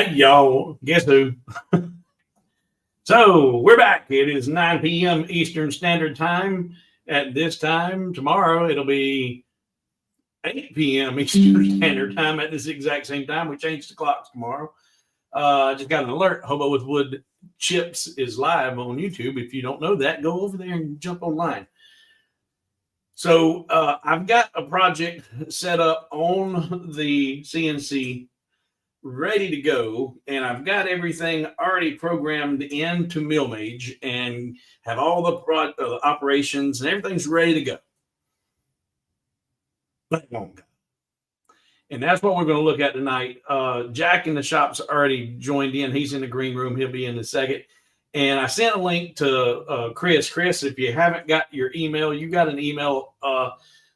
Hey, y'all, guess who? So we're back. It is 9 p.m. Eastern Standard Time. At this time, tomorrow, it'll be 8 p.m. Eastern Standard Time at this exact same time. We changed the clocks tomorrow. I just got an alert. Hobo with Wood Chips is live on YouTube. If you don't know that, go over there and jump online. So I've got a project set up on the CNC ready to go, and I've got everything already programmed into Millmage and have all the operations and everything's ready to go. But it won't go. And that's what we're going to look at tonight. Jack in the shop's already joined in. He's in the green room. He'll be in a second. And I sent a link to Chris. Chris, if you haven't got your email, you got an email. I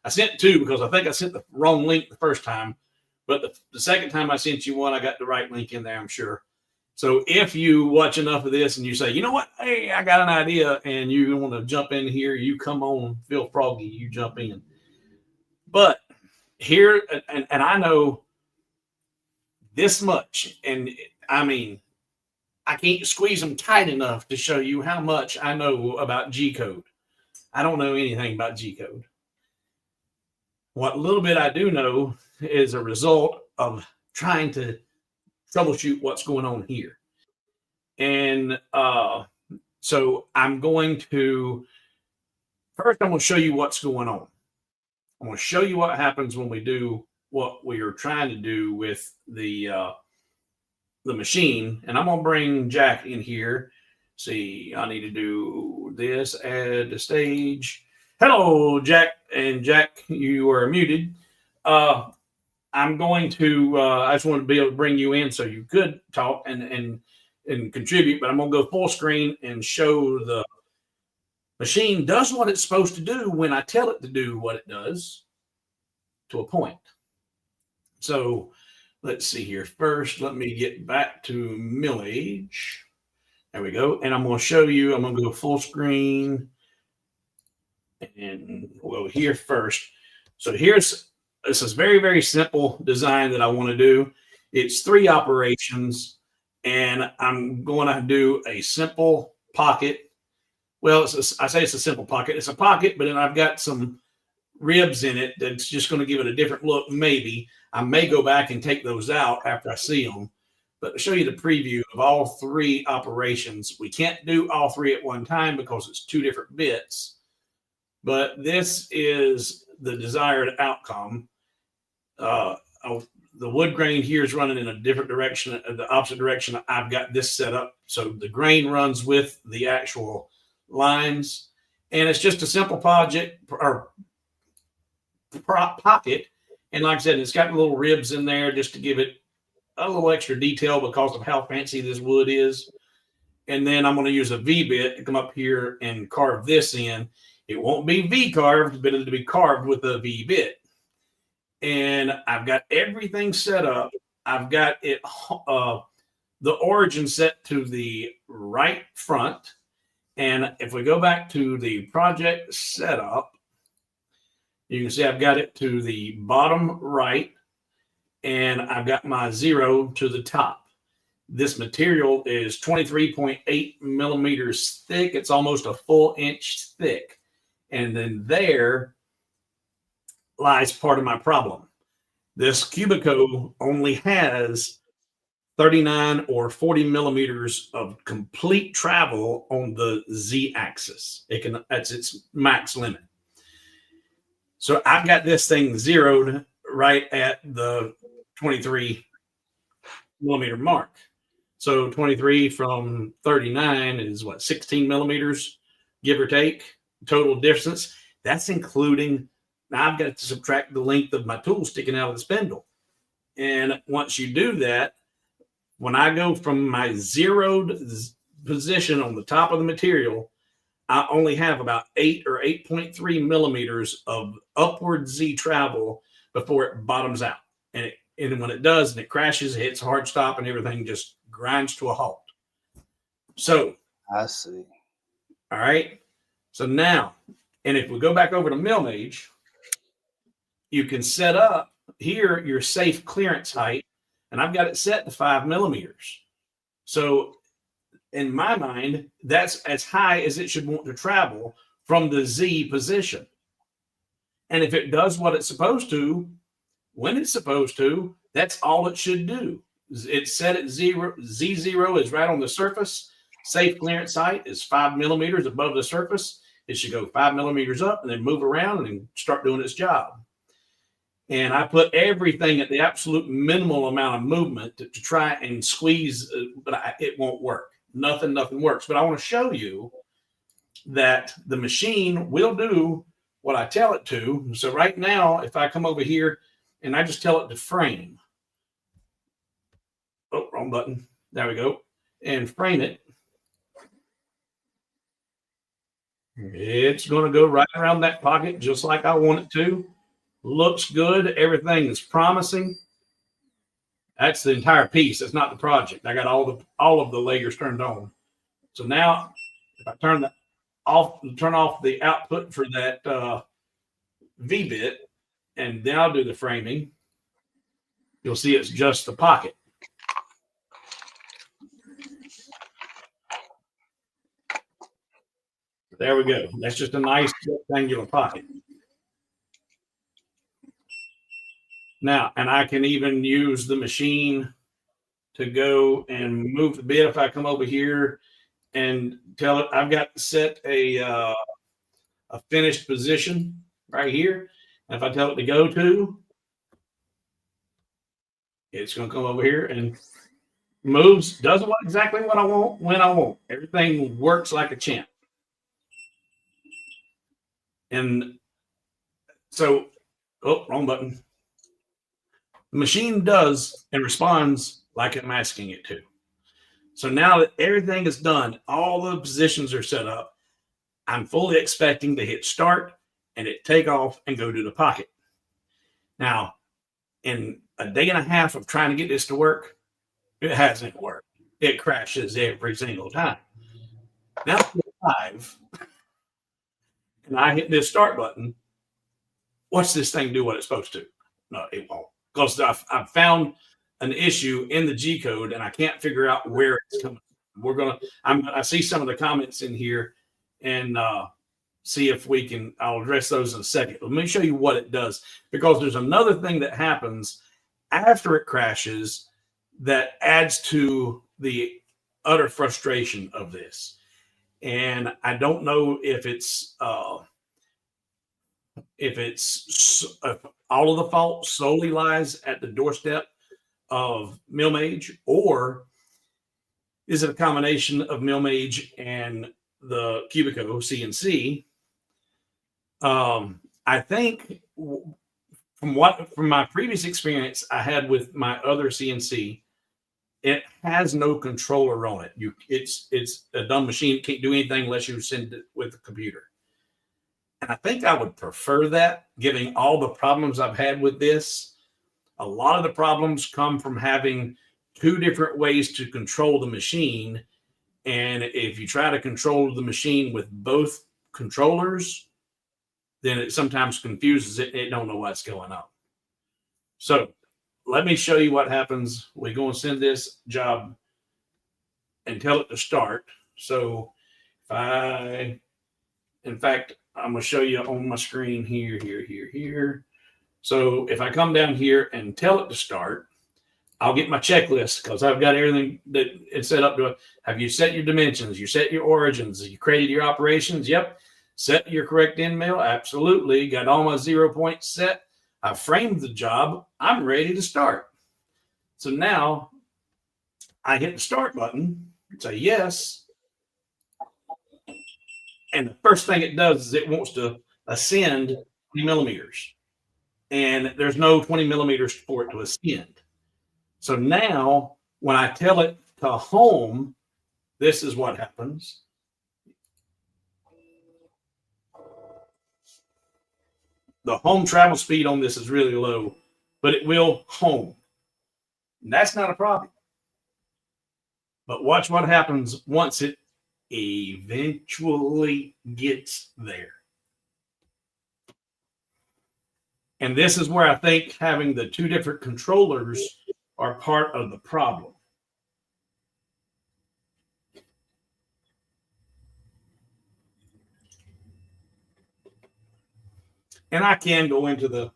sent two because I think I sent the wrong link the first time. But the second time I sent you one, I got the right link in there, I'm sure. So if you watch enough of this and you say, you know what, hey, I got an idea, and you want to jump in here, you come on, feel froggy, you jump in. But here, and I know this much, and I mean, I can't squeeze them tight enough to show you how much I know about G-code. I don't know anything about G-code. What little bit I do know is a result of trying to troubleshoot what's going on here. And so I'm going to, first I'm going to show you what's going on. I'm going to show you what happens when we do what we are trying to do with the machine. And I'm going to bring Jack in here. See, I need to do this, add the stage. Hello, Jack. And Jack, you are muted. I'm going to, I just want to be able to bring you in so you could talk and contribute, but I'm going to go full screen and show the machine does what it's supposed to do when I tell it to do what it does to a point. So let's see here. First, let me get back to Millmage. There we go. And I'm going to show you, I'm going to go full screen and we'll go here first. So this is very, very simple design that I want to do. It's 3 operations, and I'm going to do a simple pocket. Well, I say it's a simple pocket. It's a pocket, but then I've got some ribs in it that's just going to give it a different look, maybe. I may go back and take those out after I see them. But to show you the preview of all 3 operations, we can't do all 3 at one time because it's 2 different bits. But this is the desired outcome. The wood grain here is running in a different direction, the opposite direction. I've got this set up so the grain runs with the actual lines, and it's just a simple project or pocket. And like I said, it's got little ribs in there just to give it a little extra detail because of how fancy this wood is. And then I'm going to use a V bit to come up here and carve this in. It won't be V carved, but it'll be carved with a V bit. And I've got everything set up. I've got it, the origin set to the right front. And if we go back to the project setup, you can see I've got it to the bottom right, and I've got my 0 to the top. This material is 23.8 millimeters thick. It's almost a full inch thick. And then there lies part of my problem. This Cubiko only has 39 or 40 millimeters of complete travel on the Z-axis. That's its max limit. So I've got this thing zeroed right at the 23 millimeter mark. So 23 from 39 is what, 16 millimeters, give or take, total distance. That's including, now I've got to subtract the length of my tool sticking out of the spindle. And once you do that, when I go from my zeroed position on the top of the material, I only have about 8 or 8.3 millimeters of upward Z travel before it bottoms out. And when it does, and it crashes, it hits a hard stop, and everything just grinds to a halt. So I see. All right. So now, and if we go back over to Millmage, you can set up here your safe clearance height. and I've got it set to 5 millimeters. So in my mind, that's as high as it should want to travel from the Z position. And if it does what it's supposed to, when it's supposed to, that's all it should do. It's set at zero. Z0 is right on the surface. Safe clearance height is 5 millimeters above the surface. It should go 5 millimeters up and then move around and start doing its job. And I put everything at the absolute minimal amount of movement to try and squeeze, but it won't work. Nothing works. But I want to show you that the machine will do what I tell it to. So right now, if I come over here and I just tell it to frame. Oh, wrong button. There we go. And frame it. It's going to go right around that pocket just like I want it to. Looks good. Everything is promising. That's the entire piece. That's not the project. I got all of the layers turned on. So now if I turn off the output for that V bit, and then I'll do the framing, you'll see it's just the pocket. There we go. That's just a nice rectangular pocket. Now, and I can even use the machine to go and move the bit. If I come over here and tell it I've got set a finished position right here, and if I tell it to go to, it's going to come over here and moves, does exactly what I want when I want. Everything works like a champ. And so, oh, wrong button. The machine does and responds like I'm asking it to. So now that everything is done, all the positions are set up, I'm fully expecting to hit start and it take off and go to the pocket. Now, in a day and a half of trying to get this to work, it hasn't worked. It crashes every single time. Now it's live, and I hit this start button. Watch this thing do what it's supposed to. No, it won't. Because I've found an issue in the G code and I can't figure out where it's coming from. I see some of the comments in here and see if we can, I'll address those in a second. Let me show you what it does, because there's another thing that happens after it crashes that adds to the utter frustration of this. And I don't know if all of the fault solely lies at the doorstep of Millmage, or is it a combination of Millmage and the Cubiko CNC? I think from my previous experience I had with my other CNC, it has no controller on it. It's a dumb machine. It can't do anything unless you send it with the computer. And I think I would prefer that, given all the problems I've had with this. A lot of the problems come from having two different ways to control the machine. And if you try to control the machine with both controllers, then it sometimes confuses it. It don't know what's going on. So let me show you what happens. We're going to send this job and tell it to start. So in fact, I'm going to show you on my screen here. So if I come down here and tell it to start, I'll get my checklist because I've got everything that it's set up to. Have you set your dimensions? You set your origins? You created your operations? Yep. Set your correct end mill? Absolutely. Got all my 0 points set. I framed the job. I'm ready to start. So now I hit the start button, say yes. And the first thing it does is it wants to ascend 20 millimeters. And there's no 20 millimeters for it to ascend. So now when I tell it to home, this is what happens. The home travel speed on this is really low, but it will home. And that's not a problem. But watch what happens once it eventually gets there. And this is where I think having the two different controllers are part of the problem. And I can go into the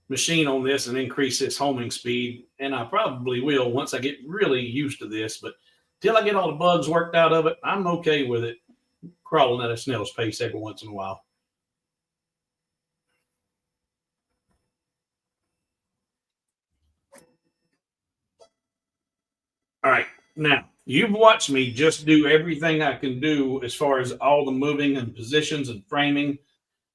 machine on this and increase this homing speed, and I probably will once I get really used to this. But till I get all the bugs worked out of it, I'm okay with it crawling at a snail's pace every once in a while. All right, now you've watched me just do everything I can do as far as all the moving and positions and framing.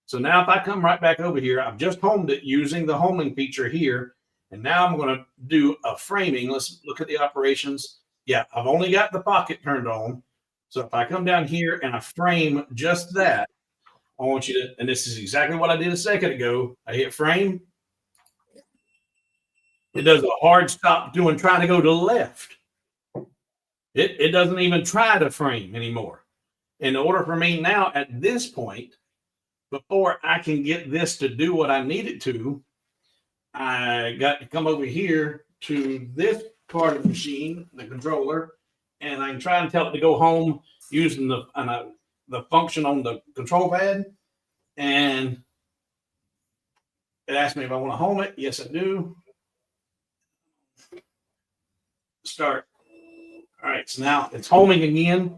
So now if I come right back over here, I've just homed it using the homing feature here. And now I'm going to do a framing. Let's look at the operations. Yeah, I've only got the pocket turned on. So if I come down here and I frame just that, I want you to, and this is exactly what I did a second ago. I hit frame. It does a hard stop trying to go to the left. It doesn't even try to frame anymore. In order for me now at this point, before I can get this to do what I need it to, I got to come over here to this part of the machine, the controller, and I can try and tell it to go home using the function on the control pad. And it asks me if I want to home it. Yes, I do. Start. All right, so now it's homing again.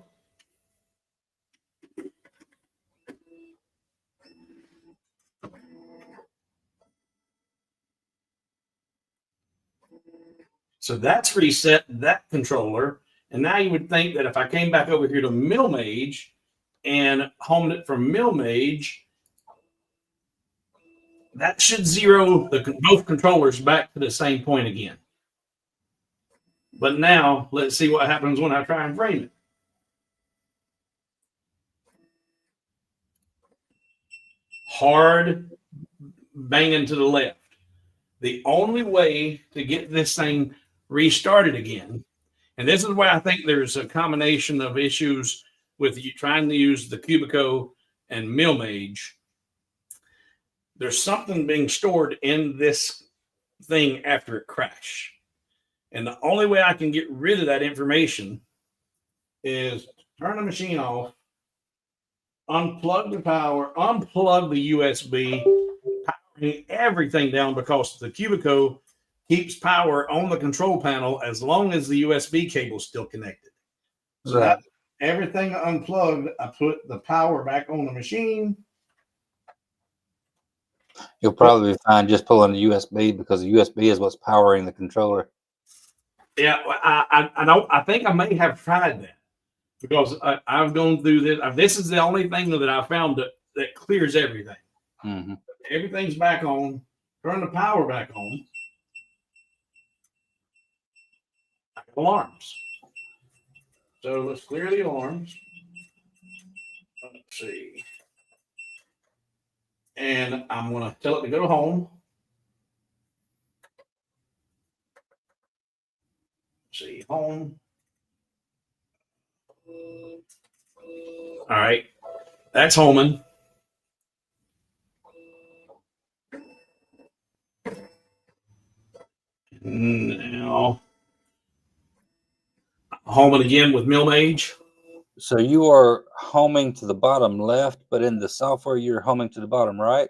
So that's reset that controller. And now you would think that if I came back over here to Millmage and homed it from Millmage, that should zero both controllers back to the same point again. But now let's see what happens when I try and frame it. Hard banging to the left. The only way to get this thing restarted again, and this is why I think there's a combination of issues with you trying to use the Cubiko and Millmage. There's something being stored in this thing after it crashed. And the only way I can get rid of that information is turn the machine off, unplug the power, unplug the USB, powering everything down, because the Cubiko keeps power on the control panel as long as the USB cable is still connected. So that everything unplugged, I put the power back on the machine. You'll probably find just pulling the USB, because the USB is what's powering the controller. Yeah, I think I may have tried that, because I've gone through this. This is the only thing that I found that clears everything. Mm-hmm. Everything's back on. Turn the power back on. Alarms. So let's clear the alarms. Let's see. And I'm going to tell it to go home. See, home. All right. That's homing. Now, homing again with Millmage. So you are homing to the bottom left, but in the software you're homing to the bottom right?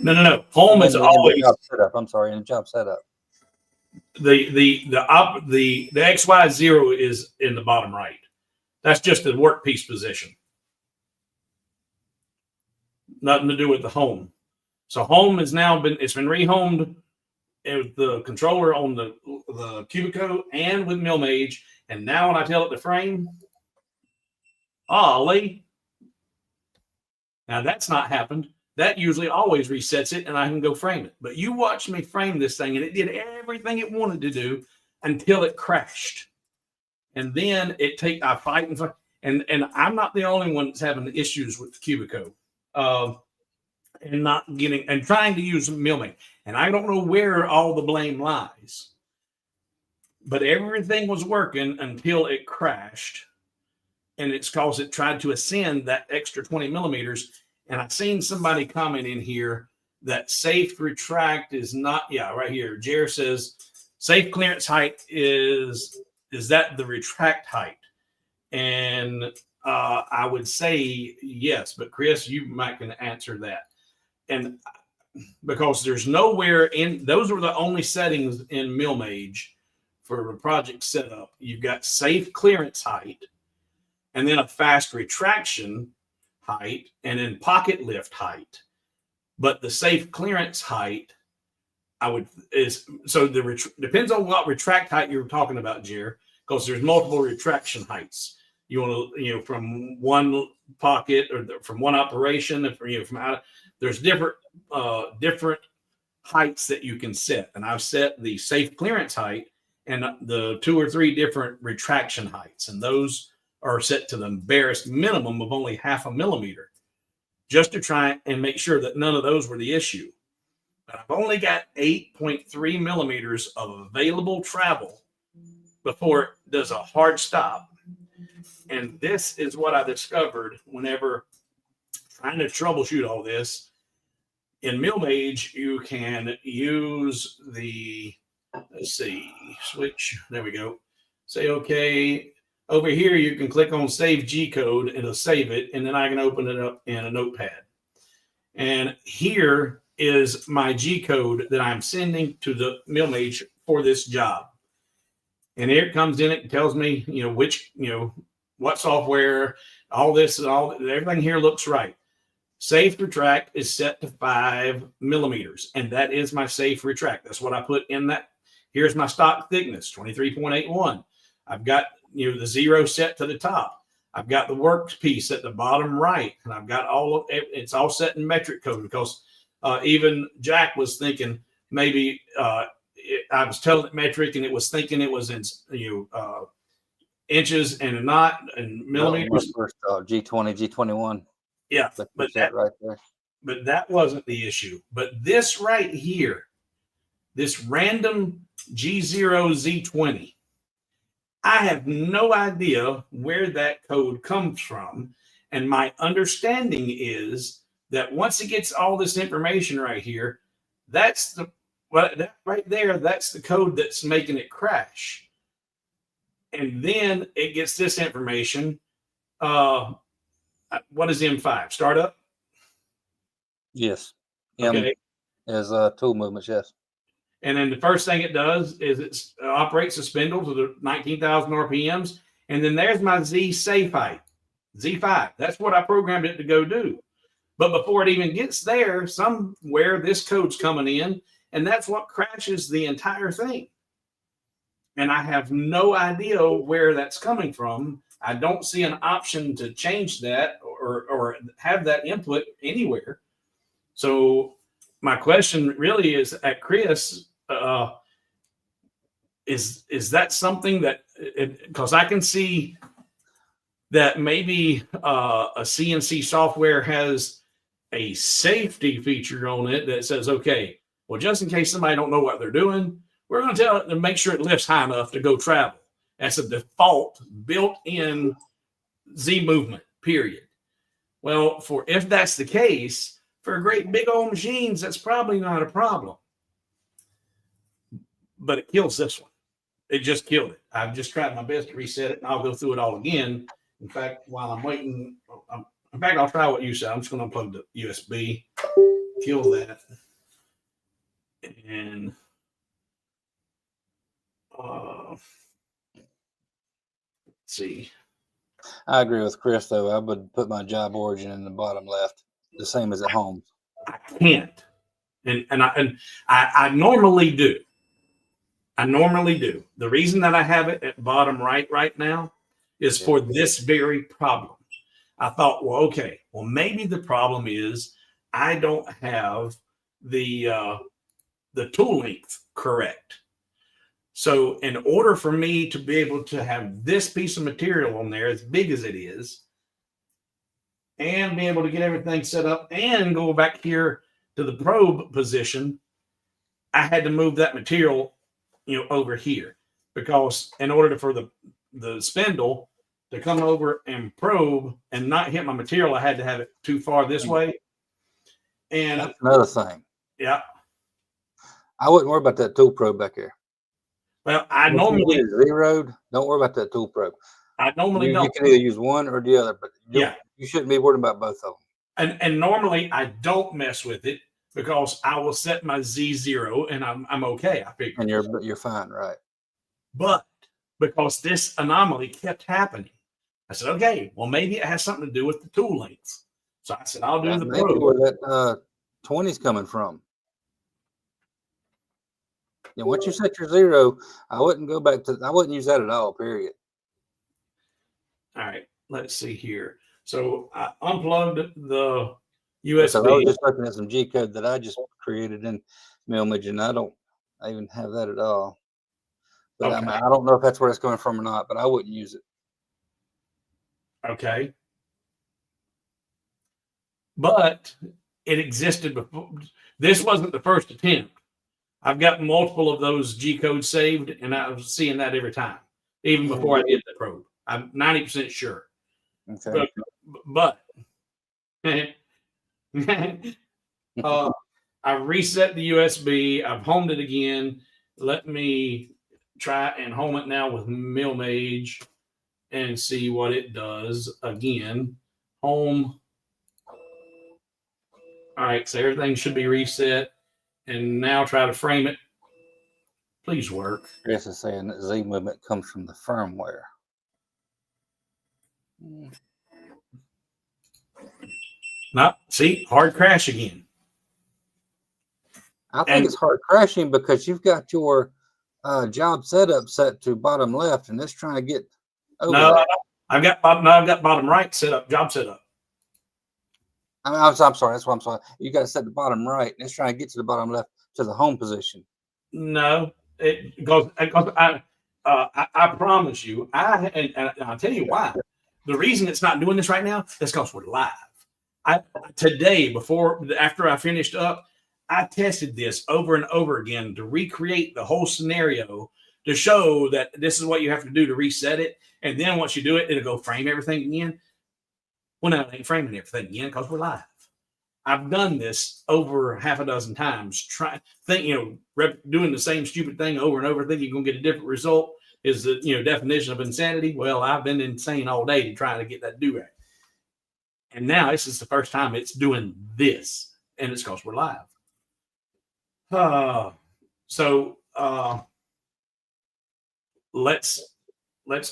No. Home is always. In the job setup. I'm sorry, in the job setup. The XY0 is in the bottom right. That's just the workpiece position. Nothing to do with the home. So home has now been rehomed with the controller on the Cubiko and with Millmage. And now when I tell it to frame, Lee. Now that's not happened. That usually always resets it and I can go frame it. But you watched me frame this thing and it did everything it wanted to do until it crashed. And then I fight and I'm not the only one that's having issues with the Cubiko. And not getting and trying to use Millmage. And I don't know where all the blame lies. But everything was working until it crashed. And it's because it tried to ascend that extra 20 millimeters. And I've seen somebody comment in here that safe retract is not, right here. Jer says Safe clearance height is that the retract height? And I would say yes, but Chris, you might can answer that. And because there's nowhere in, those are the only settings in Millmage for a project setup. You've got safe clearance height, and then a fast retraction height, and then pocket lift height. But the safe clearance height, depends on what retract height you're talking about, Jer, because there's multiple retraction heights. You want to, from one pocket or from one operation, from out, there's different heights that you can set. And I've set the safe clearance height and the 2 or 3 different retraction heights. And those are set to the barest minimum of only 0.5 millimeter, just to try and make sure that none of those were the issue. But I've only got 8.3 millimeters of available travel before it does a hard stop. And this is what I discovered whenever trying to troubleshoot all this. In Millmage, you can use the, let's see, switch. There we go. Say, okay, over here, you can click on Save G Code and it'll save it. And then I can open it up in a notepad. And here is my G code that I'm sending to the Millmage for this job. And here it comes in, it tells me, which, what software, all this and all, everything here looks right. Safe retract is set to 5 millimeters, and that is my safe retract. That's what I put in that. Here's my stock thickness, 23.81. I've got, the 0 set to the top. I've got the work piece at the bottom right, and I've got all of it. It's all set in metric code because even Jack was thinking maybe I was telling it metric, and it was thinking it was in inches and not in millimeters. First G20, G21. Yeah, but that right there. But that wasn't the issue. But this right here, this random G0 Z20, I have no idea where that code comes from. And my understanding is that once it gets all this information right here, that right there, that's the code that's making it crash. And then it gets this information. What is M5? Startup? Yes. Okay. Is tool movements, yes. And then the first thing it does is it operates the spindle to the 19,000 RPMs. And then there's my Z safe height, Z5. That's what I programmed it to go do. But before it even gets there, somewhere this code's coming in, and that's what crashes the entire thing. And I have no idea where that's coming from. I don't see an option to change that or have that input anywhere. So my question really is at Chris, is that something that, because I can see that maybe a CNC software has a safety feature on it that says, okay, well, just in case somebody don't know what they're doing, we're going to tell it to make sure it lifts high enough to go travel. That's a default built-in Z movement, period. Well, if that's the case, for great big old machines, that's probably not a problem. But it kills this one. It just killed it. I've just tried my best to reset it, and I'll go through it all again. In fact, while I'm waiting, I'll try what you said. I'm just going to unplug the USB, kill that, and let's see. I agree with Chris, though. I would put my job origin in the bottom left, the same as at home. I can't, and I normally do. I normally do. The reason that I have it at bottom right now is for this very problem. I thought, well, okay, well, maybe the problem is I don't have the tool length correct. So in order for me to be able to have this piece of material on there as big as it is, and be able to get everything set up and go back here to the probe position, I had to move that material, over here, because in order for the spindle to come over and probe and not hit my material, I had to have it too far this way. And that's another thing. Yeah. I wouldn't worry about that tool probe back here. Well, I If you normally get it zeroed, don't worry about that tool probe. You don't. can either use one or the other, but Yeah. you shouldn't be worried about both of them. And normally I don't mess with it because I will set my Z0 and I'm okay, I figure. And you're fine, right? But because this anomaly kept happening, I said, okay, well, maybe it has something to do with the tool lengths. So I said, I'll do That the may be probe. where that 20's coming from. Once you set your zero, I wouldn't go back to. I wouldn't use that at all. Period. All right, let's see here. So I unplugged the Because I was USB. just looking at some G code that I just created in Millmage, and I even have that at all. But Okay. I don't know if that's where it's coming from or not. But I wouldn't use it. Okay. But it existed before. This wasn't the first attempt. I've got multiple of those G codes saved, and I was seeing that every time, even before I did the probe. I'm 90% sure. Okay. But I reset the USB. I've homed it again. Let me try and home it now with Millmage and see what it does. Again, home. All right, so everything should be reset. And now try to frame it. Please work. Chris is saying that Z movement comes from the firmware. Not see, hard crash again. I think it's hard crashing because you've got your job setup set to bottom left, and it's trying to get over there. I've got bottom right set up, job set up. I'm sorry. That's what I'm sorry. You got to set the bottom right, and it's trying to get to the bottom left to the home position. No, because I promise you, and I'll tell you why. The reason it's not doing this right now is because we're live. Today, after I finished up, I tested this over and over again to recreate the whole scenario to show that this is what you have to do to reset it. And then once you do it, it'll go frame everything again. Well, no, it ain't framing everything again because we're live. I've done this over half a dozen times, doing the same stupid thing over and over, thinking you're going to get a different result is the definition of insanity. Well, I've been insane all day to try to get that do right. And now this is the first time it's doing this, and it's because we're live. So let's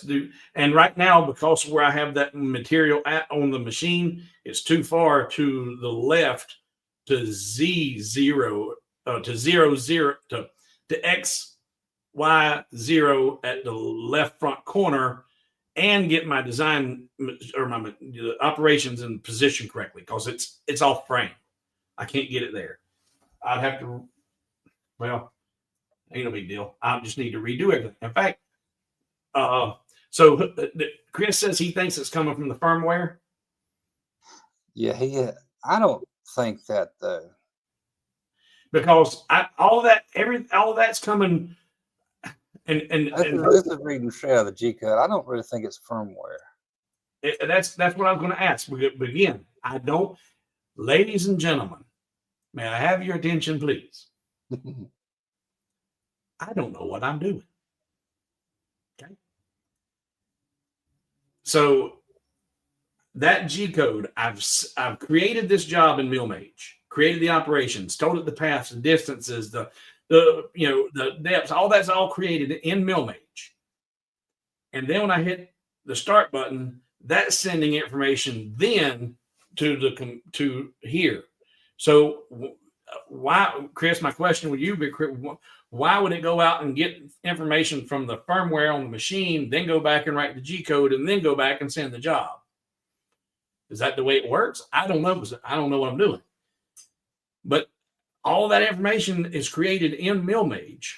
do, and right now, because where I have that material on the machine, it's too far to the left to Z0 to 0 to X Y 0 at the left front corner and get my design or my operations in position correctly because it's off frame. I can't get it there. I'd have to, well, ain't no big deal. I just need to redo everything. In fact, so Chris says he thinks it's coming from the firmware. Yeah, I don't think that though, because all that's coming. And this is reading straight out of the G code. I don't really think it's firmware. That's what I was going to ask. But again, I don't. Ladies and gentlemen, may I have your attention, please? I don't know what I'm doing. Okay. So that G code, I've created this job in Millmage, created the operations, told it the paths, the distances, the depths, all that's all created in Millmage. And then when I hit the start button, that's sending information then to here. So why, Chris, my question would you be, why would it go out and get information from the firmware on the machine, then go back and write the G code and then go back and send the job? Is that the way it works? I don't know. I don't know what I'm doing. But all that information is created in Millmage.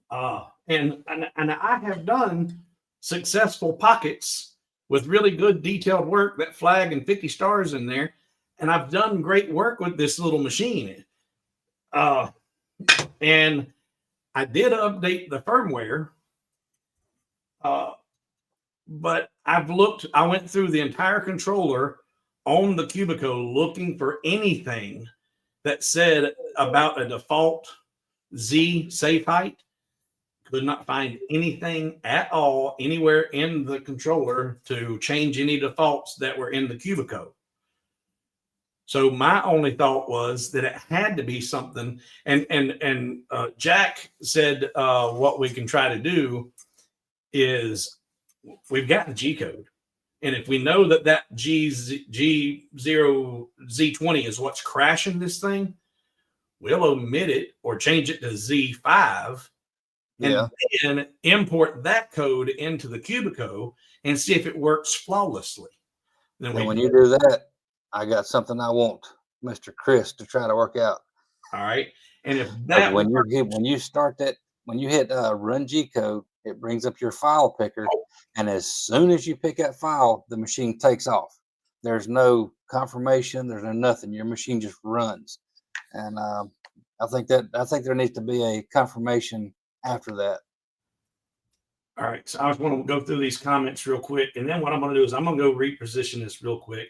And I have done successful pockets with really good detailed work, that flag and 50 stars in there. And I've done great work with this little machine. And I did update the firmware. But I went through the entire controller on the Cubiko looking for anything that said about a default Z safe height. Could not find anything at all anywhere in the controller to change any defaults that were in the Cubiko. So my only thought was that it had to be something. And Jack said what we can try to do is we've got the G code. And if we know that G0Z20 is what's crashing this thing, we'll omit it or change it to Z5 and then import that code into the Cubiko and see if it works flawlessly. Then when you do that, I got something I want Mr. Chris to try to work out. All right. And if that when you start that, when you hit run G code, it brings up your file picker. And as soon as you pick that file, the machine takes off. There's no confirmation. There's no nothing. Your machine just runs. And I think there needs to be a confirmation after that. All right. So I just want to go through these comments real quick. And then what I'm going to do is I'm going to go reposition this real quick.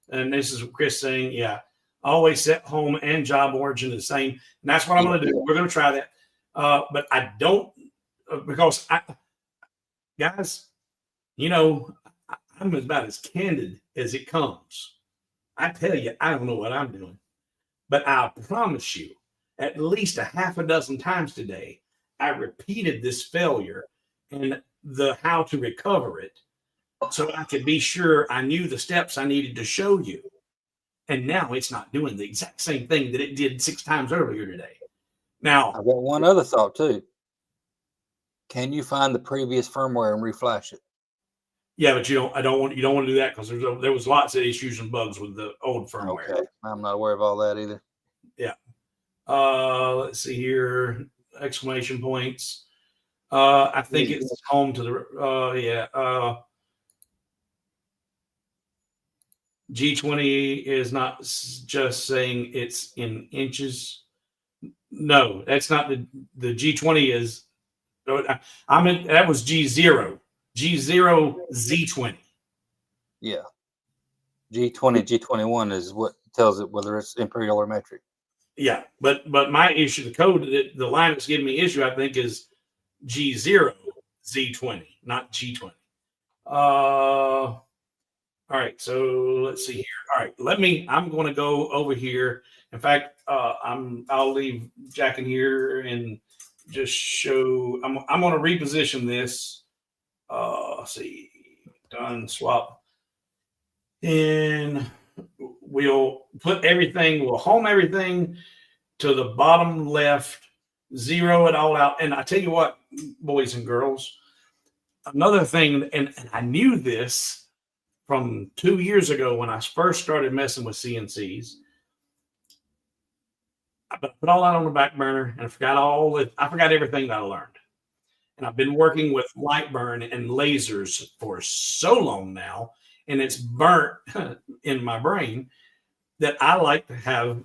And this is Chris saying, yeah, always set home and job origin the same. And that's what I'm going to do. We're going to try that. But I don't, because guys, you know, I'm about as candid as it comes. I tell you, I don't know what I'm doing. But I promise you, at least a half a dozen times today, I repeated this failure and the how to recover it so I could be sure I knew the steps I needed to show you. And now it's not doing the exact same thing that it did 6 times earlier today. Now, I've got one other thought too. Can you find the previous firmware and reflash it? Yeah, but you don't want to do that because there was lots of issues and bugs with the old firmware. Okay. I'm not aware of all that either. Yeah. Let's see here. Exclamation points. I think it's home to the G20 is not just saying it's in inches. No, that's not the G20 is. That was G0 Z20. Yeah. G20, G21 is what tells it whether it's imperial or metric. Yeah, but my issue, the code, the line that's giving me issue, I think is G0 Z20, not G20. All right, so let's see here. All right, I'm going to go over here. In fact, I'll leave Jack in here and just show. I'm going to reposition this. Let's see, done swap, and we'll put everything. We'll home everything to the bottom left, zero it all out. And I tell you what, boys and girls, another thing, and I knew this from 2 years ago when I first started messing with CNCs. I put all that on the back burner and I forgot everything that I learned. And I've been working with light burn and lasers for so long now, and it's burnt in my brain that I like to have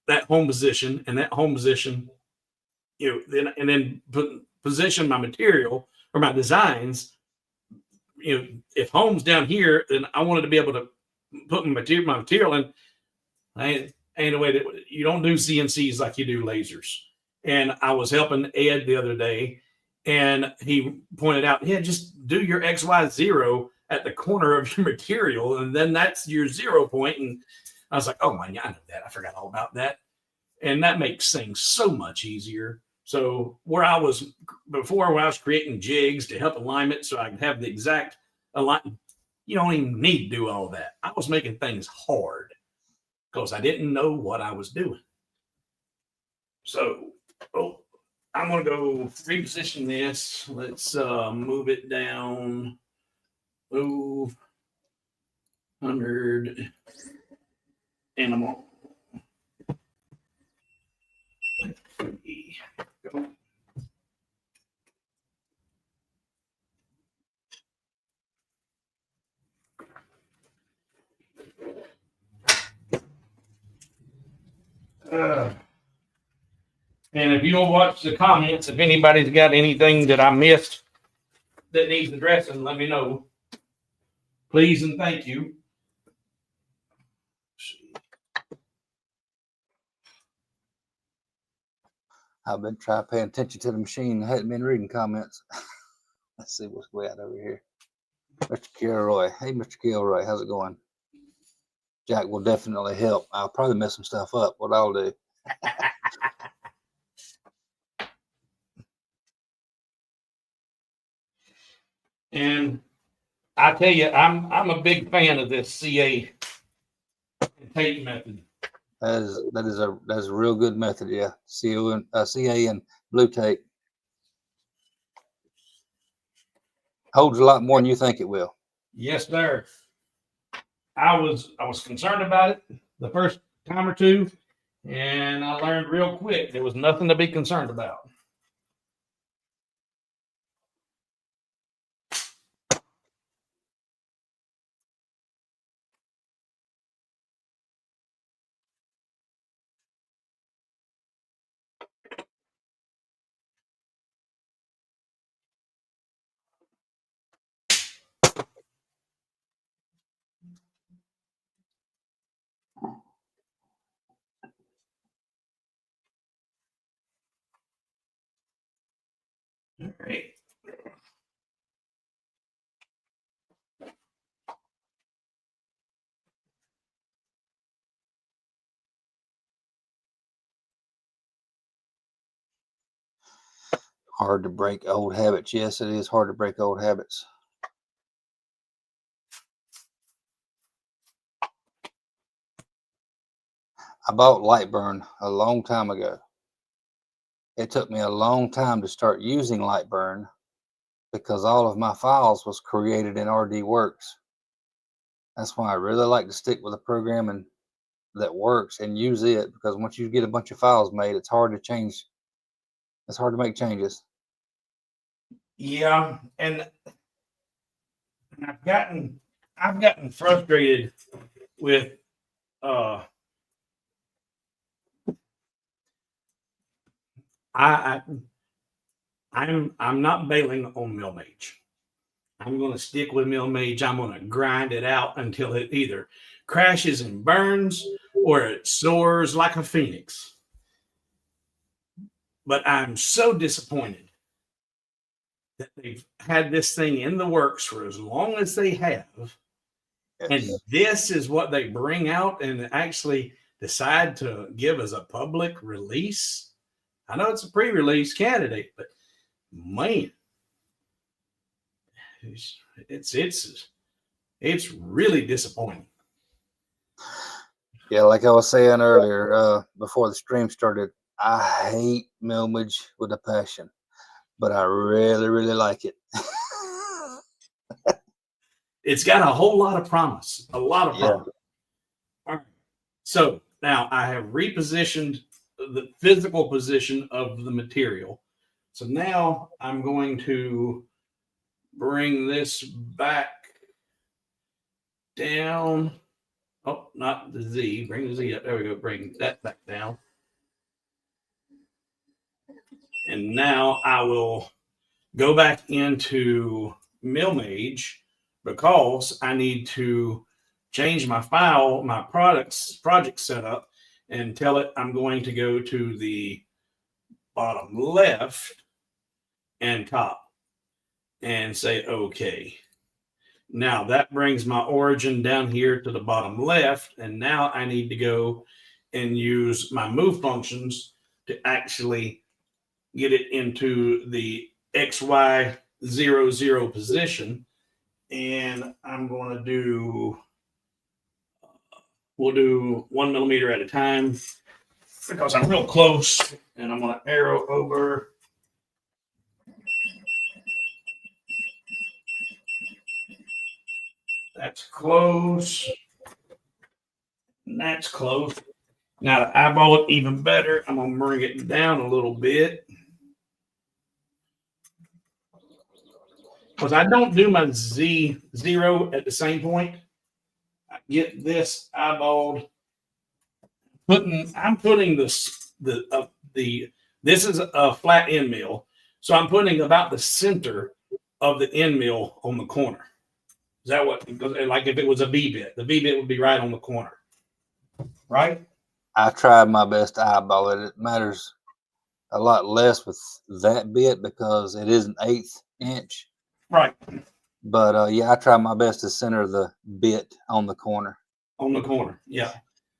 that home position and that home position, then position my material or my designs. If home's down here, then I wanted to be able to put my material in. Ain't a way that you don't do CNCs like you do lasers. And I was helping Ed the other day, and he pointed out, yeah, just do your XY0 at the corner of your material, and then that's your 0 point. And I was like, oh my, I know that. I forgot all about that. And that makes things so much easier. So where I was before, when I was creating jigs to help alignment so I can have the exact alignment, you don't even need to do all that. I was making things hard because I didn't know what I was doing. So, I'm going to go reposition this. Let's move it down. Move 100 animal. Go. And if you don't watch the comments, if anybody's got anything that I missed that needs addressing, let me know. Please and thank you. I've been trying to pay attention to the machine. I hadn't been reading comments. Let's see what's we at over here. Mr. Kilroy. Hey, Mr. Kilroy, how's it going? Jack will definitely help. I'll probably mess some stuff up. What I'll do. And I tell you, I'm a big fan of this CA tape method. That is a real good method. Yeah, CA and blue tape holds a lot more than you think it will. Yes, sir. I was concerned about it the first time or two, and I learned real quick there was nothing to be concerned about. All right. Hard to break old habits. Yes, it is hard to break old habits. I bought Lightburn a long time ago. It took me a long time to start using Lightburn because all of my files was created in RDWorks. That's why I really like to stick with a program that works and use it, because once you get a bunch of files made, it's hard to change. It's hard to make changes. Yeah, and I've gotten frustrated with I'm not bailing on Millmage. I'm going to stick with Millmage. I'm going to grind it out until it either crashes and burns or it soars like a phoenix. But I'm so disappointed that they've had this thing in the works for as long as they have. Yes. And this is what they bring out and actually decide to give as a public release. I know it's a pre-release candidate, but man, it's really disappointing. Yeah, like I was saying earlier, before the stream started, I hate Millmage with a passion, but I really, really like it. It's got a whole lot of promise, a lot of promise. Yeah. All right. So now I have repositioned the physical position of the material. So now I'm going to bring this back down. Oh, not the Z. Bring the Z up. There we go. Bring that back down. And now I will go back into Millmage because I need to change my file, my project setup, and tell it I'm going to go to the bottom left and top and say okay. Now that brings my origin down here to the bottom left, and now I need to go and use my move functions to actually get it into the XY00 position. And I'm going to do, we'll do 1 millimeter at a time because I'm real close, and I'm going to arrow over. That's close. And that's close. Now to eyeball it even better, I'm going to bring it down a little bit. Because I don't do my Z0 at the same point. I get this eyeballed. I'm putting this is a flat end mill, so I'm putting about the center of the end mill on the corner. Is that what? Like if it was a V bit, the V bit would be right on the corner, right? I tried my best to eyeball it. It matters a lot less with that bit because it is an 1/8 inch. Right. But yeah, I try my best to center the bit on the corner. On the corner. Yeah.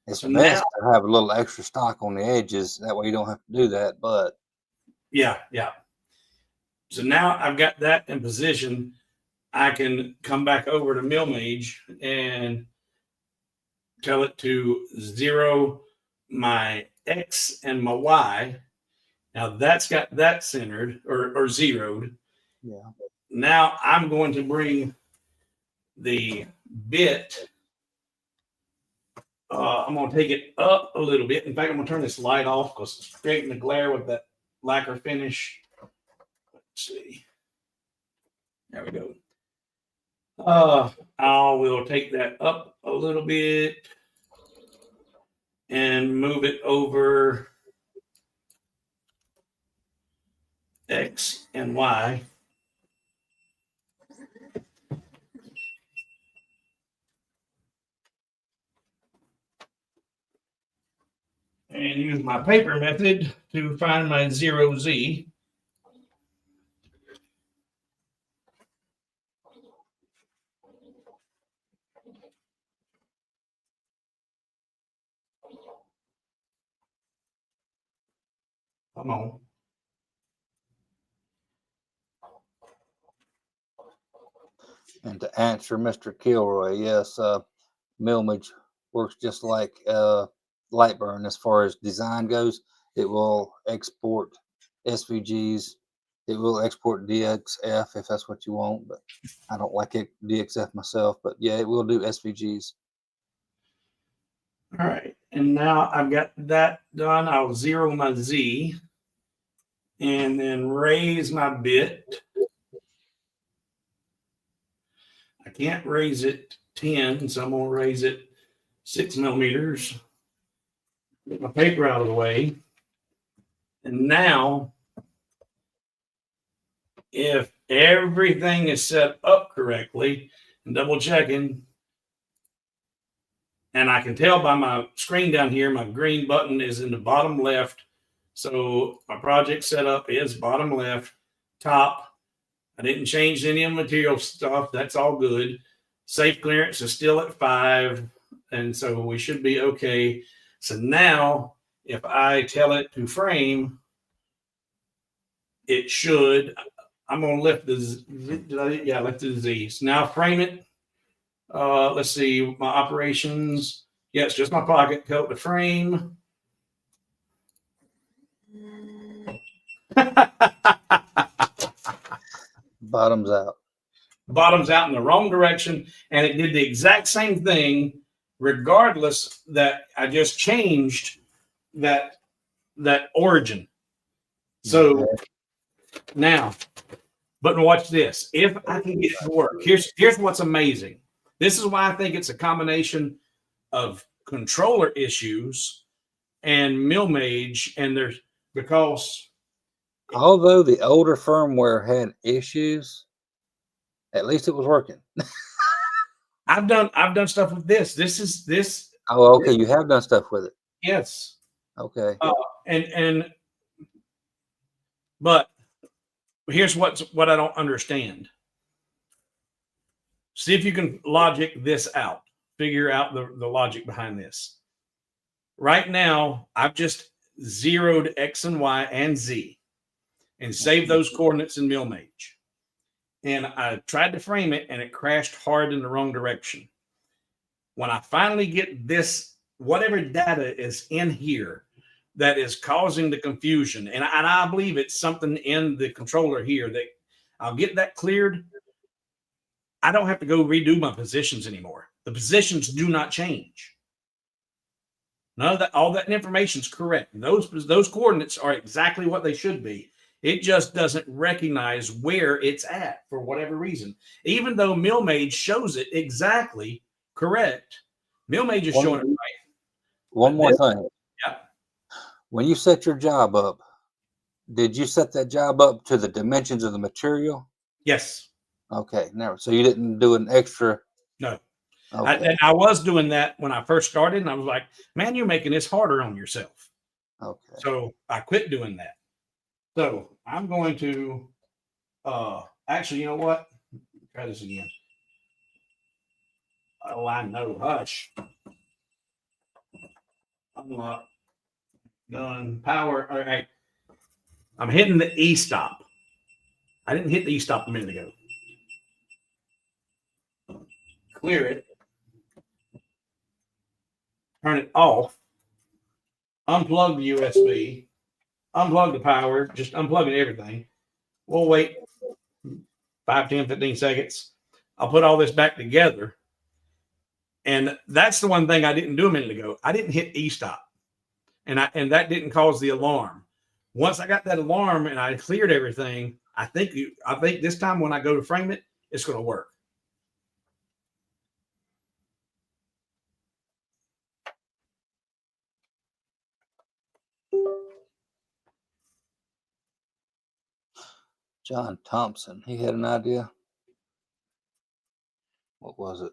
It's So best now, to have a little extra stock on the edges. That way you don't have to do that. But yeah. So now I've got that in position. I can come back over to Millmage and tell it to 0 my X and my Y. Now that's got that centered or zeroed. yeah, Now I'm going to bring the bit. I'm going to take it up a little bit. In fact, I'm going to turn this light off because it's creating the glare with that lacquer finish. Let's see. There we go. I will take that up a little bit and move it over X and Y. And use my paper method to find my 0Z. Come on. and to answer Mr. Kilroy, yes, Millmage works just like Lightburn as far as design goes. It will export SVGs. It will export DXF if that's what you want, but I don't like it DXF myself. But yeah, it will do SVGs. All right. And now I've got that done. I'll 0 my Z and then raise my bit. I can't raise it 10, so I'm going to raise it 6 millimeters. Get my paper out of the way. And now, if everything is set up correctly and double checking, and I can tell by my screen down here, my green button is in the bottom left. So my project setup is bottom left, top. I didn't change any of the material stuff. That's all good. Safe clearance is still at 5. And so we should be okay. So now if I tell it to frame, it should. I'm going to lift the Z. Lift the Z. So now frame it. Let's see my operations. Yeah, it's just my pocket. Tell it to frame. Bottoms out. Bottoms out in the wrong direction, and it did the exact same thing, regardless that I just changed that origin. So now, but watch this. If I can get it to work, here's what's amazing. This is why I think it's a combination of controller issues and Millmage, and there's because although the older firmware had issues, at least it was working. I've done stuff with this. This. Oh, okay. You have done stuff with it. Yes. Okay. But here's what I don't understand. See if you can logic this out. Figure out the logic behind this. Right now, I've just zeroed X and Y and Z and saved those coordinates in Millmage. And I tried to frame it, and it crashed hard in the wrong direction. When I finally get this, whatever data is in here that is causing the confusion, and I believe it's something in the controller here that I'll get that cleared. I don't have to go redo my positions anymore. The positions do not change. None of that, all that information is correct. Those coordinates are exactly what they should be. It just doesn't recognize where it's at for whatever reason. Even though Millmage shows it exactly correct, Millmage is showing it right. One more thing. Yeah. When you set your job up, did you set that job up to the dimensions of the material? Yes. Okay. Never. So you didn't do an extra. No. Okay. I was doing that when I first started, and I was like, man, you're making this harder on yourself. Okay. So I quit doing that. So I'm going to actually, you know what? Try this again. Oh, I know. Hush. Unlock. Done. Power. All right. I'm hitting the E stop. I didn't hit the E stop a minute ago. Clear it. Turn it off. Unplug the USB. Unplug the power. Just unplugging everything. We'll wait 5, 10, 15 seconds. I'll put all this back together. And that's the one thing I didn't do a minute ago. I didn't hit E stop. And that didn't cause the alarm. Once I got that alarm and I cleared everything, I think this time when I go to frame it, it's going to work. John Thompson, he had an idea. What was it?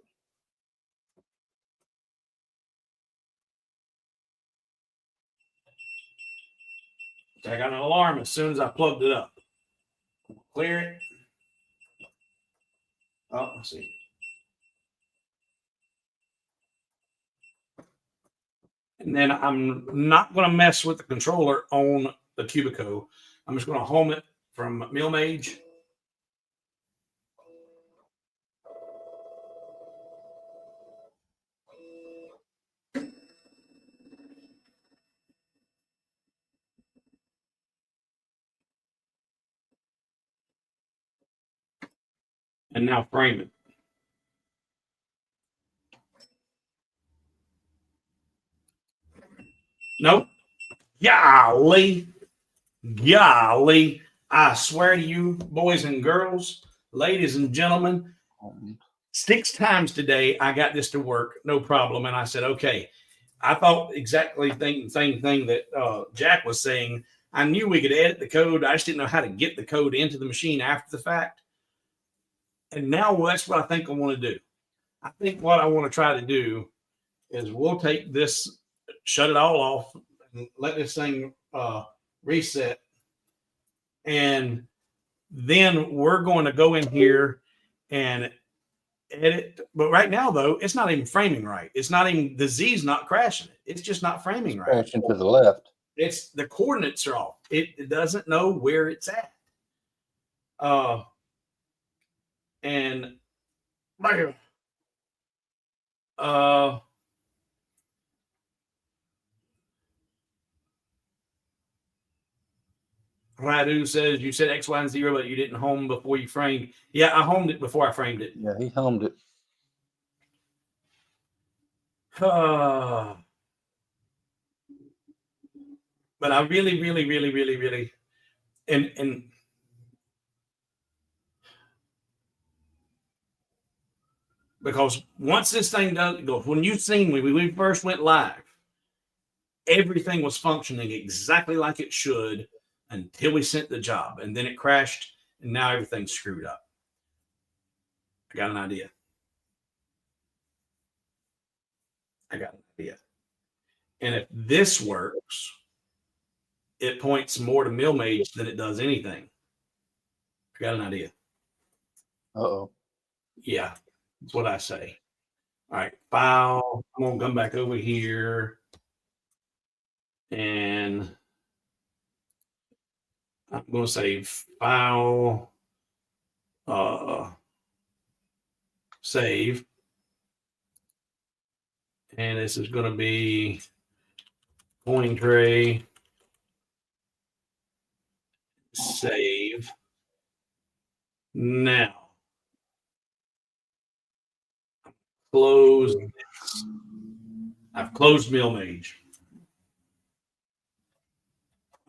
I got an alarm as soon as I plugged it up. Clear it. Oh, let's see. And then I'm not going to mess with the controller on the Cubiko. I'm just going to home it from Millmage. And now frame it. Nope. Golly. Golly. I swear to you, boys and girls, ladies and gentlemen, 6 times today I got this to work, no problem. And I said, okay. I thought exactly the same thing that Jack was saying. I knew we could edit the code. I just didn't know how to get the code into the machine after the fact. And now that's what I think I want to do. I think what I want to try to do is we'll take this, shut it all off, and let this thing reset. And then we're going to go in here and edit. But right now, though, it's not even framing right. It's not even, the Z's not crashing it. It's just not framing right. Crashing to the left. It's the coordinates are off. It doesn't know where it's at. And Radu says you said X, Y, and 0, but you didn't home before you framed. Yeah, I homed it before I framed it. Yeah, he homed it. But I really, and because once this thing does go, when you seen me, when we first went live, everything was functioning exactly like it should until we sent the job, and then it crashed, and now everything's screwed up. I got an idea. And if this works, it points more to Millmage than it does anything. I got an idea. Uh-oh. Yeah, that's what I say. All right, file. I'm going to come back over here. And I'm going to say file, save. And this is going to be pointing tray, save. Now, close this. I've closed Millmage.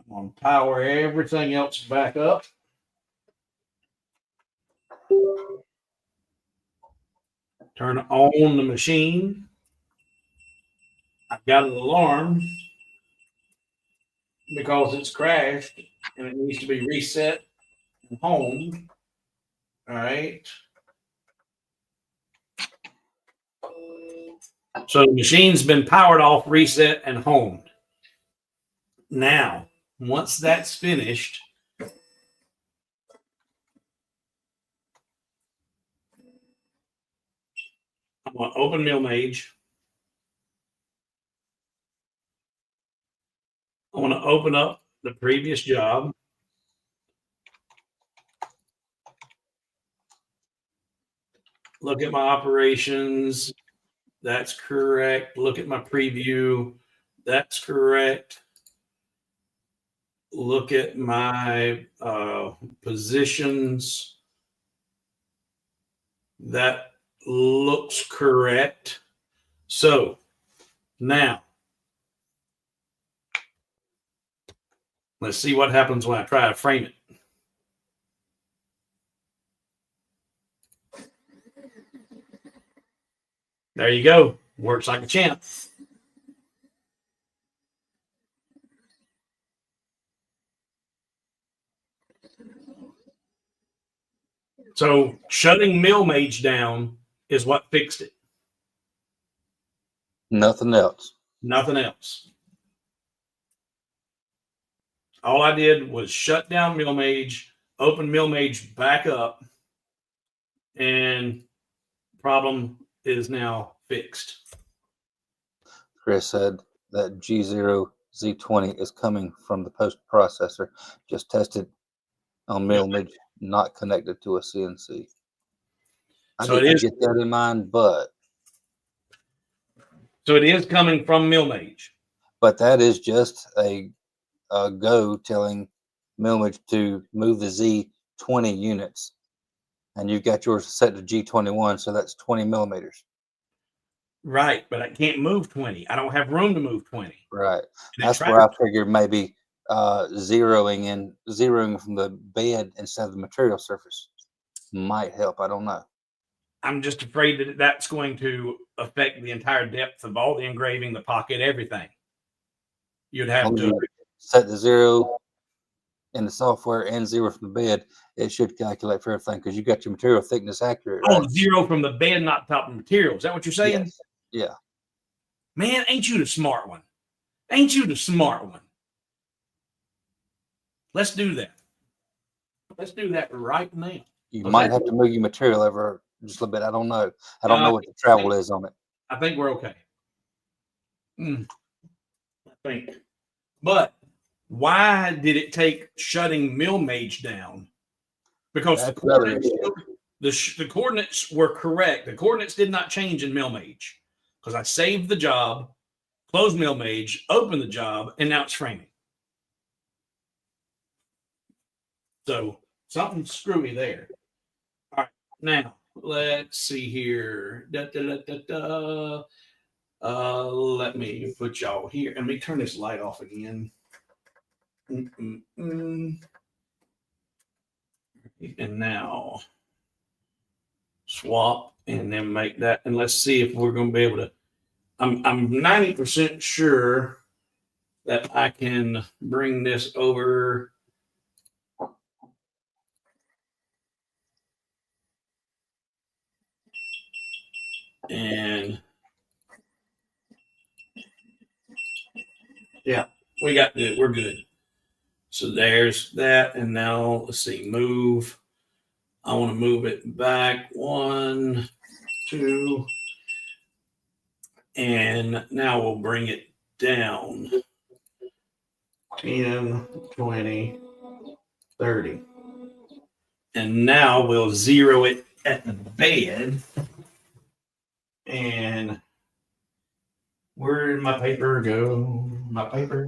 I'm going to power everything else back up. Turn on the machine. I've got an alarm because it's crashed and it needs to be reset and homed. All right. So the machine's been powered off, reset, and homed. Now, once that's finished, I'm going to open Millmage. I want to open up the previous job. Look at my operations. That's correct. Look at my preview. That's correct. Look at my positions. That looks correct. So now, let's see what happens when I try to frame it. There you go. Works like a champ. So shutting Millmage down is what fixed it. Nothing else. Nothing else. All I did was shut down Millmage, open Millmage back up, and problem is now fixed. Chris said that G0 Z20 is coming from the post processor. Just tested on Millmage, not connected to a CNC. I So didn't get that in mind, but it is coming from Millmage. But that is just a go telling Millmage to move the Z20 units, and you've got yours set to G21, so that's 20 millimeters. Right, but I can't move 20. I don't have room to move 20. Right. That's where I figured maybe zeroing from the bed instead of the material surface might help. I don't know. I'm just afraid that that's going to affect the entire depth of all the engraving, the pocket, everything. You'd have to set the 0 in the software and 0 from the bed. It should calculate for everything because you got your material thickness accurate. Oh, right? 0 from the bed, not top of the material. Is that what you're saying? Yes. Yeah. Man, ain't you the smart one? Ain't you the smart one? Let's do that. Let's do that right now. You might have to move your material over just a little bit. I don't know. I don't know what the travel is on it. I think we're okay. I think. But why did it take shutting Millmage down? Because the coordinates were correct. The coordinates did not change in Millmage because I saved the job, closed Millmage, opened the job, and now it's framing. So something screwy there. All right, now let's see here. Let me put y'all here. Let me turn this light off again. And now swap and then make that. And let's see if we're going to be able to. I'm 90% sure that I can bring this over. And yeah, we got good. We're good. So there's that. And now let's see, move. I want to move it back 1, 2. And now we'll bring it down 10, 20, 30. And now we'll 0 it at the bed. And where did my paper go? My paper.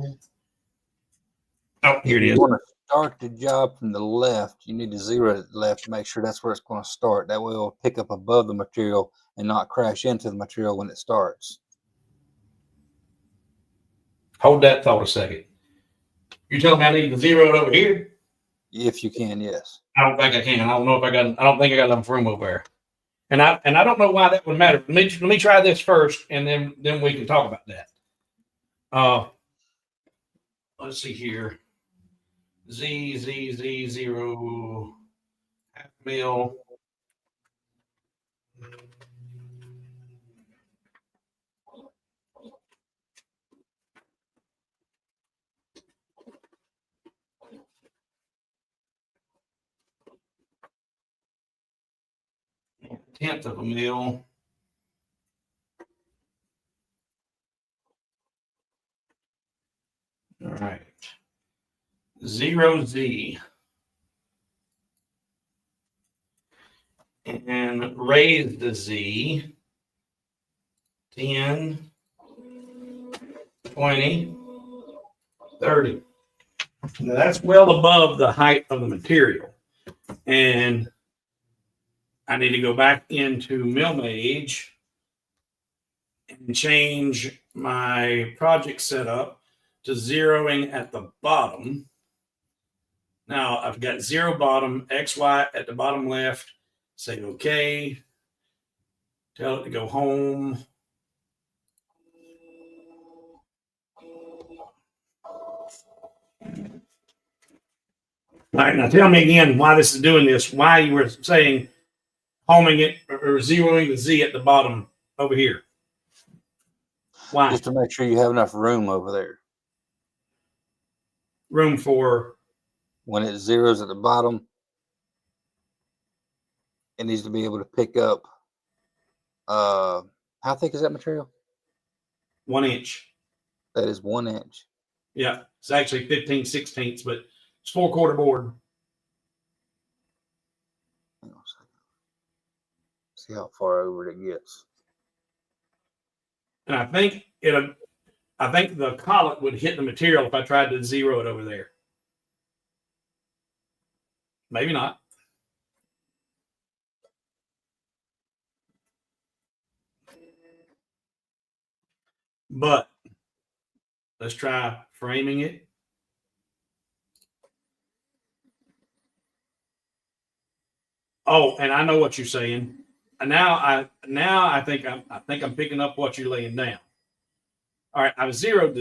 Oh, here it is. You want to start the job from the left. You need to 0 it left to make sure that's where it's going to start. That way it'll pick up above the material and not crash into the material when it starts. Hold that thought a second. You telling me I need to 0 it over here? If you can, yes. I don't think I can. I don't know if I got. I don't think I got enough room over there. And I don't know why that would matter. Let me try this first, and then we can talk about that. Let's see here. Z 0 half mil. Tenth of a mil. right. 0Z. And raise the Z. 10, 20, 30. Now that's well above the height of the material. And I need to go back into Millmage and change my project setup to zeroing at the bottom. Now I've got 0 bottom, XY at the bottom left. Say okay. Tell it to go home. All right, now tell me again why this is doing this, why you were saying homing it or zeroing the Z at the bottom over here. Why? Just to make sure you have enough room over there. Room for? When it zeroes at the bottom, it needs to be able to pick up, how thick is that material? 1 inch. That is 1 inch. Yeah, it's actually 15/16, but it's 4/4 board. Hang on a second. See how far over it gets. And I think the collet would hit the material if I tried to zero it over there. Maybe not. But let's try framing it. Oh, and I know what you're saying. And now I think I'm picking up what you're laying down. All right, I've zeroed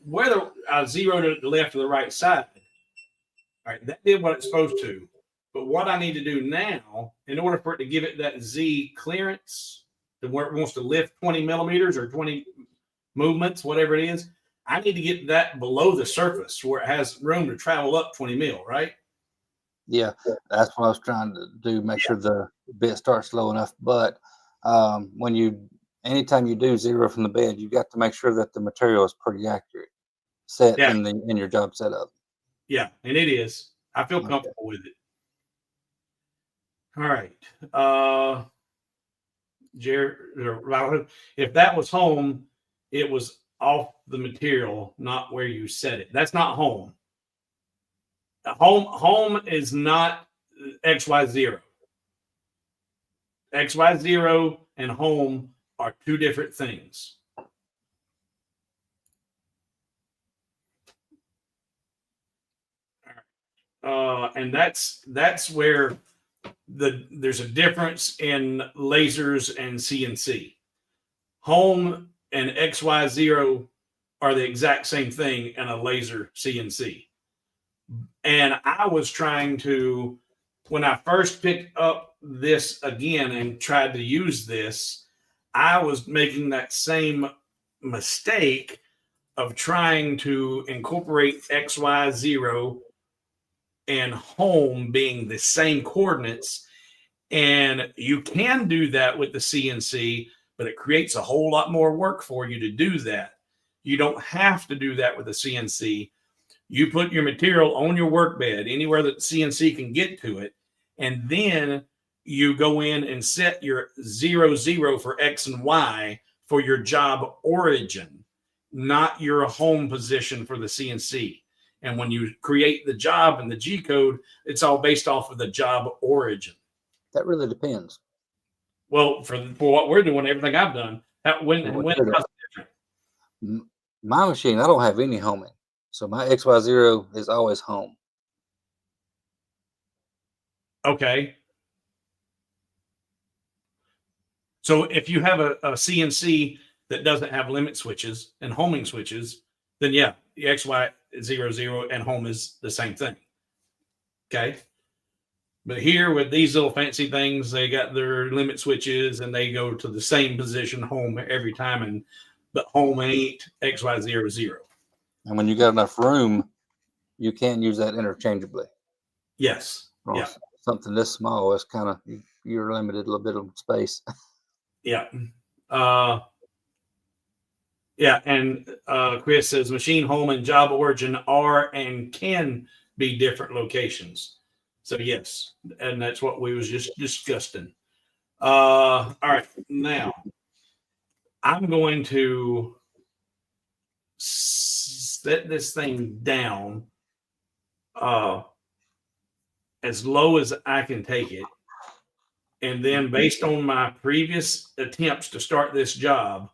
whether I zeroed it to the left or the right side. All right, that did what it's supposed to. But what I need to do now, in order for it to give it that Z clearance, to where it wants to lift 20 millimeters or 20 movements, whatever it is, I need to get that below the surface where it has room to travel up 20 mil, right? Yeah, that's what I was trying to do. Make sure the bit starts low enough. But anytime you do zero from the bed, you got to make sure that the material is pretty accurate, set in your job setup. Yeah, and it is. I feel comfortable with it. All right. Jared, if that was home, it was off the material, not where you set it. That's not home. Home is not XY0. XY0 and home are two different things. And that's where there's a difference in lasers and CNC. Home and XY0 are the exact same thing in a laser CNC. And I was trying to, when I first picked up this again and tried to use this, I was making that same mistake of trying to incorporate XY0 and home being the same coordinates. And you can do that with the CNC, but it creates a whole lot more work for you to do that. You don't have to do that with the CNC. You put your material on your work bed, anywhere that the CNC can get to it, and then you go in and set your 0, for X and Y for your job origin, not your home position for the CNC. And when you create the job and the G code, it's all based off of the job origin. That really depends. Well, for what we're doing, everything I've done, when different? My machine, I don't have any homing. So my XY0 is always home. Okay. So if you have a CNC that doesn't have limit switches and homing switches, then yeah, the XY00 and home is the same thing. Okay. But here with these little fancy things, they got their limit switches and they go to the same position home every time. But home ain't XY00. And when you got enough room, you can use that interchangeably. Yes. Yeah. Something this small is kind of, you're limited a little bit of space. Yeah. Yeah, and Chris says machine home and job origin are and can be different locations. So yes, and that's what we was just discussing. All right, now I'm going to set this thing down as low as I can take it. And then based on my previous attempts to start this job,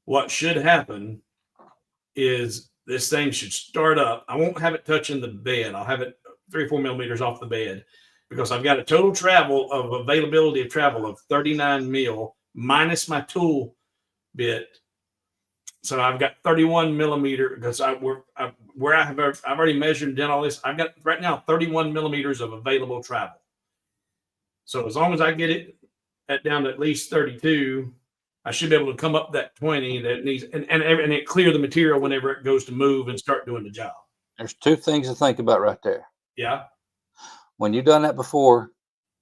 what should happen is this thing should start up. I won't have it touching the bed. I'll have it 3 or 4 millimeters off the bed because I've got a total travel of availability of travel of 39 mil minus my tool bit. So I've got 31 millimeter because I've already measured and done all this. I've got right now 31 millimeters of available travel. So as long as I get it down to at least 32, I should be able to come up that 20 that needs and it clear the material whenever it goes to move and start doing the job. There's 2 things to think about right there. Yeah. When you've done that before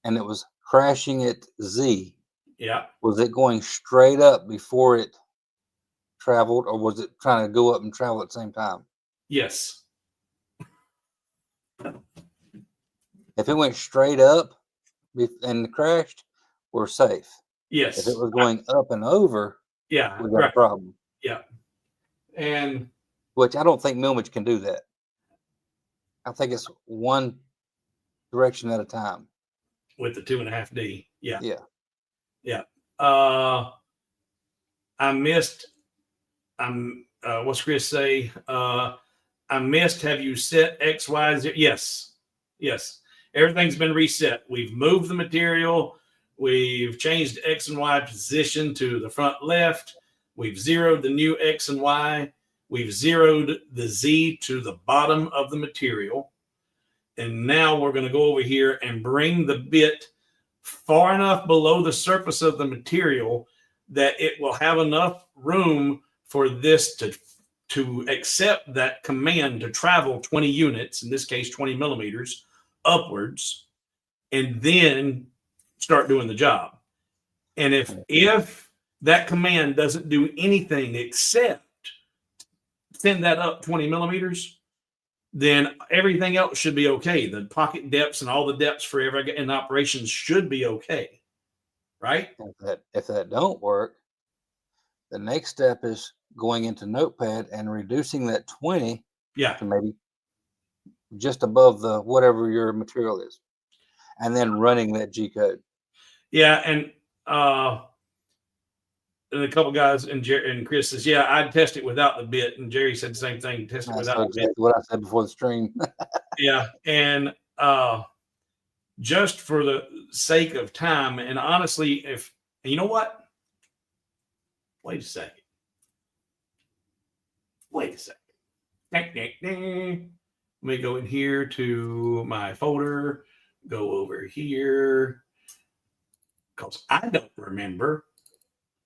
and it was crashing at Z, Yeah. was it going straight up before it traveled, or was it trying to go up and travel at the same time? Yes. If it went straight up and crashed, we're safe. Yes. If it was going up and over, yeah, we got a problem. Yeah. And which I don't think Millmage can do that. I think it's one direction at a time. With the 2.5D. Yeah. Yeah. Yeah. I missed. What's Chris say? I missed. Have you set X, Y, Z? Yes. Yes. Everything's been reset. We've moved the material. We've changed X and Y position to the front left. We've zeroed the new X and Y. We've zeroed the Z to the bottom of the material. And now we're going to go over here and bring the bit far enough below the surface of the material that it will have enough room for this to accept that command to travel 20 units, in this case 20 millimeters, upwards, and then start doing the job. And if that command doesn't do anything except send that up 20 millimeters, then everything else should be okay. The pocket depths and all the depths for every in operations should be okay, right? If that don't work, the next step is going into Notepad and reducing that 20 to maybe just above the whatever your material is, and then running that G code. Yeah, and a couple guys and Chris says, "Yeah, I'd test it without the bit." And Jerry said the same thing: test it without the bit. What I said before the stream. Yeah, and just for the sake of time, and honestly, if you know what, wait a second. Let me go in here to my folder. Go over here because I don't remember.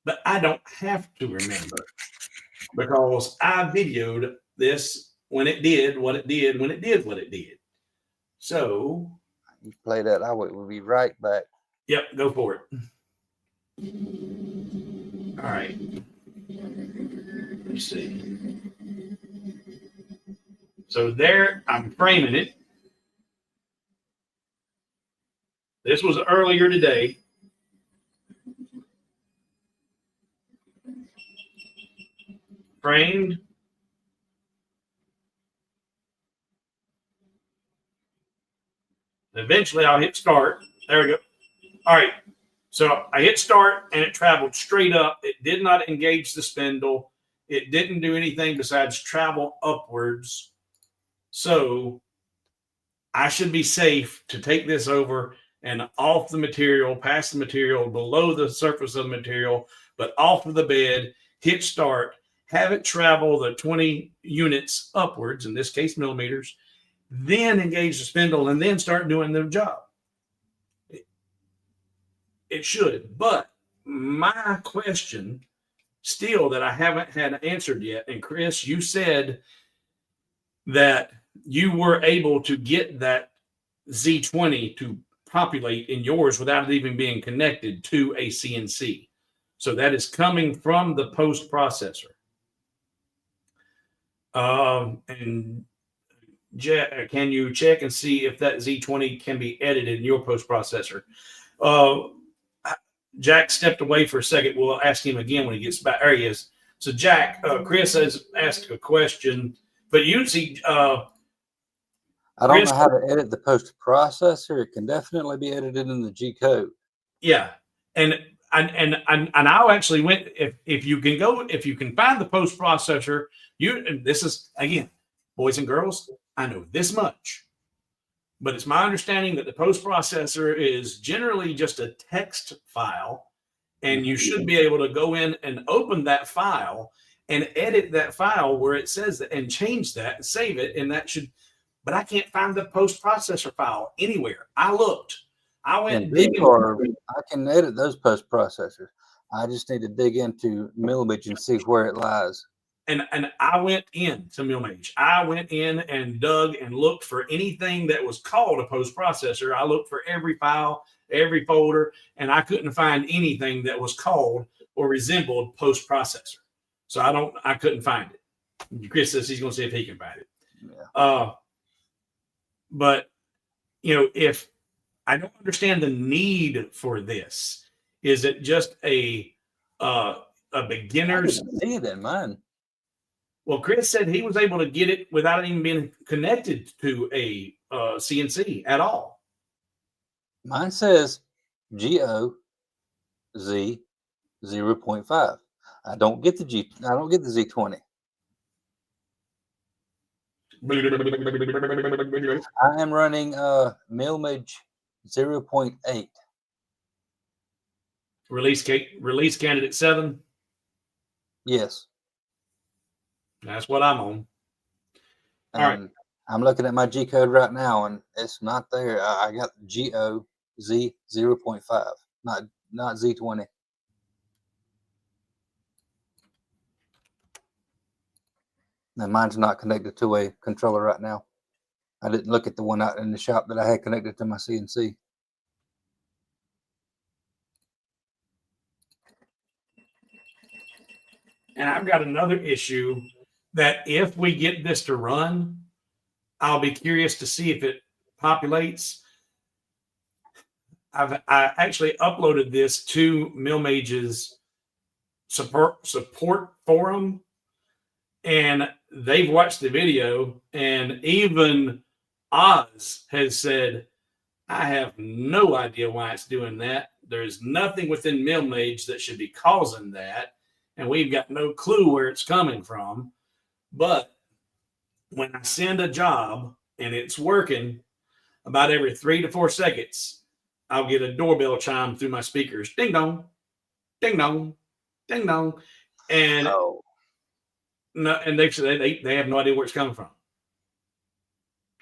But I don't have to remember because I videoed this when it did what it did, when it did what it did. So you play that. I will be right back. Yep, go for it. All right. Let me see. So there, I'm framing it. This was earlier today. Framed. Eventually, I'll hit start. There we go. All right. So I hit start, and it traveled straight up. It did not engage the spindle. It didn't do anything besides travel upwards. So I should be safe to take this over and off the material, past the material, below the surface of the material, but off of the bed, hit start, have it travel the 20 units upwards, in this case millimeters, then engage the spindle and then start doing the job. It should. But my question still that I haven't had answered yet, and Chris, you said that you were able to get that Z20 to populate in yours without it even being connected to a CNC. So that is coming from the post processor. And can you check and see if that Z20 can be edited in your post processor? Jack stepped away for a second. We'll ask him again when he gets back. There he is. So Jack, Chris has asked a question, but usually, I don't know how to edit the post processor. It can definitely be edited in the G code. Yeah, and I actually went. If you can find the post processor, and this is again, boys and girls, I know this much, but it's my understanding that the post processor is generally just a text file, and you should be able to go in and open that file and edit that file where it says that and change that and save it, and that should. But I can't find the post processor file anywhere. I looked. I went digging. I can edit those post processors. I just need to dig into Millmage and see where it lies. And I went into Millmage. I went in and dug and looked for anything that was called a post processor. I looked for every file, every folder, and I couldn't find anything that was called or resembled post processor. So I couldn't find it. Chris says he's going to see if he can find it. Yeah. But if I don't understand the need for this, is it just a beginner's? I didn't see it in mine. Well, Chris said he was able to get it without even being connected to a CNC at all. Mine says GO Z 0.5. I don't get the Z20. I am running Millmage 0.8. Release candidate 7. Yes. That's what I'm on. All right. I'm looking at my G code right now, and it's not there. I got GO Z 0.5, not Z20. And mine's not connected to a controller right now. I didn't look at the one out in the shop that I had connected to my CNC. And I've got another issue that if we get this to run, I'll be curious to see if it populates. I actually uploaded this to Millmage's support forum, and they've watched the video, and even Oz has said, I have no idea why it's doing that. There's nothing within Millmage that should be causing that, and we've got no clue where it's coming from. But when I send a job and it's working, about every 3 to 4 seconds, I'll get a doorbell chime through my speakers. Ding dong, ding dong, ding dong. And no, and they have no idea where it's coming from.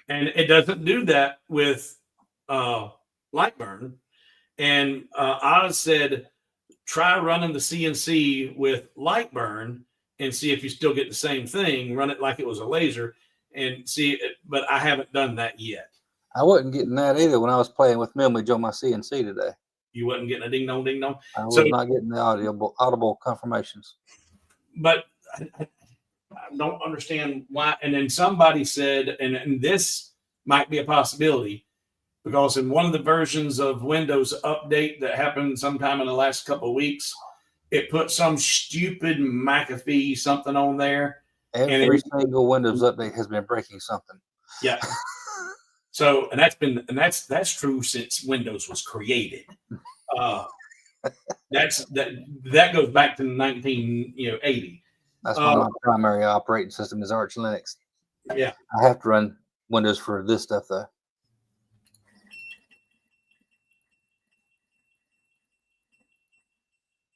And it doesn't do that with Lightburn. And Oz said, try running the CNC with Lightburn and see if you still get the same thing. Run it like it was a laser and see it. But I haven't done that yet. I wasn't getting that either when I was playing with Millmage on my CNC today. You wasn't getting a ding dong, ding dong? I was not getting the audible confirmations. But I don't understand why. And then somebody said, and this might be a possibility, because in one of the versions of Windows Update that happened sometime in the last couple of weeks, it put some stupid McAfee something on there. Every single Windows Update has been breaking something. Yeah. So, and that's true since Windows was created. That goes back to 1980. That's why my primary operating system is Arch Linux. Yeah, I have to run Windows for this stuff though.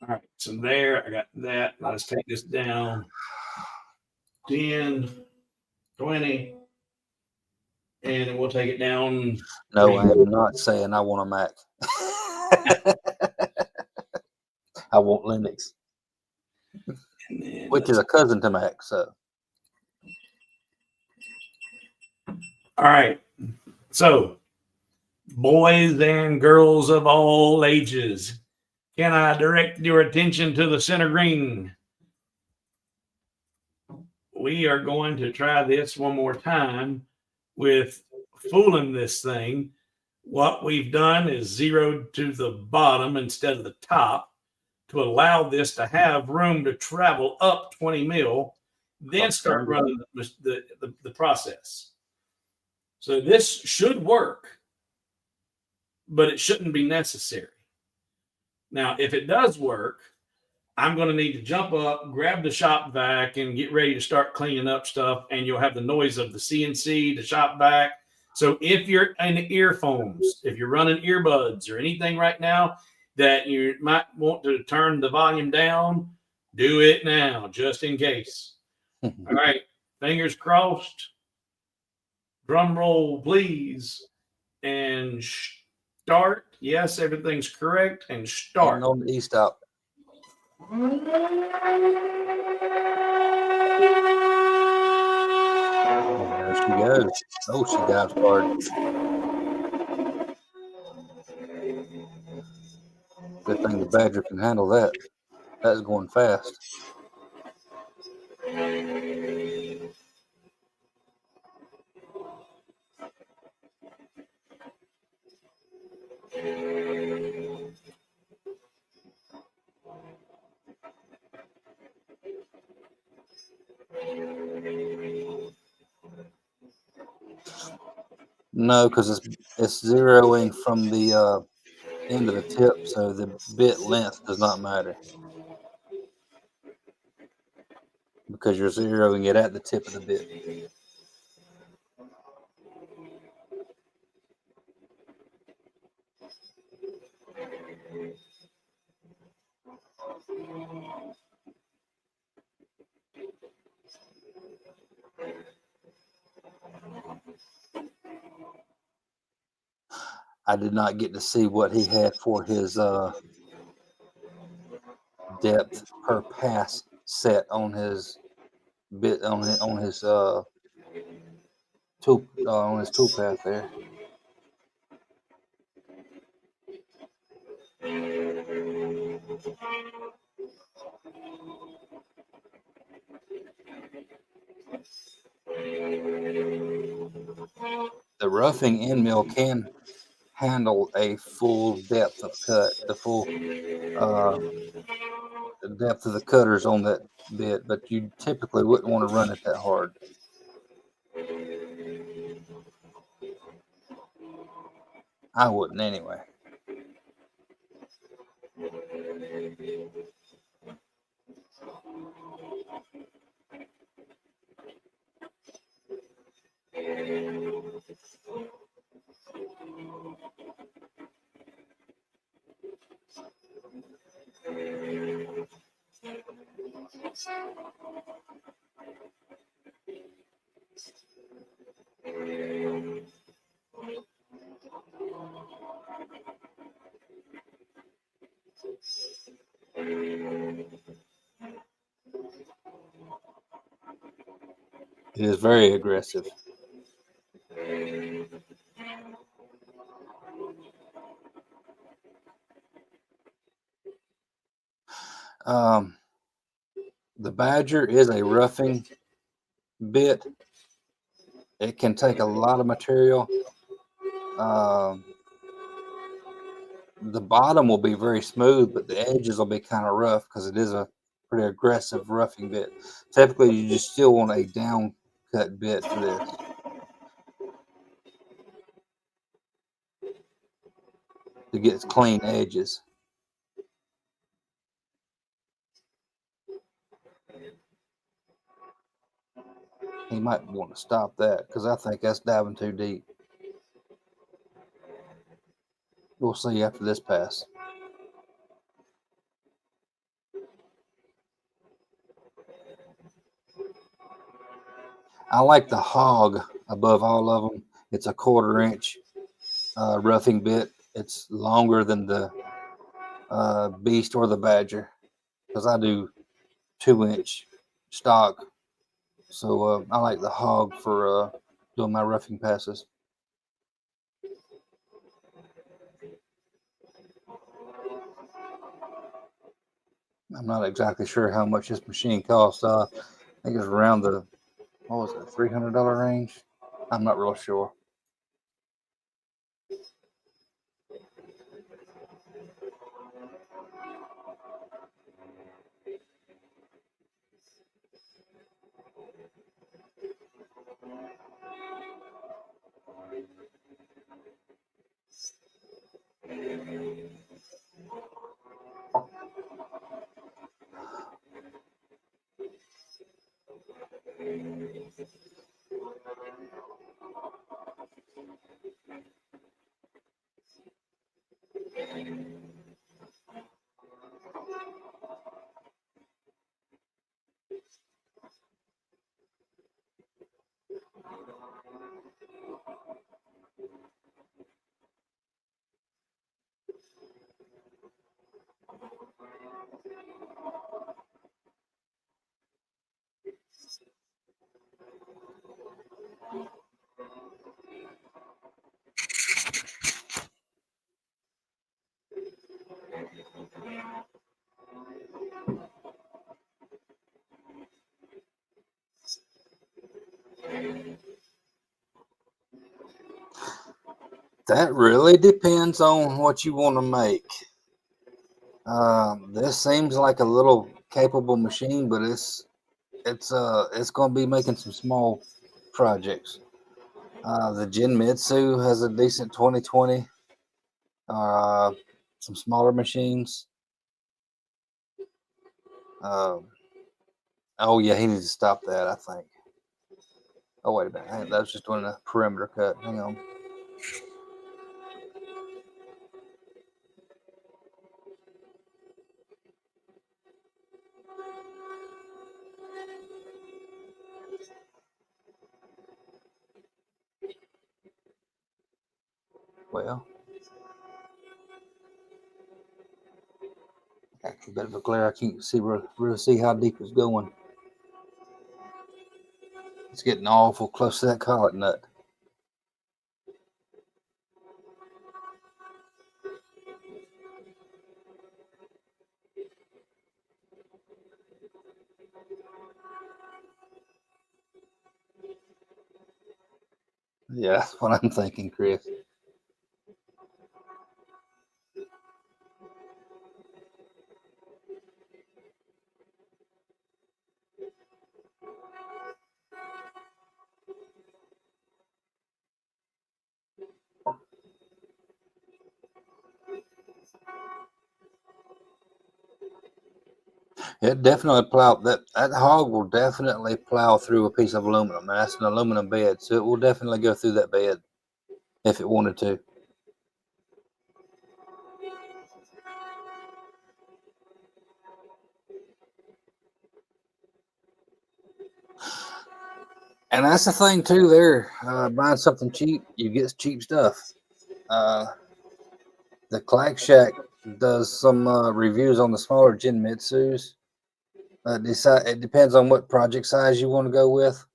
All right, so there, I got that. Let's take this down. 10, 20, and then we'll take it down. No, I am not saying I want a Mac. I want Linux, which is a cousin to Mac. So, all right. So, boys and girls of all ages, can I direct your attention to the center green? we are going to try this one more time with fooling this thing. What we've done is zeroed to the bottom instead of the top to allow this to have room to travel up 20 mil, then start running the process. So this should work, but it shouldn't be necessary. Now, if it does work, I'm going to need to jump up, grab the shop vac, and get ready to start cleaning up stuff. And you'll have the noise of the CNC, the shop vac. So if you're in earphones, if you're running earbuds or anything right now that you might want to turn the volume down, do it now, just in case. All right, fingers crossed. Drum roll, please. And start. Yes, everything's correct. And start. And on the e-stop. There she goes. Oh, she dives hard. Good thing the Badger can handle that. That's going fast. No, because it's zeroing from the end of the tip, so the bit length does not matter. Because you're zeroing it at the tip of the bit. I did not get to see what he had for his depth per pass set on his bit on his tool path there. The roughing end mill can handle a full depth of cut, the full depth of the cutters on that bit, but you typically wouldn't want to run it that hard. I wouldn't anyway. It is very aggressive. The Badger is a roughing bit. It can take a lot of material. The bottom will be very smooth, but the edges will be kind of rough because it is a pretty aggressive roughing bit. Typically, you just still want a down cut bit for this. To get clean edges. He might want to stop that because I think that's diving too deep. We'll see after this pass. I like the Hog above all of them. It's a 1/4 inch roughing bit. It's longer than the Beast or the Badger because I do 2-inch stock. So I like the Hog for doing my roughing passes. I'm not exactly sure how much this machine costs. I think it's around the, what was it, $300 range? I'm not real sure. That really depends on what you want to make. This seems like a little capable machine, but it's going to be making some small projects. The Jinmitsu has a decent 2020. Some smaller machines. Oh yeah, he needs to stop that, I think. Oh wait a minute, that was just doing a perimeter cut. Hang on. Well, actually, a bit of a glare. I can't see really see how deep it's going. It's getting awful close to that collet nut. Yeah, that's what I'm thinking, Chris. It definitely plow that hog will definitely plow through a piece of aluminum. That's an aluminum bed, so it will definitely go through that bed if it wanted to. And that's the thing too. There, buying something cheap, you get cheap stuff. The Clack Shack does some reviews on the smaller Jinmitsus. It depends on what project size you want to go with.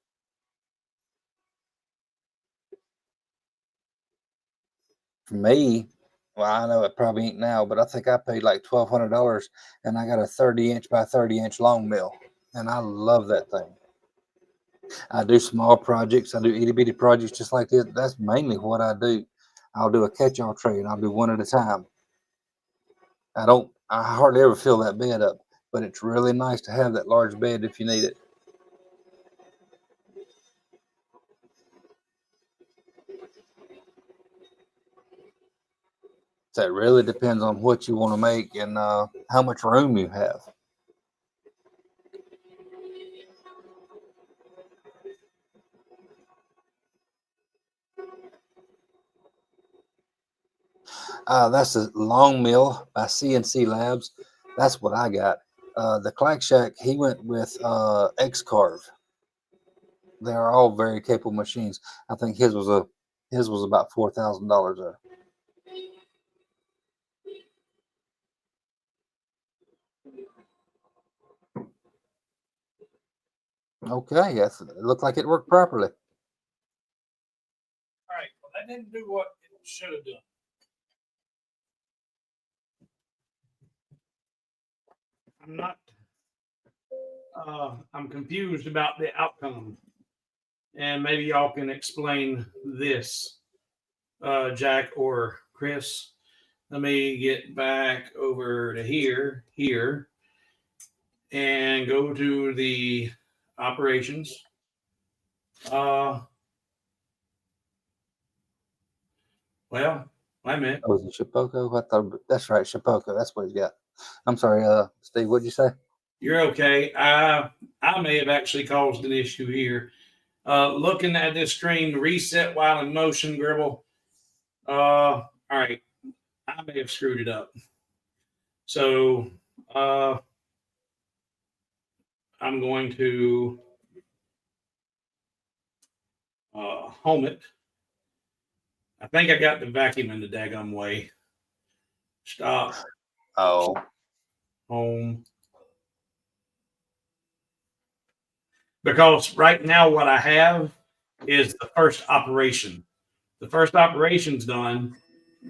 For me, well, I know it probably ain't now, but I think I paid like $1,200, and I got a 30-inch by 30-inch long mill, and I love that thing. I do small projects. I do itty bitty projects just like this. That's mainly what I do. I'll do a catch-all tray, and I'll do one at a time. I hardly ever fill that bed up, but it's really nice to have that large bed if you need it. So it really depends on what you want to make and how much room you have. That's a long mill by CNC Labs. That's what I got. The Clack Shack, he went with X-Carve. They're all very capable machines. I think his was about $4,000 there. Okay, yes, it looked like it worked properly. All right. Well, that didn't do what it should have done. I'm not I'm confused about the outcome, and maybe y'all can explain this, Jack or Chris. Let me get back over to here, and go to the operations. Well, wait a minute. Oh, is it Cubiko? I thought that's right, Cubiko. That's what he's got. I'm sorry, Steve. What'd you say? You're okay. I may have actually caused an issue here. Looking at this screen, reset while in motion, Gribble. All right. I may have screwed it up. So I'm going to home it. I think I got the vacuum in the daggum way. Stop. Oh, Home. Because right now what I have is the first operation. The first operation's done,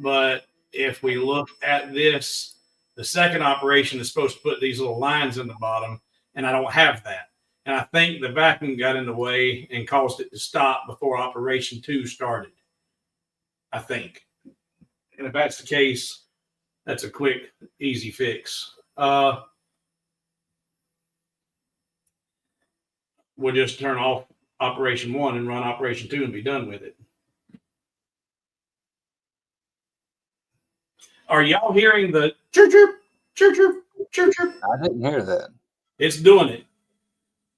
but if we look at this, the second operation is supposed to put these little lines in the bottom, and I don't have that. And I think the vacuum got in the way and caused it to stop before operation 2 started. I think. And if that's the case, that's a quick, easy fix. We'll just turn off operation 1 and run operation 2 and be done with it. Are y'all hearing the chirp, chirp, chirp, chirp, chirp, chirp? I didn't hear that. It's doing it.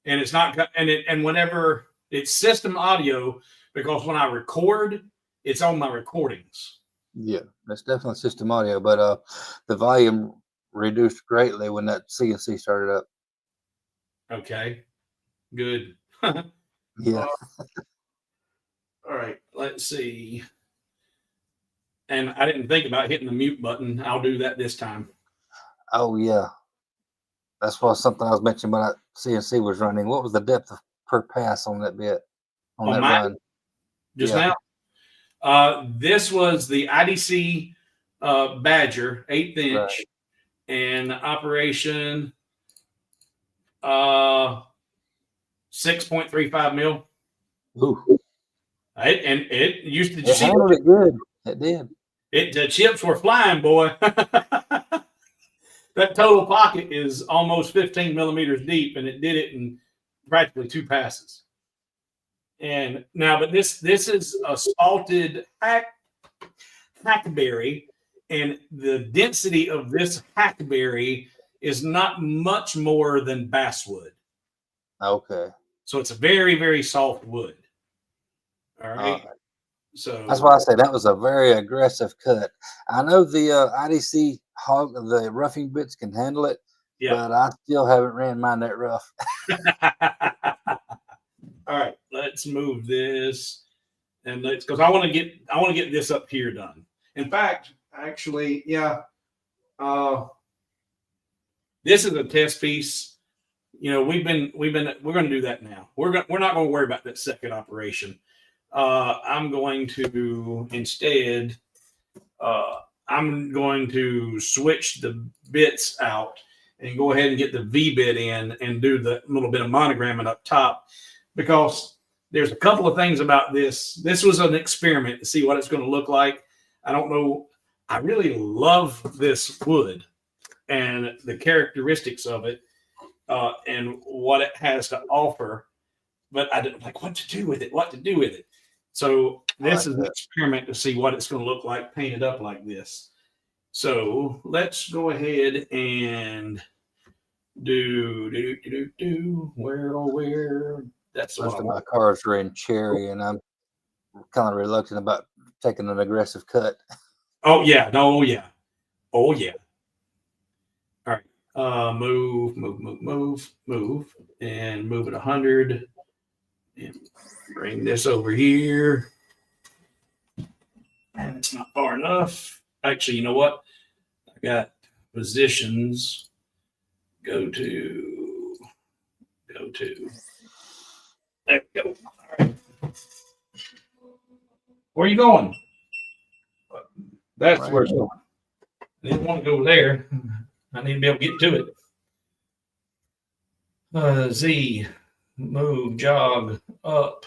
And it's not, and whenever it's system audio, because when I record, it's on my recordings. Yeah, that's definitely system audio, but the volume reduced greatly when that CNC started up. Okay, good. Yeah. All right, let's see. And I didn't think about hitting the mute button. I'll do that this time. Oh, yeah. That's what something I was mentioning when CNC was running. What was the depth per pass on that bit, on that run? Just now? This was the IDC Badger, 1/8 inch, Right. and operation 6.35 mil. Ooh. And it used to. It handled it good. It did. The chips were flying, boy. That total pocket is almost 15 millimeters deep, and it did it in practically 2 passes. And now, but this is a salted hackberry, and the density of this hackberry is not much more than basswood. Okay. So it's a very, very soft wood. All right. So that's why I say that was a very aggressive cut. I know the IDC hog, the roughing bits can handle it, but I still haven't ran mine that rough. All right, let's move this, and because I want to get this up here done. In fact, actually, yeah, this is a test piece. You know, we're going to do that now. We're not going to worry about that second operation. I'm going to instead, I'm going to switch the bits out and go ahead and get the V bit in and do the little bit of monogramming up top, because there's a couple of things about this. This was an experiment to see what it's going to look like. I don't know. I really love this wood and the characteristics of it and what it has to offer, but I didn't like what to do with it. So this is an experiment to see what it's going to look like painted up like this. So let's go ahead and do where that's most of my cars are in cherry, and I'm kind of reluctant about taking an aggressive cut. Oh yeah, no, yeah, oh yeah. All right, move, and move it 100, and bring this over here. And it's not far enough. Actually, you know what? I got positions. Go to. There we go. All right. Where are you going? That's where it's going. I didn't want to go there. I need to be able to get to it. Z, move, jog, up.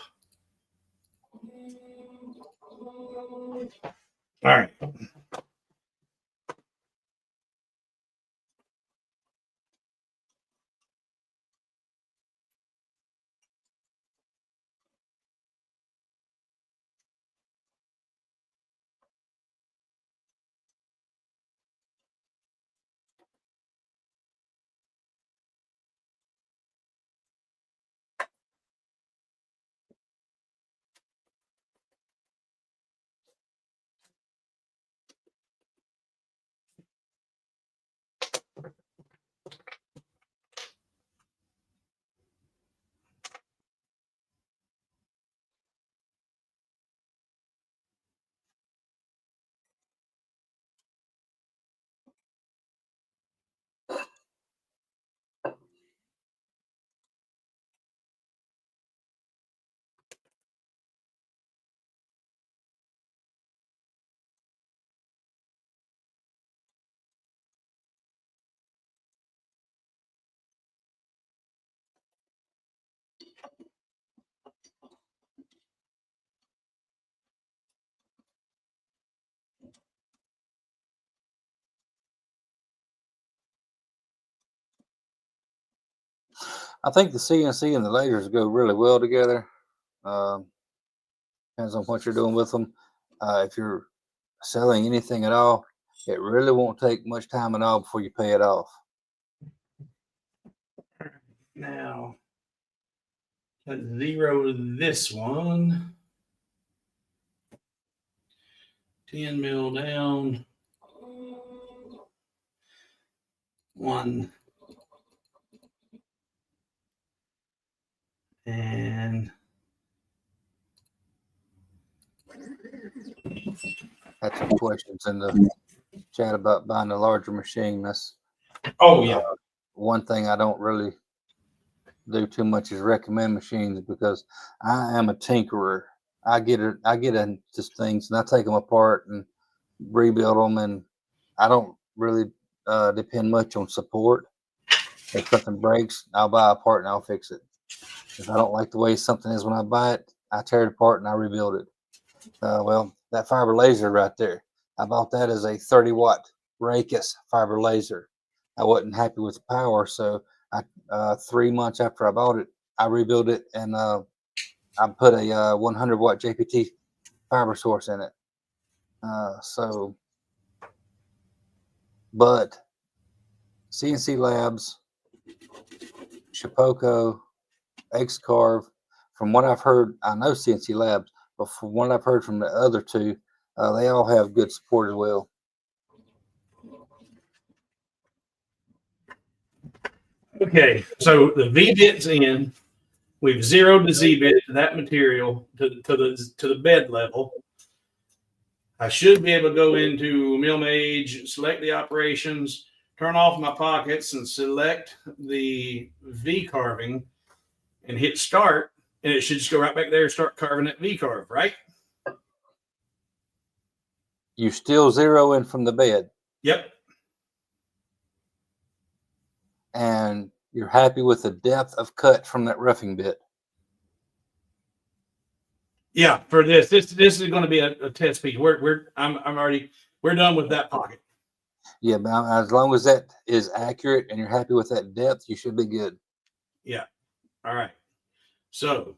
All right. I think the CNC and the lasers go really well together. Depends on what you're doing with them. If you're selling anything at all, it really won't take much time at all before you pay it off. Now, let's zero this one. 10 mil down. 1. And Had some questions in the chat about buying a larger machine. That's yeah. One thing I don't really do too much is recommend machines because I am a tinkerer. I get into things and I take them apart and rebuild them, and I don't really depend much on support. If something breaks, I'll buy a part and I'll fix it. If I don't like the way something is when I buy it, I tear it apart and I rebuild it. Well, that fiber laser right there, I bought that as a 30-watt Raycus fiber laser. I wasn't happy with the power, so 3 months after I bought it, I rebuilt it and I put a 100-watt JPT fiber source in it. But CNC Labs, Cubiko, Xcarve, from what I've heard, I know CNC Labs, but from what I've heard from the other two, they all have good support as well. Okay, so the V bit's in. We've zeroed the Z bit to that material to the bed level. I should be able to go into Millmage, select the operations, turn off my pockets, and select the V carving, and hit start, and it should just go right back there and start carving that V carve, right? You still zero in from the bed. Yep. And you're happy with the depth of cut from that roughing bit. Yeah, for this is going to be a test piece. We're done with that pocket. Yeah, but as long as that is accurate and you're happy with that depth, you should be good. Yeah. All right. So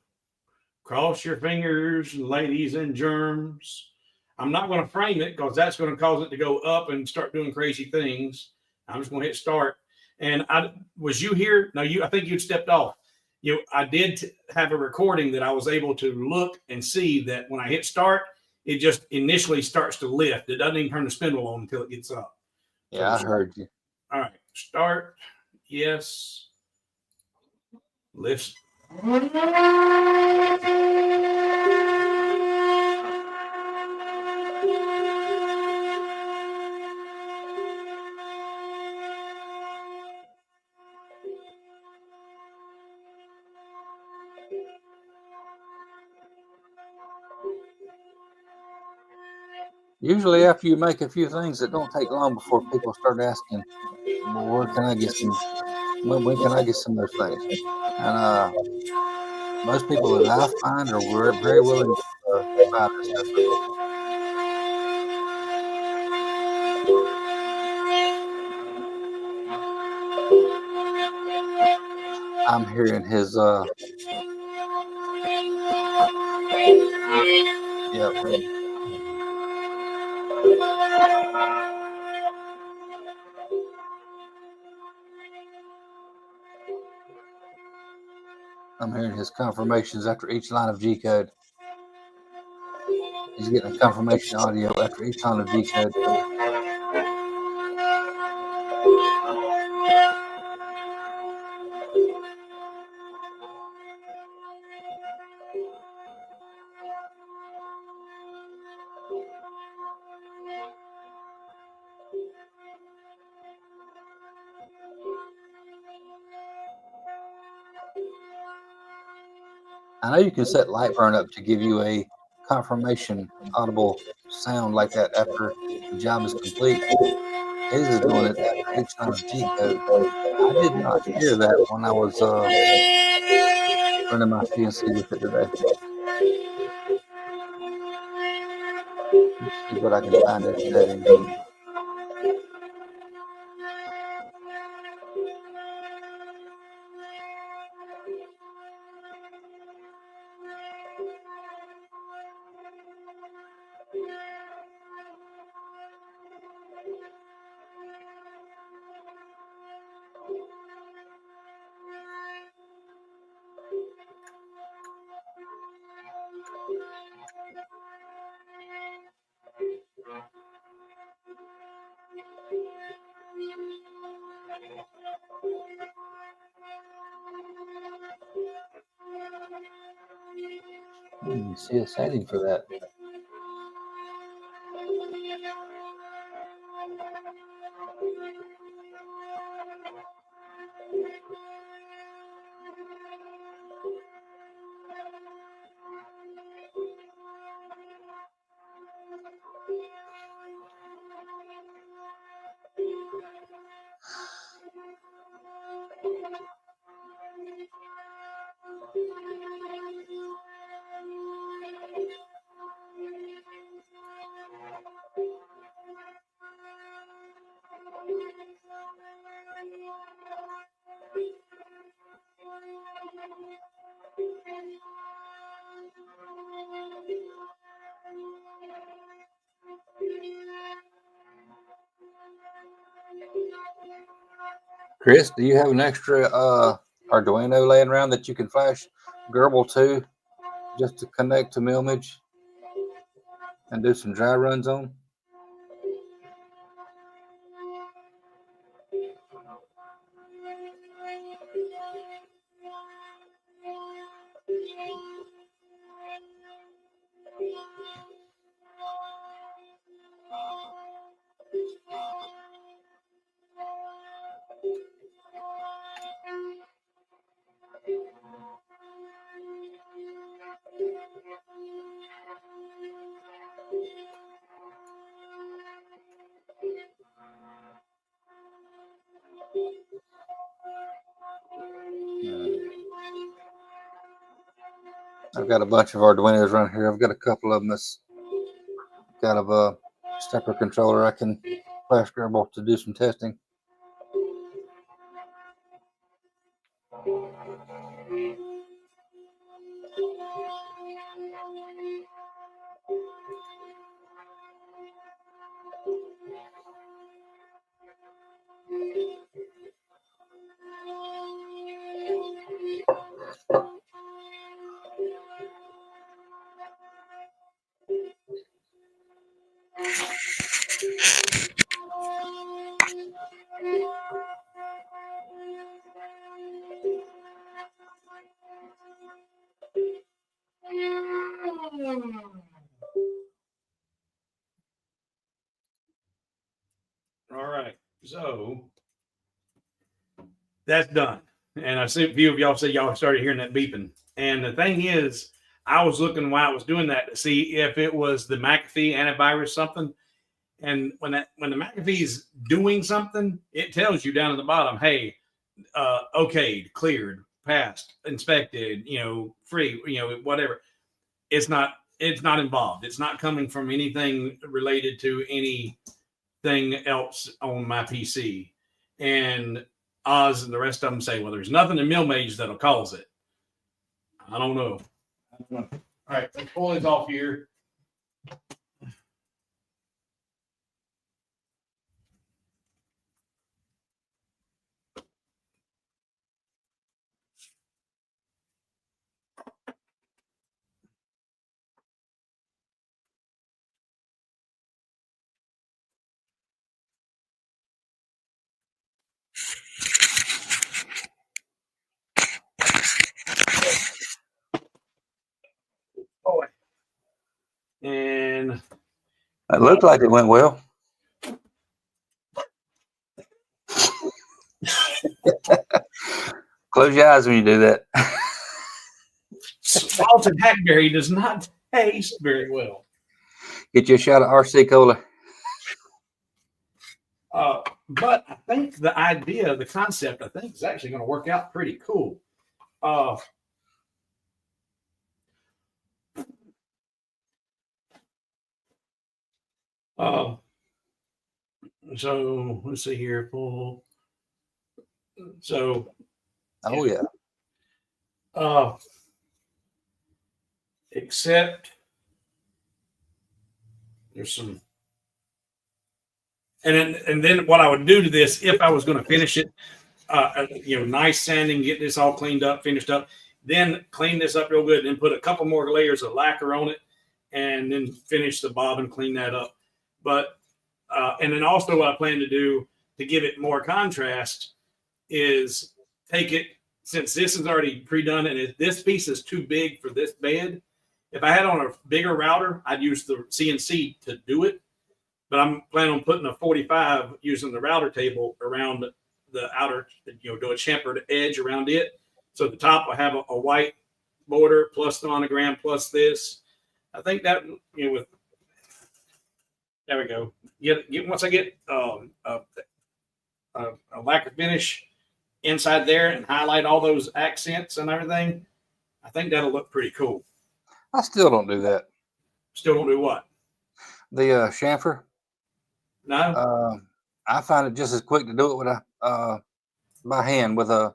cross your fingers, ladies and germs. I'm not going to frame it because that's going to cause it to go up and start doing crazy things. I'm just going to hit start. And was you here? No, I think you'd stepped off. I did have a recording that I was able to look and see that when I hit start, it just initially starts to lift. It doesn't even turn the spindle on until it gets up. Yeah, so I heard you. All right, start. Yes. Lifts. Usually after you make a few things, it don't take long before people start asking, well, where can I get some when can I get some of those things? And most people that I find are very willing to buy this stuff from me. I'm hearing his yeah. I'm hearing his confirmations after each line of G code. He's getting a confirmation audio after each line of G code. I know you can set Lightburn up to give you a confirmation audible sound like that after the job is complete. His is doing it after each line of G code. I did not hear that when I was running my CNC with it today. Let's see what I can find in settings. See a setting for that. Chris, do you have an extra Arduino laying around that you can flash Gerbil to just to connect to Millmage and do some dry runs on? I've got a bunch of Arduinos around here. I've got a couple of them that's got a stepper controller I can flash Gerbil to do some testing. All right. So that's done. And I see a few of y'all say y'all started hearing that beeping. And the thing is, I was looking while I was doing that to see if it was the McAfee antivirus something. And when the McAfee's doing something, it tells you down at the bottom, hey, okayed, cleared, passed, inspected, free, whatever. It's not involved. It's not coming from anything related to anything else on my PC. And Oz and the rest of them say, well, there's nothing in Millmage that'll cause it. I don't know. All right, let's pull this off here. Oh, and it looked like it went well. Close your eyes when you do that. salted hackberry does not taste very well. Get you a shot of RC Cola. But I think the idea, the concept, I think is actually going to work out pretty cool. So let's see here. Pull. So. Oh yeah. Except there's some. And then what I would do to this, if I was going to finish it, nice sanding, get this all cleaned up, finished up, then clean this up real good, and then put a couple more layers of lacquer on it, and then finish the bobbin, clean that up. But and then also what I plan to do to give it more contrast is take it, since this is already pre-done and this piece is too big for this bed. If I had on a bigger router, I'd use the CNC to do it. But I'm planning on putting a 45 using the router table around the outer, do a chamfered edge around it. So at the top I have a white border plus the monogram plus this. I think that, with, there we go. Get once I get a lacquer finish inside there and highlight all those accents and everything, I think that'll look pretty cool. I still don't do that. Still don't do what? The chamfer. No. I find it just as quick to do it with by hand, with a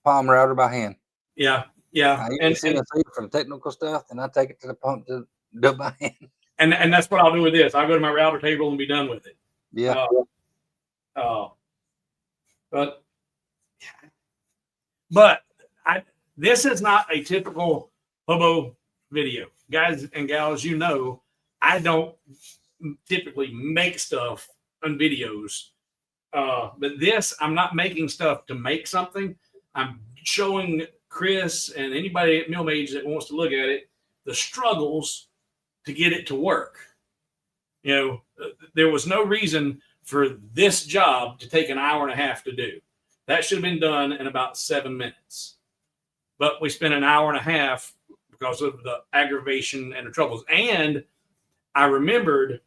palm router by hand. Yeah. I use CNC for the technical stuff, and I take it to the pump to do it by hand. And that's what I'll do with this. I'll go to my router table and be done with it. Yeah. But this is not a typical hobo video, guys and gals. I don't typically make stuff on videos, but this, I'm not making stuff to make something. I'm showing Chris and anybody at Millmage that wants to look at it the struggles to get it to work. There was no reason for this job to take an hour and a half to do. That should have been done in about 7 minutes. But we spent an hour and a half because of the aggravation and the troubles. And I remembered,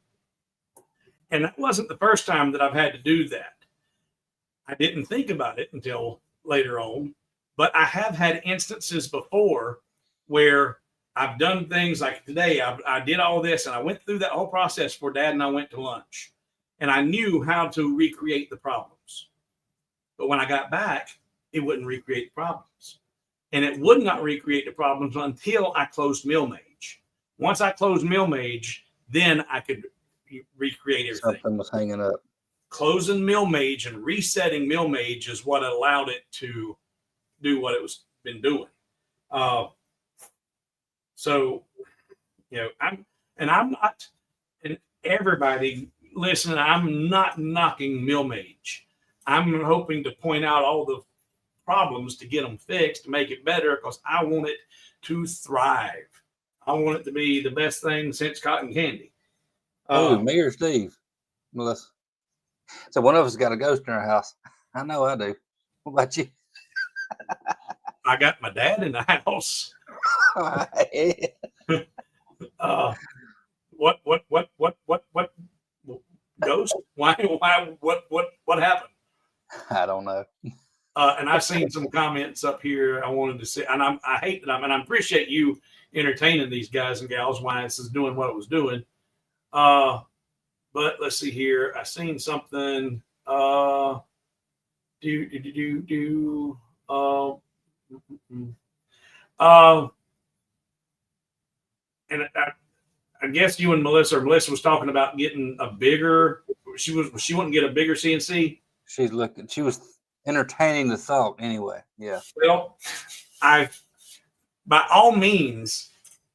and that wasn't the first time that I've had to do that. I didn't think about it until later on, but I have had instances before where I've done things like today. I did all this and I went through that whole process before Dad and I went to lunch, and I knew how to recreate the problems. But when I got back, it wouldn't recreate the problems. And it would not recreate the problems until I closed Millmage. Once I closed Millmage, then I could recreate everything. Something was hanging up. Closing Millmage and resetting Millmage is what allowed it to do what it was been doing. So, I'm not, and everybody listening, I'm not knocking Millmage. I'm hoping to point out all the problems to get them fixed, to make it better, because I want it to thrive. I want it to be the best thing since cotton candy. Me or Steve? Melissa. So one of us got a ghost in our house. I know I do. What about you? I got my dad in the house. What ghost? Why? What happened? I don't know. And I've seen some comments up here. I wanted to see, and I hate that. And I appreciate you entertaining these guys and gals while this is doing what it was doing. But let's see here. I seen something. Do do do do do. Uh, and I guess you and Melissa, or Melissa was talking about getting a bigger. She wouldn't get a bigger CNC. She was entertaining the thought anyway. Yeah. Well, by all means,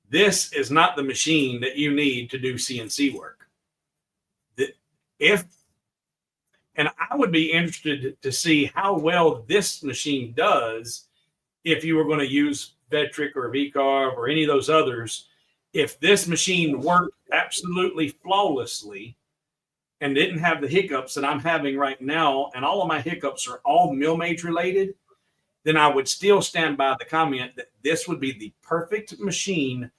this is not the machine that you need to do CNC work. And I would be interested to see how well this machine does if you were going to use Vectric or VCarve or any of those others. If this machine worked absolutely flawlessly and didn't have the hiccups that I'm having right now, and all of my hiccups are all Millmage related, then I would still stand by the comment that this would be the perfect machine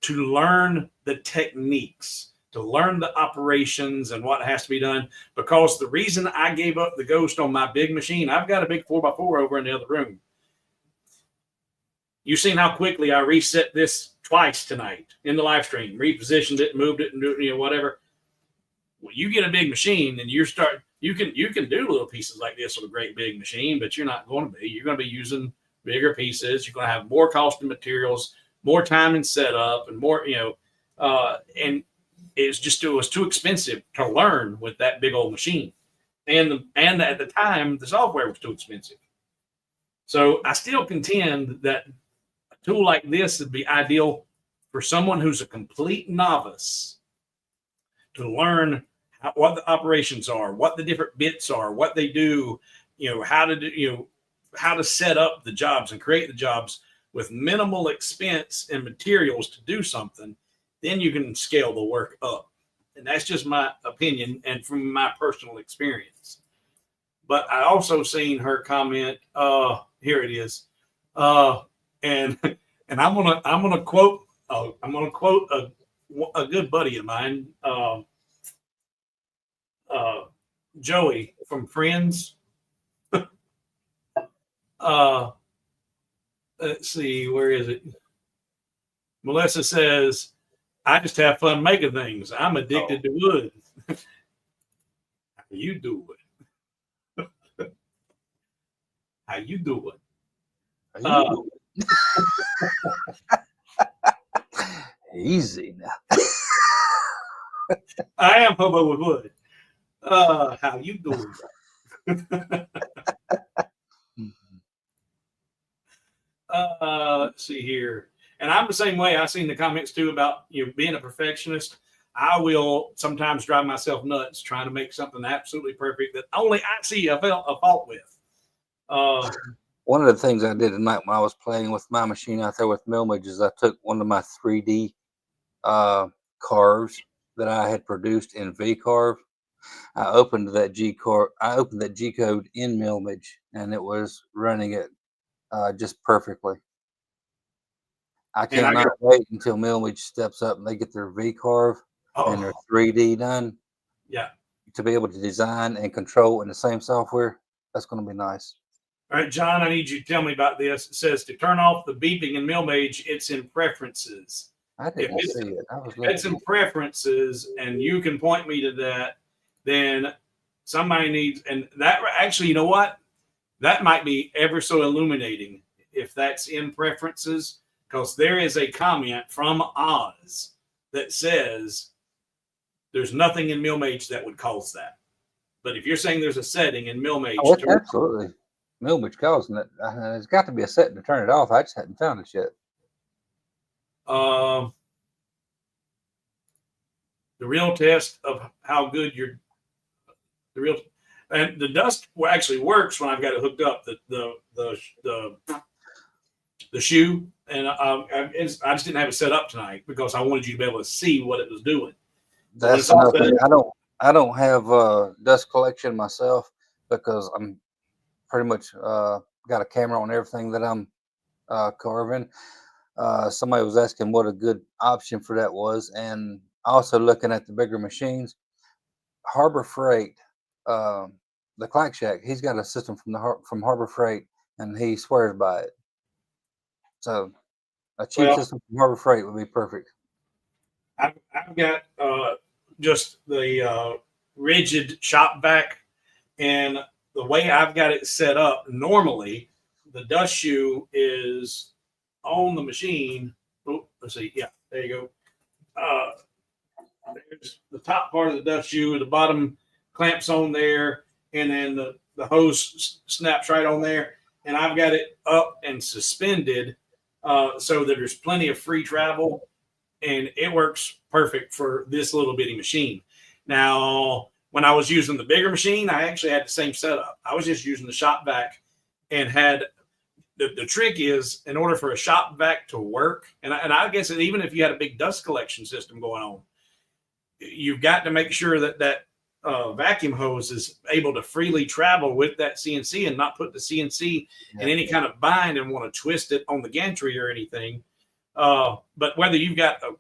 to learn the techniques, to learn the operations and what has to be done. Because the reason I gave up the ghost on my big machine, I've got a big 4x4 over in the other room. You've seen how quickly I reset this twice tonight in the live stream, repositioned it, moved it, and whatever. When you get a big machine and you can do little pieces like this with a great big machine, but you're not going to be. You're going to be using bigger pieces. You're going to have more cost in materials, more time in setup, and more, and it was too expensive to learn with that big old machine. And at the time, the software was too expensive. So I still contend that a tool like this would be ideal for someone who's a complete novice to learn what the operations are, what the different bits are, what they do, how to do, how to set up the jobs and create the jobs with minimal expense and materials to do something. Then you can scale the work up. And that's just my opinion and from my personal experience. But I also seen her comment, here it is. And I'm gonna quote a good buddy of mine, Joey from Friends. Let's see, where is it? Melissa says, I just have fun making things. I'm addicted to wood. How you do it? How you do it? Easy now. I am hobo with wood. How you doing? Let's see here. And I'm the same way. I've seen the comments too about being a perfectionist. I will sometimes drive myself nuts trying to make something absolutely perfect that only I see a fault with. One of the things I did tonight when I was playing with my machine out there with Millmage is I took one of my 3D carves that I had produced in VCarve. I opened that G code in Millmage, and it was running it just perfectly. I cannot wait until Millmage steps up and they get their VCarve and their 3D done. Yeah. To be able to design and control in the same software, that's going to be nice. All right, John, I need you to tell me about this. It says to turn off the beeping in Millmage, it's in preferences. I didn't see it. If it's in preferences, and you can point me to that, then somebody needs, and that actually, you know what? That might be ever so illuminating if that's in preferences, because there is a comment from Oz that says there's nothing in Millmage that would cause that. But if you're saying there's a setting in Millmage, absolutely. Millmage causing it. There's got to be a setting to turn it off. I just hadn't found it yet. The real test of how good and the dust actually works when I've got it hooked up. The shoe, and I just didn't have it set up tonight because I wanted you to be able to see what it was doing. That's I don't have dust collection myself because I'm pretty much got a camera on everything that I'm carving. Somebody was asking what a good option for that was, and also looking at the bigger machines. Harbor Freight the Clack Shack, he's got a system from Harbor Freight, and he swears by it. So a cheap system from Harbor Freight would be perfect. I've got just the rigid shop vac, and the way I've got it set up, normally the dust shoe is on the machine. Oh, let's see. Yeah, there you go. There's the top part of the dust shoe, the bottom clamps on there, and then the hose snaps right on there. And I've got it up and suspended so that there's plenty of free travel, and it works perfect for this little bitty machine. Now, when I was using the bigger machine, I actually had the same setup. I was just using the shop vac and had the trick is, in order for a shop vac to work, and I guess even if you had a big dust collection system going on, you've got to make sure that vacuum hose is able to freely travel with that CNC and not put the CNC in any kind of bind and want to twist it on the gantry or anything. But whether you've got a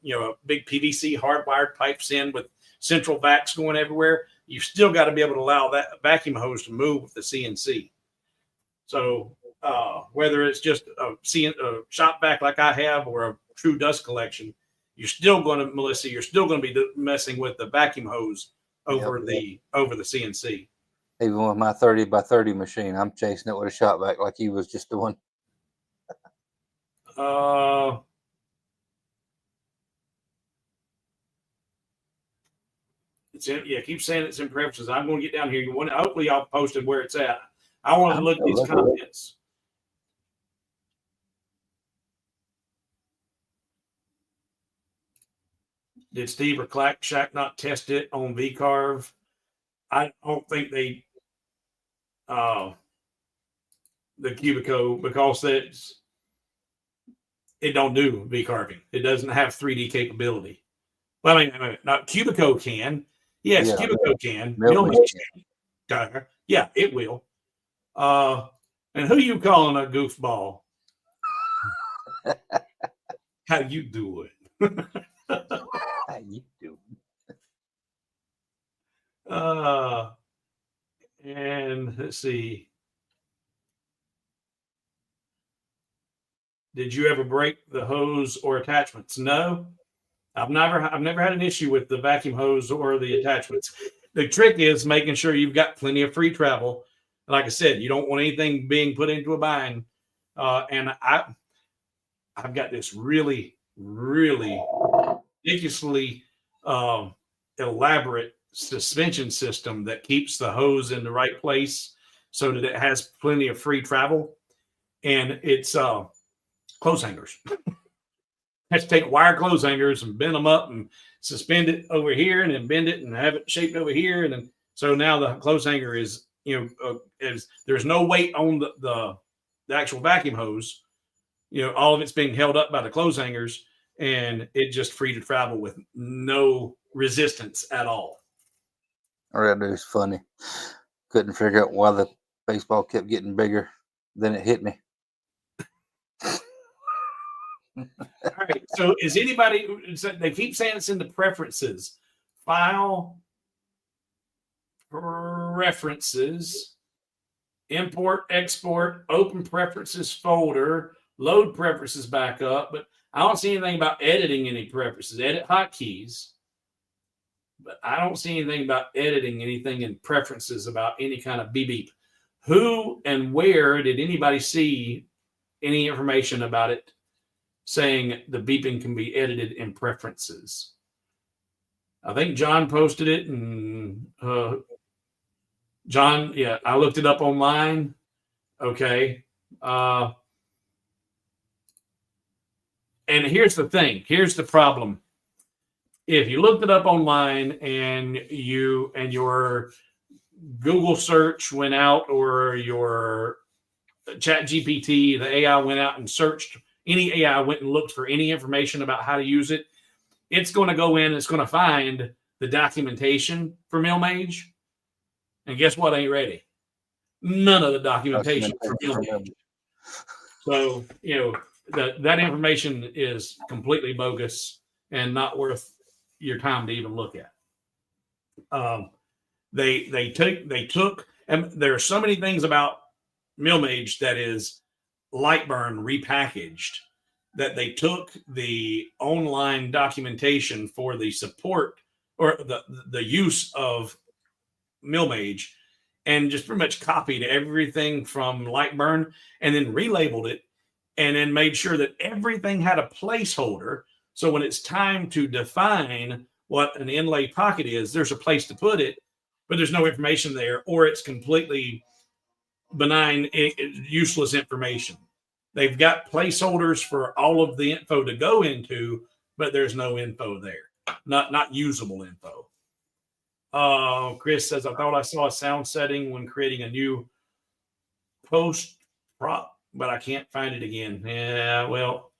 big PVC hardwired pipes in with central vacs going everywhere, you've still got to be able to allow that vacuum hose to move with the CNC. So whether it's just a shop vac like I have or a true dust collection, you're still going to be messing with the vacuum hose over the CNC. Even with my 30 by 30 machine, I'm chasing it with a shop vac like he was just doing. Keep saying it's in preferences. I'm going to get down here. Hopefully y'all posted where it's at. I want to look at these comments. Did Steve or Clack Shack not test it on V-Carve? I don't think they the Cubiko, because it don't do V-carving. It doesn't have 3D capability. Well, I mean, not Cubiko can. Yes, yeah, Cubiko can. Millmage can. Yeah, it will. And who you calling a goofball? How you do it? How you doing? And let's see. Did you ever break the hose or attachments? No, I've never had an issue with the vacuum hose or the attachments. The trick is making sure you've got plenty of free travel. Like I said, you don't want anything being put into a bind. And I've got this really, really ridiculously elaborate suspension system that keeps the hose in the right place so that it has plenty of free travel. And it's clothes hangers. I have to take wire clothes hangers and bend them up and suspend it over here and then bend it and have it shaped over here. And then, so now the clothes hanger is, there's no weight on the actual vacuum hose. All of it's being held up by the clothes hangers, and it just free to travel with no resistance at all. That is funny. Couldn't figure out why the baseball kept getting bigger. Then it hit me. All right. So is anybody, they keep saying it's in the preferences. File, preferences, import, export, open preferences folder, load preferences back up. But I don't see anything about editing any preferences. Edit hotkeys. But I don't see anything about editing anything in preferences about any kind of beep. Who and where did anybody see any information about it saying the beeping can be edited in preferences? I think John posted it, and John, yeah, I looked it up online. Okay. And here's the thing. Here's the problem. If you looked it up online and your Google search went out, or your Chat GPT, the AI went out and searched, any AI went and looked for any information about how to use it, it's going to go in, it's going to find the documentation for Millmage. And guess what ain't ready? None of the documentation for Millmage. So, that information is completely bogus and not worth your time to even look at. They took And there are so many things about Millmage that is Lightburn repackaged, that they took the online documentation for the support or the use of Millmage and just pretty much copied everything from Lightburn and then relabeled it and then made sure that everything had a placeholder. So when it's time to define what an inlay pocket is, there's a place to put it, but there's no information there, or it's completely benign, useless information. They've got placeholders for all of the info to go into, but there's no info there, not usable info. Chris says, I thought I saw a sound setting when creating a new post prop, but I can't find it again. Yeah, well,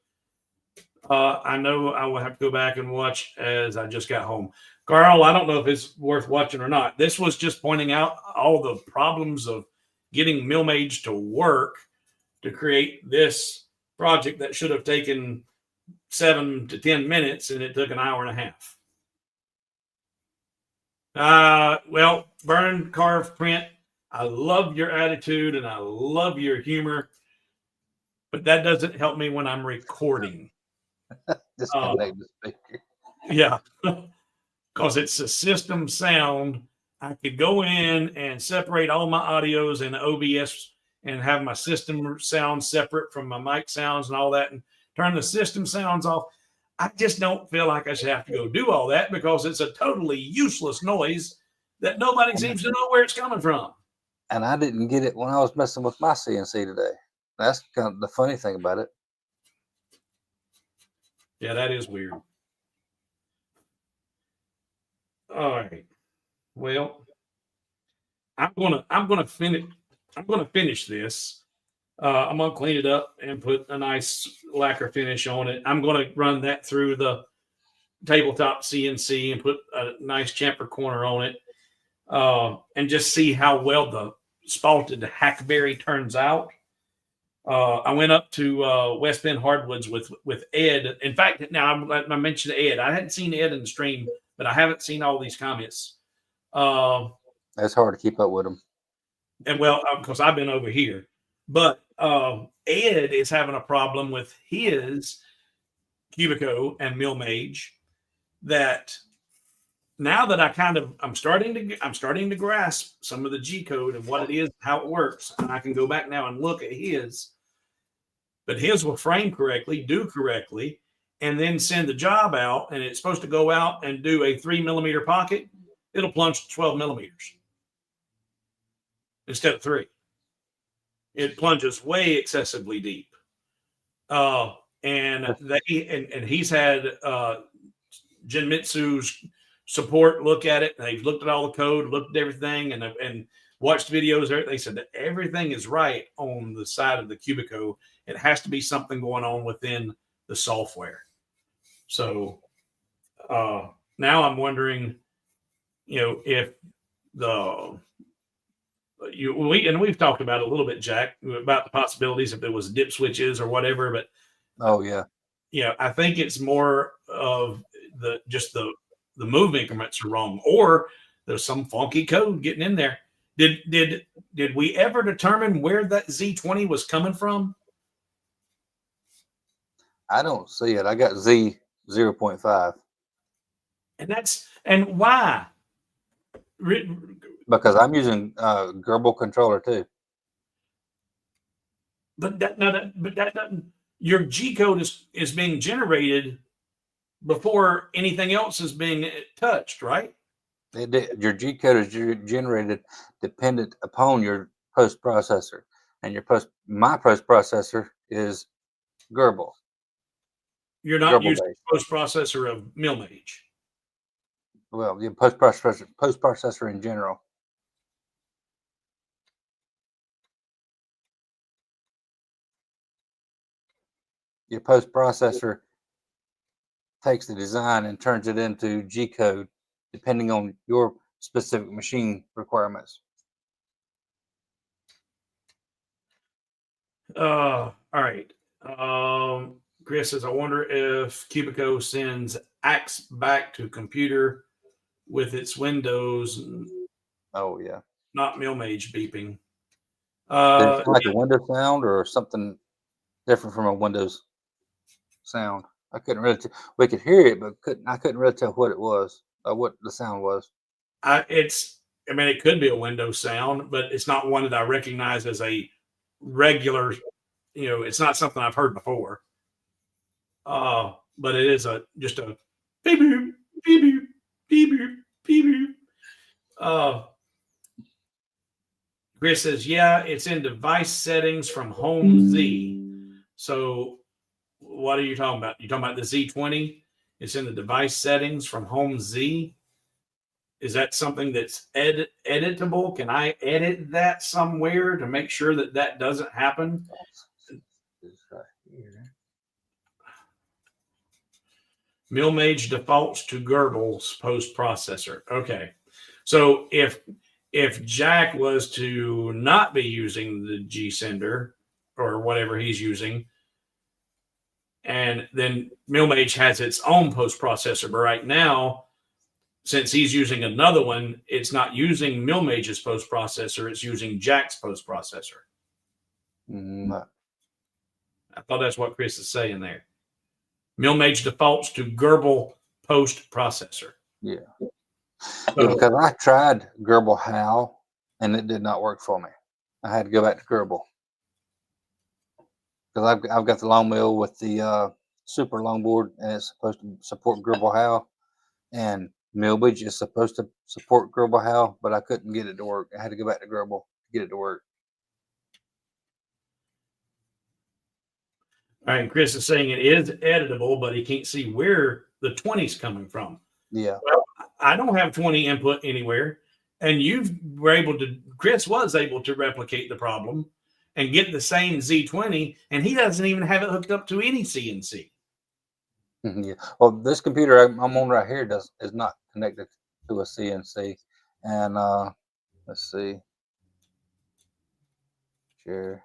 I know I will have to go back and watch as I just got home. Carl, I don't know if it's worth watching or not. This was just pointing out all the problems of getting Millmage to work to create this project that should have taken 7 to 10 minutes, and it took an hour and a half. Well, burn, carve, print. I love your attitude and I love your humor, but that doesn't help me when I'm recording. Disconnect the speaker. Yeah, because it's a system sound. I could go in and separate all my audios in OBS and have my system sound separate from my mic sounds and all that, and turn the system sounds off. I just don't feel like I should have to go do all that because it's a totally useless noise that nobody seems to know where it's coming from. And I didn't get it when I was messing with my CNC today. That's kind of the funny thing about it. Yeah, that is weird. All right. Well, I'm gonna finish this. I'm gonna clean it up and put a nice lacquer finish on it. I'm gonna run that through the tabletop CNC and put a nice chamfer corner on it, and just see how well the spalted hackberry turns out. I went up to West Bend Hardwoods with Ed. In fact, now I mentioned Ed. I hadn't seen Ed in the stream, but I haven't seen all these comments. It's hard to keep up with them. And well, because I've been over here, but Ed is having a problem with his Cubiko and Millmage. That now that I'm starting to grasp some of the G code and what it is, how it works, and I can go back now and look at his. But his will frame correctly, do correctly, and then send the job out, and it's supposed to go out and do a 3 millimeter pocket. It'll plunge to 12 millimeters instead of 3. It plunges way excessively deep. And he's had Genmitsu's support look at it. They've looked at all the code, looked at everything, and watched videos. They said that everything is right on the side of the Cubiko. It has to be something going on within the software. So now I'm wondering, if we've talked about it a little bit, Jack, about the possibilities if there was dip switches or whatever. But I think it's more of the move increments are wrong, or there's some funky code getting in there. Did we ever determine where that Z20 was coming from? I don't see it. I got Z 0.5. And why? Because I'm using Gerbil controller too. But that doesn't. Your G code is being generated before anything else is being touched, right? Your G code is generated dependent upon your post processor, and my post processor is Gerbil. You're not using the post processor of Millmage. Well, the post processor in general. Your post processor takes the design and turns it into G code depending on your specific machine requirements. All right. Chris says, I wonder if Cubiko sends Axe back to computer with its Windows. Oh, yeah. not Millmage beeping. Did it sound like a Windows sound or something different from a Windows sound? I couldn't really. We could hear it, but I couldn't really tell what it was, what the sound was. I mean, it could be a Windows sound, but it's not one that I recognize as a regular. It's not something I've heard before. But it is just a beep boop, beep boop, beep boop, beep boop. Chris says, yeah, it's in device settings from Home Z. So what are you talking about? You talking about the Z20? It's in the device settings from Home Z. Is that something that's editable? Can I edit that somewhere to make sure that that doesn't happen? Millmage defaults to Goebbels post-processor. Okay. So if Jack was to not be using the G sender or whatever he's using, and then Millmage has its own post-processor, but right now, since he's using another one, it's not using Millmage's post-processor, it's using Jack's post-processor. I thought that's what Chris is saying there. Millmage defaults to Goebbels post-processor. Yeah. Because I tried Goebbels HAL and it did not work for me. I had to go back to Goebbels. Because I've got the long mill with the super longboard and it's supposed to support Goebbels HAL. And Millmage is supposed to support Goebbels HAL, but I couldn't get it to work. I had to go back to Goebbels to get it to work. All right, Chris is saying it is editable, but he can't see where the 20's coming from. Yeah. Well, I don't have 20 input anywhere. And Chris was able to replicate the problem and get the same Z20, and he doesn't even have it hooked up to any CNC. Yeah. Well, this computer I'm on right here is not connected to a CNC. And let's see. Share.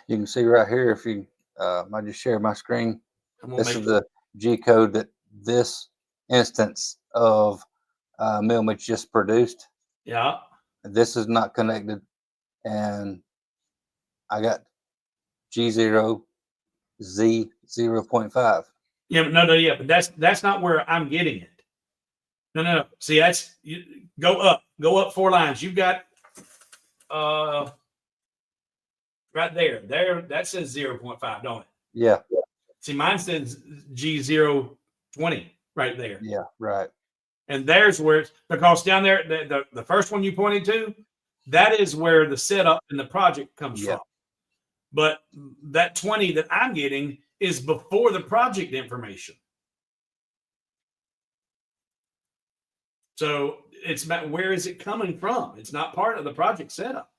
You can see right here if you I just share my screen. This is the G code that this instance of Millmage just produced. Yeah. This is not connected, and I got G0 Z 0.5. Yeah, but that's not where I'm getting it. No. See, go up 4 lines. You've got right there that says 0.5, don't it? Yeah. See, mine says G020 right there. Yeah, right. And there's where it's because down there, the first one you pointed to, that is where the setup in the project comes from. But that 20 that I'm getting is before the project information. So it's about where is it coming from? It's not part of the project setup.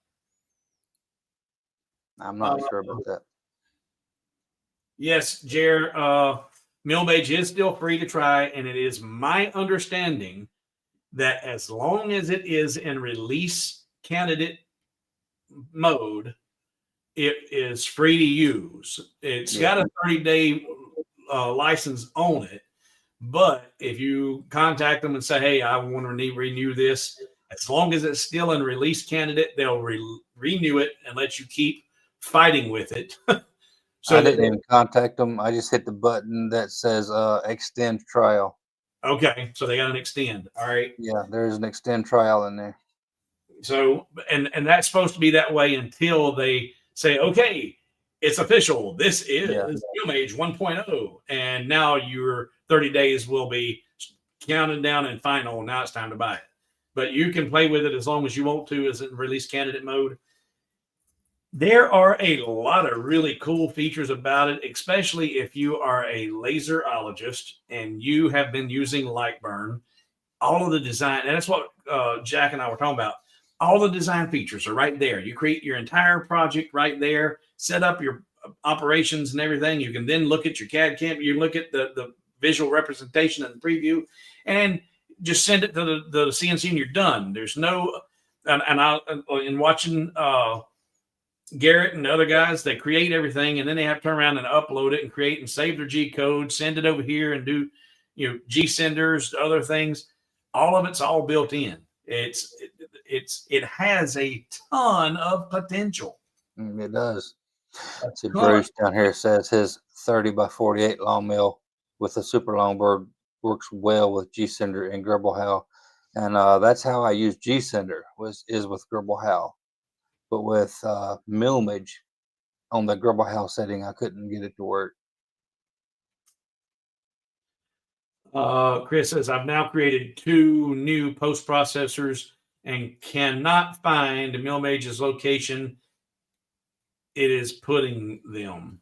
I'm not sure about that. Yes, Jer, Millmage is still free to try, and it is my understanding that as long as it is in release candidate mode, it is free to use. It's got a 30-day license on it, but if you contact them and say, hey, I want to renew this, as long as it's still in release candidate, they'll renew it and let you keep fighting with it. So I didn't even contact them. I just hit the button that says extend trial. Okay, so they got an extend. All right. Yeah, there's an extend trial in there. So and that's supposed to be that way until they say, okay, it's official. This is Millmage 1.0, and now your 30 days will be counted down and final. Now it's time to buy it. But you can play with it as long as you want to, as in release candidate mode. There are a lot of really cool features about it, especially if you are a laserologist and you have been using Lightburn. All of the design, and that's what Jack and I were talking about. All the design features are right there. You create your entire project right there, set up your operations and everything. You can then look at your CAD camp. You look at the visual representation and the preview, and just send it to the CNC and you're done. There's no, in watching Garrett and the other guys, they create everything, and then they have to turn around and upload it and create and save their G code, send it over here and do, G senders, other things. All of it's all built in. It has a ton of potential. It does. See, Bruce down here says his 30 by 48 long mill with a super long bird works well with G sender and Gerbil Howe, and that's how I use G sender is with Gerbil Howe. But with Millmage on the Gerbil Howe setting, I couldn't get it to work. Chris says, I've now created 2 new post processors and cannot find Millmage's location. It is putting them.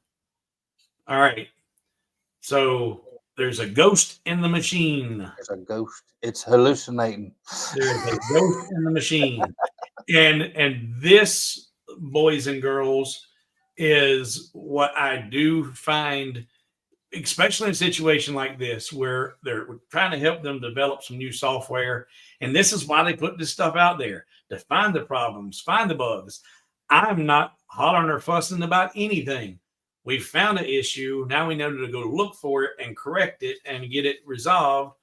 All right. So there's a ghost in the machine. There's a ghost. It's hallucinating. There's a ghost in the machine. And this, boys and girls, is what I do find, especially in a situation like this where they're trying to help them develop some new software. And this is why they put this stuff out there, to find the problems, find the bugs. I'm not hollering or fussing about anything. We found an issue. Now we know to go look for it and correct it and get it resolved.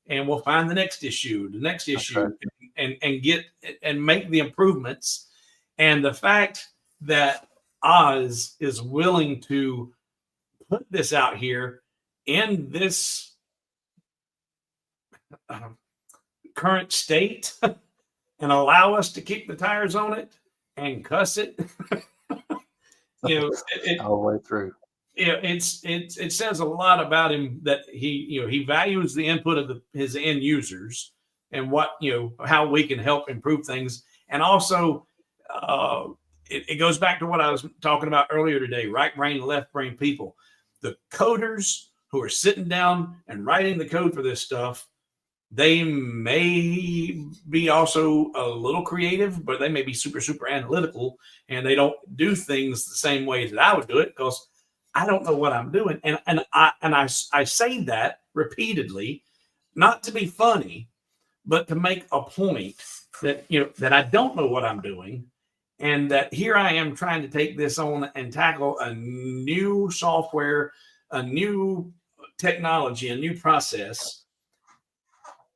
And we'll find the next issue, and get and make the improvements. And the fact that Oz is willing to put this out here in this current state and allow us to kick the tires on it and cuss it, all the way through. It says a lot about him that he values the input of his end users and what, how we can help improve things. And also it goes back to what I was talking about earlier today, right brain, left brain people. The coders who are sitting down and writing the code for this stuff, they may be also a little creative, but they may be super, super analytical, and they don't do things the same way that I would do it because I don't know what I'm doing. And I say that repeatedly, not to be funny, but to make a point that, that I don't know what I'm doing. And that here I am trying to take this on and tackle a new software, a new technology, a new process.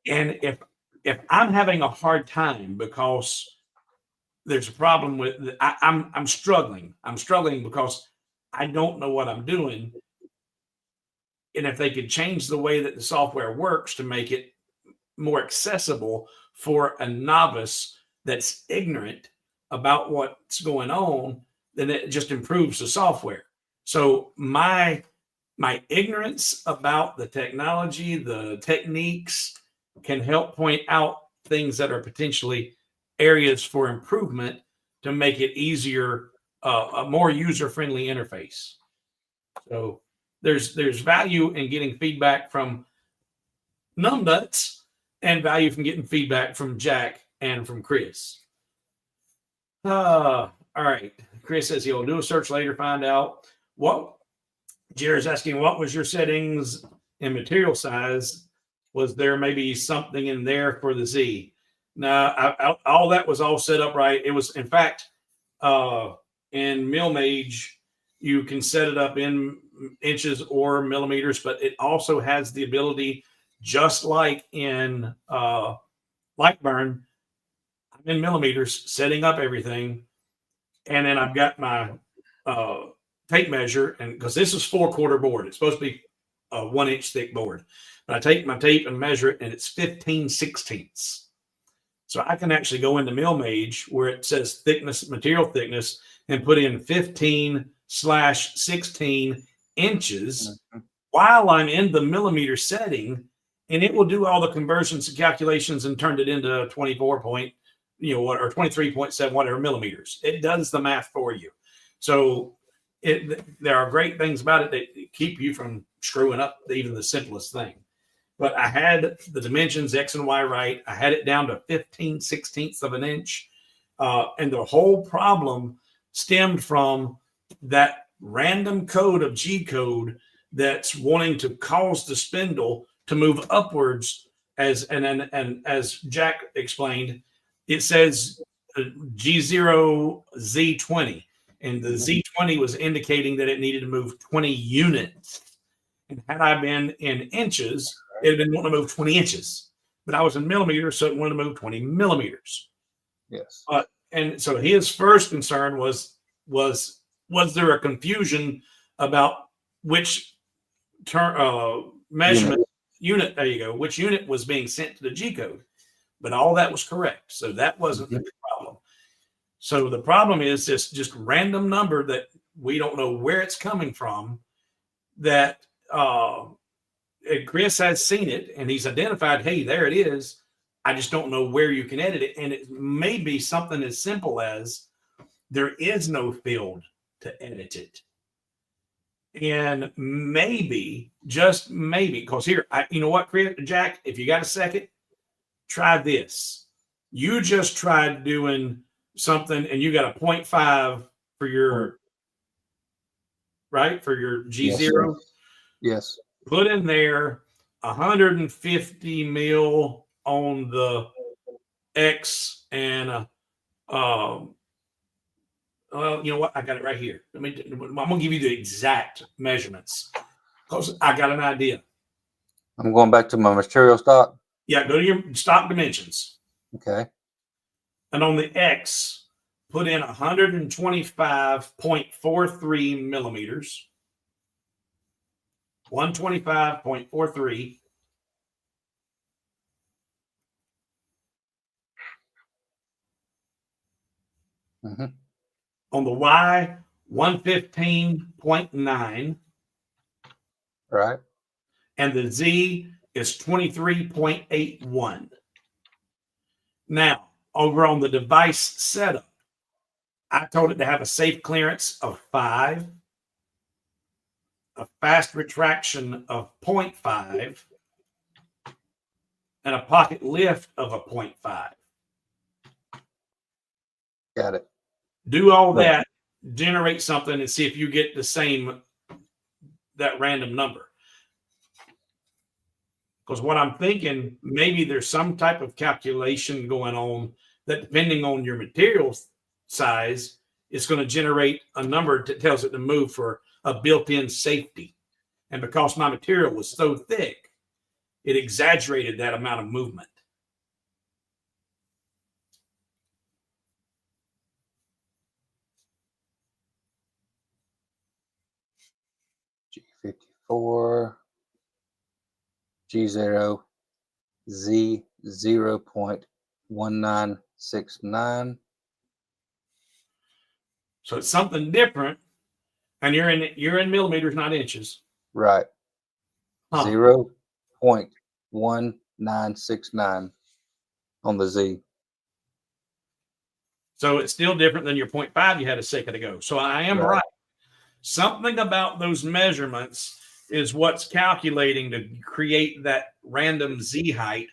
And if I'm having a hard time because there's a problem with, I'm struggling. I'm struggling because I don't know what I'm doing. And if they could change the way that the software works to make it more accessible for a novice that's ignorant about what's going on, then it just improves the software. So my ignorance about the technology, the techniques, can help point out things that are potentially areas for improvement to make it easier, a more user-friendly interface. So there's value in getting feedback from numbnuts and value from getting feedback from Jack and from Chris. All right. Chris says he'll do a search later, find out what. Jared's asking, what was your settings in material size? Was there maybe something in there for the Z? No, all that was all set up right. It was, in fact, in Millmage, you can set it up in inches or millimeters, but it also has the ability, just like in Lightburn, I'm in millimeters, setting up everything. And then I've got my tape measure, and because this is 4/4 board, it's supposed to be a 1-inch thick board. But I take my tape and measure it, and it's 15/16. So I can actually go into Millmage where it says thickness, material thickness, and put in 15/16 inches while I'm in the millimeter setting, and it will do all the conversions and calculations and turn it into 24 point, or 23.7, whatever millimeters. It does the math for you. So there are great things about it that keep you from screwing up even the simplest thing. But I had the dimensions X and Y right. I had it down to 15/16 of an inch. And the whole problem stemmed from that random code of G code that's wanting to cause the spindle to move upwards. As Jack explained, it says G0 Z20. and the Z20 was indicating that it needed to move 20 units. And had I been in inches, it had been wanting to move 20 inches. But I was in millimeters, so it wanted to move 20 millimeters. Yes. And so his first concern was there a confusion about which measurement unit, there you go, which unit was being sent to the G code? But all that was correct. So that wasn't the problem. So the problem is this just random number that we don't know where it's coming from, that Chris has seen it and he's identified, hey, there it is. I just don't know where you can edit it. And it may be something as simple as there is no field to edit it. And maybe, just maybe, because here, you know what, Chris, Jack, if you got a second, try this. You just tried doing something and you got a 0.5 for your, right, for your G0. Yes. Put in there 150 mil on the X and well, you know what? I got it right here. I'm gonna give you the exact measurements because I got an idea. I'm going back to my material stock. Yeah, go to your stock dimensions. Okay. And on the X, put in 125.43 millimeters. 125.43. Mm-hmm. On the Y, 115.9. Right. And the Z is 23.81. Now, over on the device setup, I told it to have a safe clearance of 5, a fast retraction of 0.5, and a pocket lift of a 0.5. Got it. Do all that, generate something, and see if you get the same, that random number. Because what I'm thinking, maybe there's some type of calculation going on that, depending on your material size, it's going to generate a number that tells it to move for a built-in safety. And because my material was so thick, it exaggerated that amount of movement. G54, G0, Z 0.1969. So it's something different, and you're in millimeters, not inches. Right. Huh. 0.1969 on the Z. So it's still different than your 0.5 you had a second ago. So I am right. Something about those measurements is what's calculating to create that random Z height.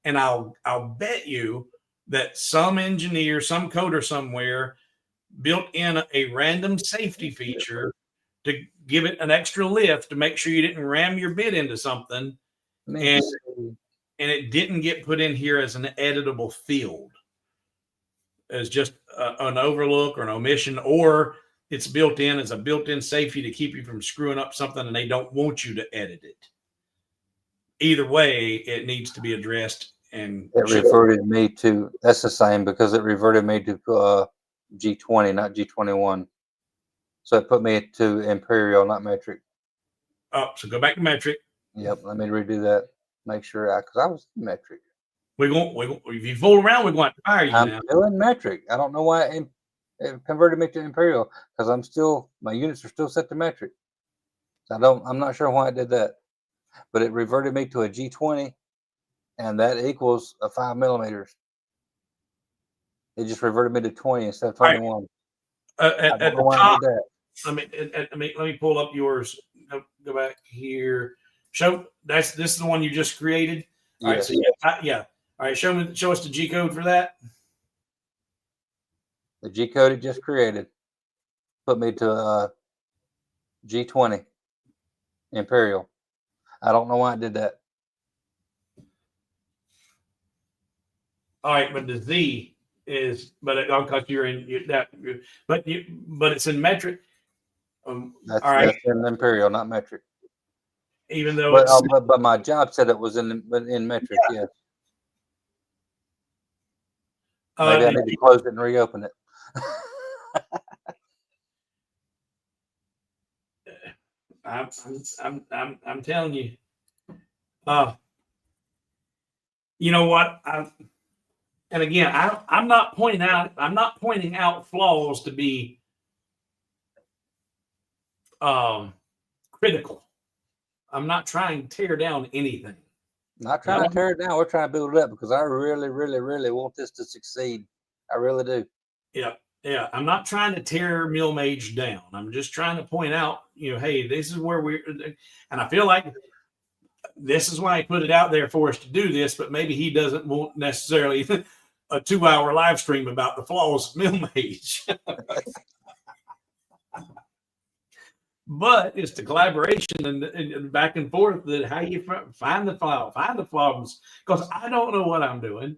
And I'll bet you that some engineer, some coder somewhere built in a random safety feature to give it an extra lift to make sure you didn't ram your bit into something, and it didn't get put in here as an editable field, as just an overlook or an omission, or it's built in as a built-in safety to keep you from screwing up something and they don't want you to edit it. Either way, it needs to be addressed. And it reverted me to, that's the same, because it reverted me to G20, not G21. So it put me to imperial, not metric. Oh, so go back to metric. Yep, let me redo that. Make sure because I was in metric. If you fool around, we're going to fire you. I'm still in metric. I don't know why it converted me to imperial, because my units are still set to metric. So I'm not sure why it did that, but it reverted me to a G20, and that equals a 5 millimeters. It just reverted me to 20 instead of 21. At the top, let me pull up yours. Go back here. This is the one you just created. All right, so yeah. All right, show us the G code for that. The G code it just created put me to G20 imperial. I don't know why it did that. All right, but the Z is, but because you're in that, but it's in metric. All right. That's in imperial, not metric. Even though but my job said it was in metric. Yeah. Maybe I need to close it and reopen it. I'm telling you. You know what? And again, I'm not pointing out flaws to be critical. I'm not trying to tear down anything. Not trying to tear it down. We're trying to build it up because I really, really, really want this to succeed. I really do. Yeah. I'm not trying to tear Millmage down. I'm just trying to point out, hey, this is where and I feel like this is why he put it out there for us to do this, but maybe he doesn't want necessarily a 2-hour live stream about the flaws of Millmage. But it's the collaboration and back and forth that how you find the problems, because I don't know what I'm doing.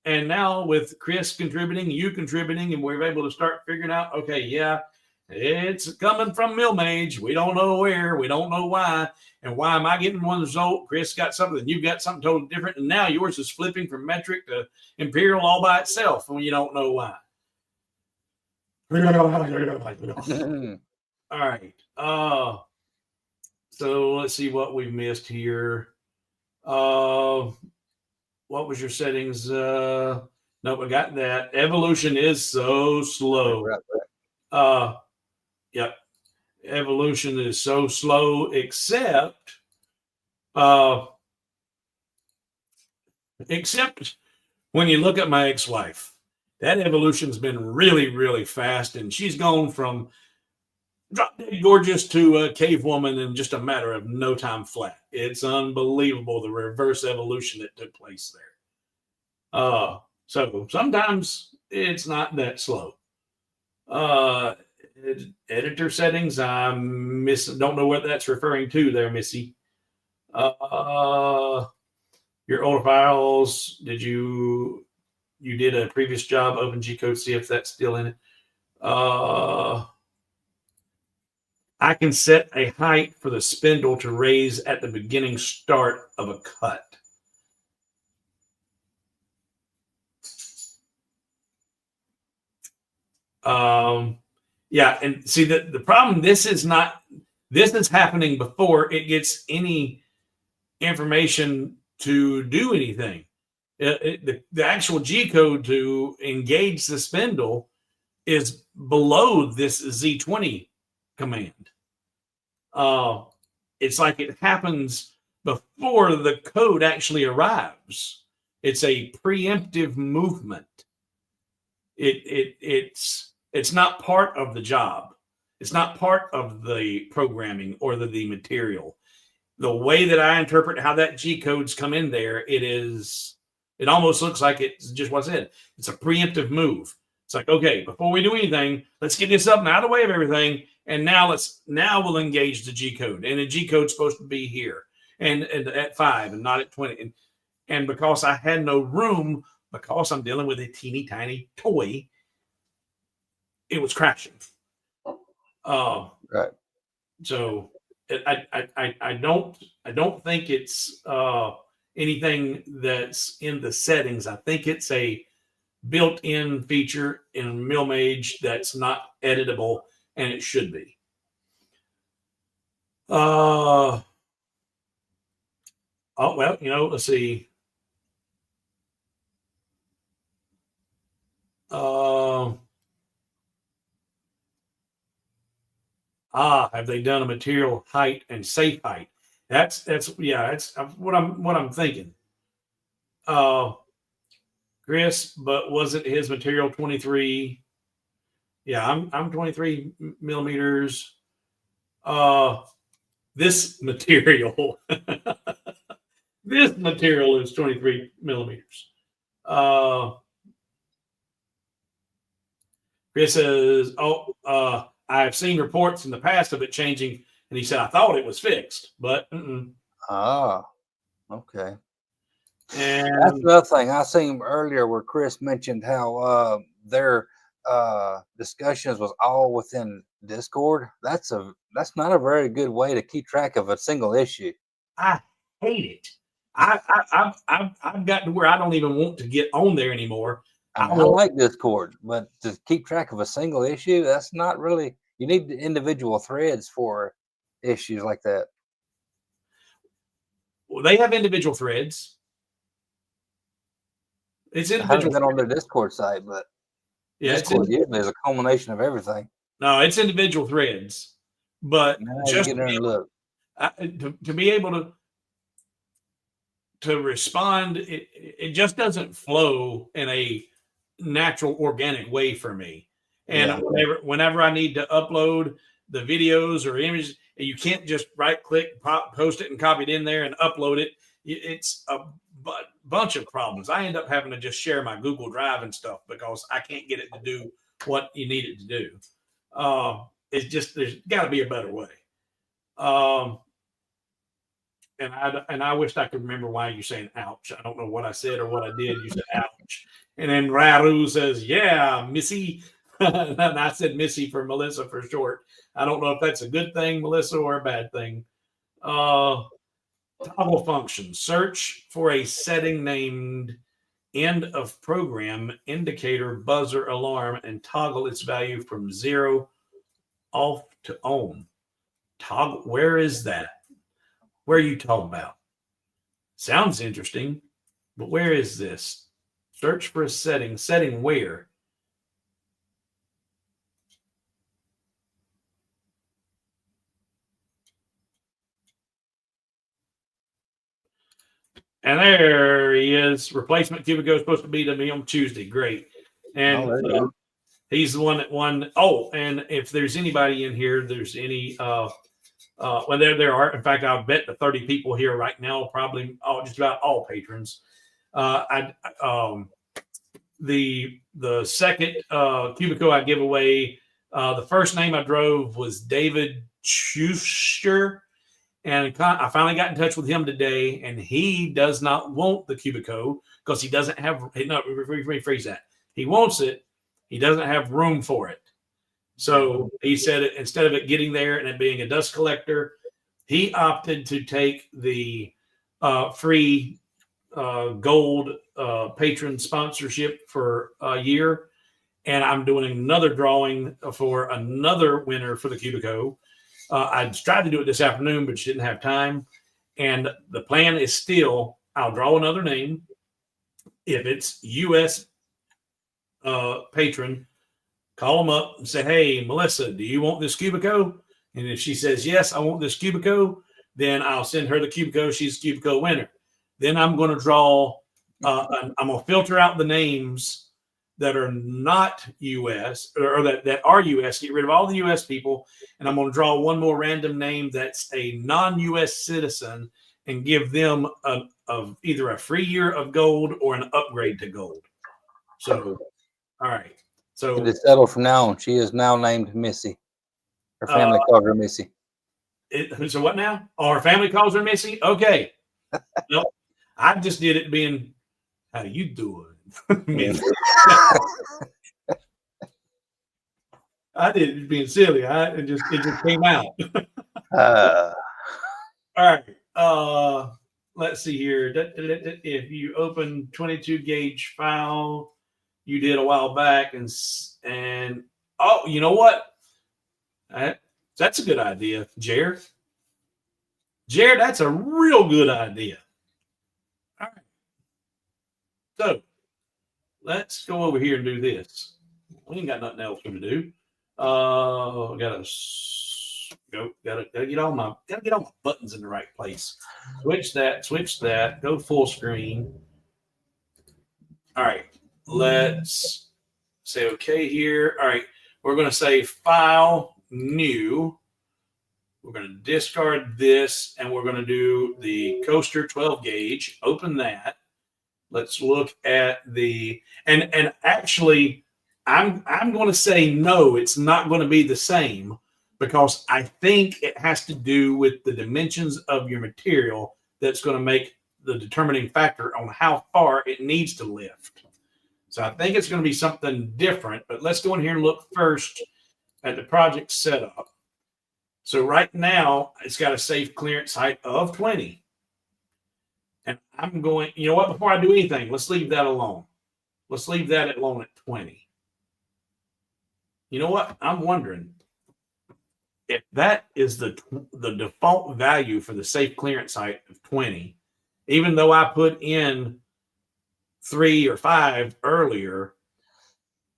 And now with Chris contributing, you contributing, and we're able to start figuring out, okay, yeah, it's coming from Millmage. We don't know where, we don't know why. And why am I getting one result? Chris got something, and you've got something totally different. And now yours is flipping from metric to imperial all by itself when you don't know why. All right. So let's see what we've missed here. What was your settings? Nope, I got that. Evolution is so slow. Yep. Evolution is so slow, except when you look at my ex-wife. That evolution's been really, really fast, and she's gone from drop dead gorgeous to a cave woman in just a matter of no time flat. It's unbelievable, the reverse evolution that took place there. So sometimes it's not that slow. Editor settings, don't know what that's referring to there, Missy. Your older files, you did a previous job, open G-code, see if that's still in it. I can set a height for the spindle to raise at the beginning start of a cut. Yeah, and see the problem, this is happening before it gets any information to do anything. The actual G-code to engage the spindle is below this Z20 command. It's like it happens before the code actually arrives. It's a preemptive movement. It's not part of the job. It's not part of the programming or the material. The way that I interpret how that G codes come in there, it almost looks like it's just what I said. It's a preemptive move. It's like, okay, before we do anything, let's get this up and out of the way of everything. And now we'll engage the G code. And the G code's supposed to be here and at 5 and not at 20. And because I had no room, because I'm dealing with a teeny tiny toy, it was crashing. Right. So I don't think it's anything that's in the settings. I think it's a built-in feature in Millmage that's not editable, and it should be. Oh well, let's see. Have they done a material height and safe height? That's what I'm thinking. Chris, but wasn't his material 23? Yeah, I'm 23 millimeters. This material, this material is 23 millimeters. Chris says, I've seen reports in the past of it changing, and he said, I thought it was fixed, but Okay. That's And another thing I seen earlier where Chris mentioned how their discussions was all within Discord. That's not a very good way to keep track of a single issue. I hate it. I've gotten to where I don't even want to get on there anymore. I mean, I like Discord, but to keep track of a single issue, that's not really. You need the individual threads for issues like that. Well, they have individual threads. It's I haven't individual. been on their Discord site, but Yeah, Discord usually is a culmination of everything. no, it's individual threads. But Now you just get there and look. to be able to respond, it just doesn't flow in a natural, organic way for me. And Yeah. whenever I need to upload the videos or images, you can't just right click, post it, and copy it in there and upload it. It's a bunch of problems. I end up having to just share my Google Drive and stuff because I can't get it to do what you need it to do. It's just there's got to be a better way. And I wished I could remember why you're saying ouch. I don't know what I said or what I did. You said ouch. And then Raru says, yeah, Missy. And I said Missy for Melissa for short. I don't know if that's a good thing, Melissa, or a bad thing. Toggle function. Search for a setting named end of program, indicator, buzzer, alarm, and toggle its value from 0 off to on. Toggle. Where is that? Where are you talking about? Sounds interesting, but where is this? Search for a setting. Setting where? And there he is. Replacement Cubiko is supposed to be to me on Tuesday. Great. And he's the one that won. Oh, and if there's anybody in here, there's any well, there are. In fact, I'll bet the 30 people here right now, probably just about all patrons. The second Cubiko I give away, the first name I drove was David Schuster, and I finally got in touch with him today, and he does not want the Cubiko because he doesn't have. No, rephrase that. He wants it. He doesn't have room for it. So he said instead of it getting there and it being a dust collector, he opted to take the free gold patron sponsorship for a year. And I'm doing another drawing for another winner for the Cubiko. I tried to do it this afternoon, but didn't have time. And the plan is still, I'll draw another name. If it's U.S. Patron, call them up and say, hey, Melissa, do you want this Cubiko? And if she says, yes, I want this Cubiko, then I'll send her the Cubiko. She's the Cubiko winner. Then I'm going to draw, I'm going to filter out the names that are not U.S. or that are U.S., get rid of all the U.S. people, and I'm going to draw one more random name that's a non-U.S. citizen and give them of either a free year of gold or an upgrade to gold. So, all right. So to settle from now on, she is now named Missy. Her family calls her Missy. So what now? Oh, her family calls her Missy? Okay. Nope. I just did it being, how you doing? I did it being silly. It just came out. All right. Let's see here. If you open 22 gauge file, you did a while back, and oh, you know what? That's a good idea, Jared. Jared, that's a real good idea. All right. So let's go over here and do this. We ain't got nothing else to do. Gotta get all my buttons in the right place. Switch that, go full screen. All right, let's say okay here. All right, we're gonna say file new. We're gonna discard this, and we're gonna do the coaster 12 gauge. Open that. Let's look at the and actually I'm going to say no, it's not going to be the same because I think it has to do with the dimensions of your material that's going to make the determining factor on how far it needs to lift. So I think it's going to be something different, but let's go in here and look first at the project setup. So right now it's got a safe clearance height of 20. And I'm going, you know what, before I do anything, let's leave that alone. Let's leave that alone at 20. You know what? I'm wondering if that is the default value for the safe clearance height of 20, even though I put in 3 or 5 earlier,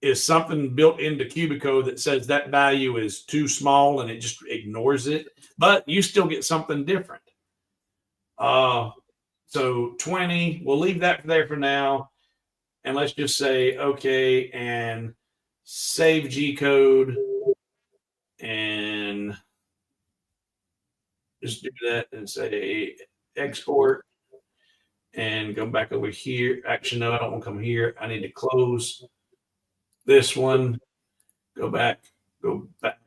is something built into Cubiko that says that value is too small and it just ignores it, but you still get something different. So 20, we'll leave that there for now. And let's just say, okay, and save G code and just do that and say export and go back over here. Actually, no, I don't want to come here. I need to close this one. Go back, go back,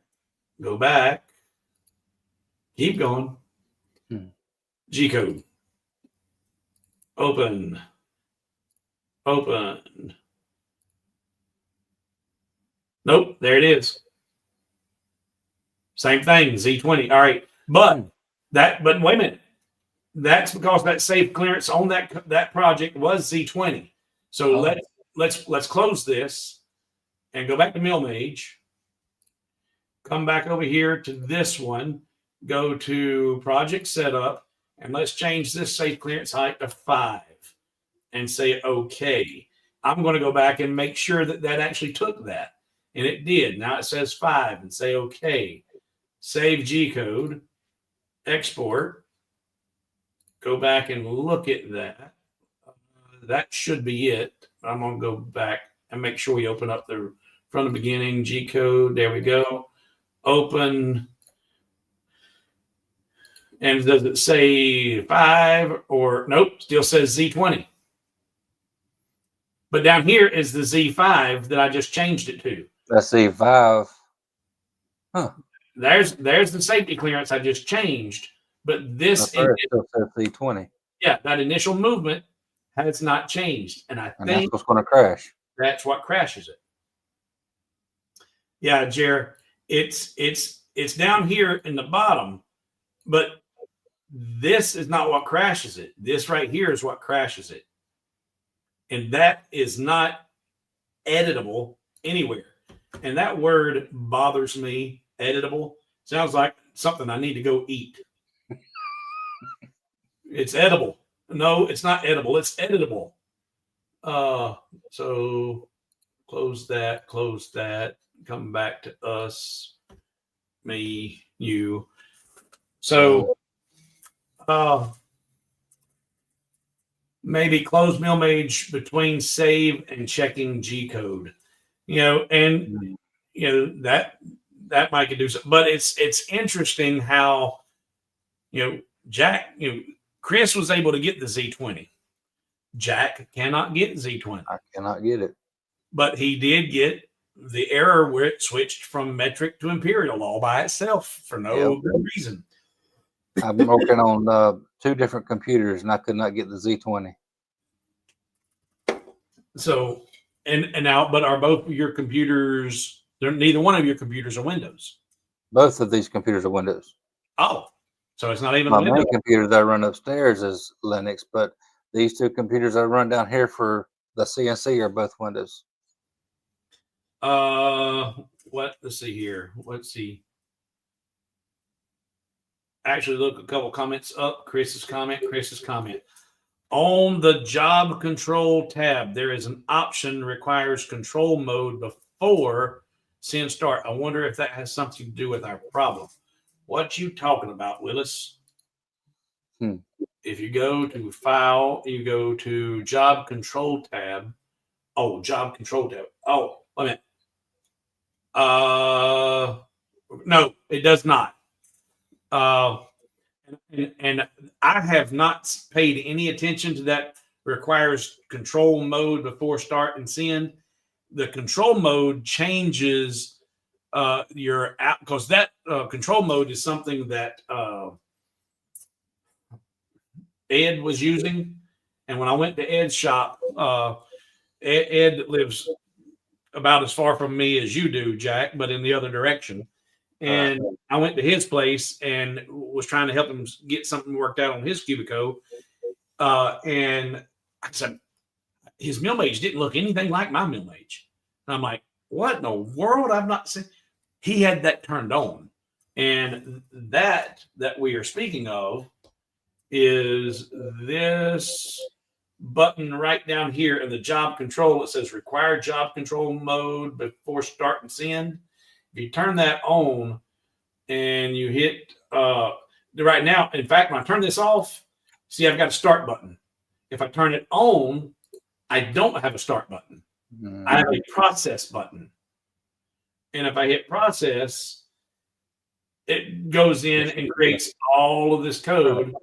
go back. Keep going. G code. Open. Open. Nope, there it is. Same thing, Z20. All right, but wait a minute. That's because that safe clearance on that project was Z20. So let's close this and go back to Millmage. Come back over here to this one. Go to project setup and let's change this safe clearance height to 5 and say okay. I'm going to go back and make sure that actually took that, and it did. Now it says 5 and say okay. Save G code, export. Go back and look at that. That should be it. I'm going to go back and make sure we open up the from the beginning G code. There we go. Open. And does it say 5 or nope? Still says Z20. But down here is the Z5 that I just changed it to. That's Z5. Huh. There's the safety clearance I just changed. But this still says Z20. Yeah, that initial movement has not changed. And I think that's what's going to crash. That's what crashes it. Yeah, Jer, it's down here in the bottom, but this is not what crashes it. This right here is what crashes it. And that is not editable anywhere. And that word bothers me, editable. Sounds like something I need to go eat. It's edible. No, it's not edible. It's editable. So close that, come back to us, me, you. So maybe close Millmage between save and checking G code, and that might could do something. But it's interesting how Jack, Chris was able to get the Z20. Jack cannot get Z20. I cannot get it. But he did get the error where it switched from metric to imperial all by itself for no good reason. I've been working on 2 different computers and I could not get the Z20. So, and now, but are both of your computers, neither one of your computers are Windows? Both of these computers are Windows. Oh, so it's not even my main computer that I run upstairs is Linux, but these 2 computers I run down here for the CNC are both Windows. Let's see here. Let's see. Actually, look a couple comments up. Chris's comment. On the job control tab, there is an option requires control mode before send start. I wonder if that has something to do with our problem. What you talking about, Willis? If you go to file, you go to job control tab. Oh, job control tab. Oh, wait a minute. No, it does not. And I have not paid any attention to that. Requires control mode before start and send. The control mode changes your app because that control mode is something that Ed was using And when I went to Ed's shop, Ed lives about as far from me as you do, Jack, but in the other direction. And I went to his place and was trying to help him get something worked out on his Cubiko. And I said, his Millmage didn't look anything like my Millmage. And I'm like, what in the world? I've not seen. He had that turned on. And that we are speaking of is this button right down here in the job control. It says require job control mode before start and send. If you turn that on and you hit right now, in fact, when I turn this off, see, I've got a start button. If I turn it on, I don't have a start button. I have a process button. And if I hit process, it goes in and creates all of this code.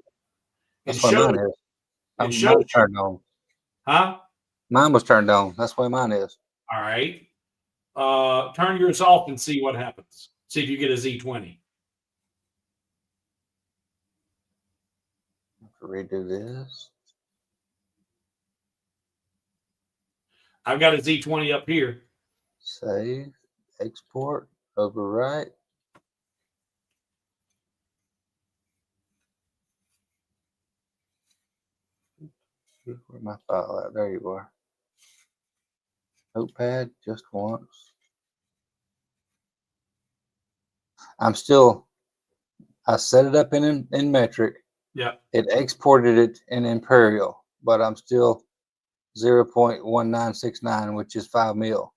That's why mine is. Mine was turned on. Huh? Mine was turned on. That's why mine is. All right. Turn yours off and see what happens. See if you get a Z20. Redo this. I've got a Z20 up here. Save, export, overwrite. Where's my file at? There you are. Notepad, just once. I set it up in metric. Yeah. It exported it in imperial, but I'm still 0.1969, which is 5 mil.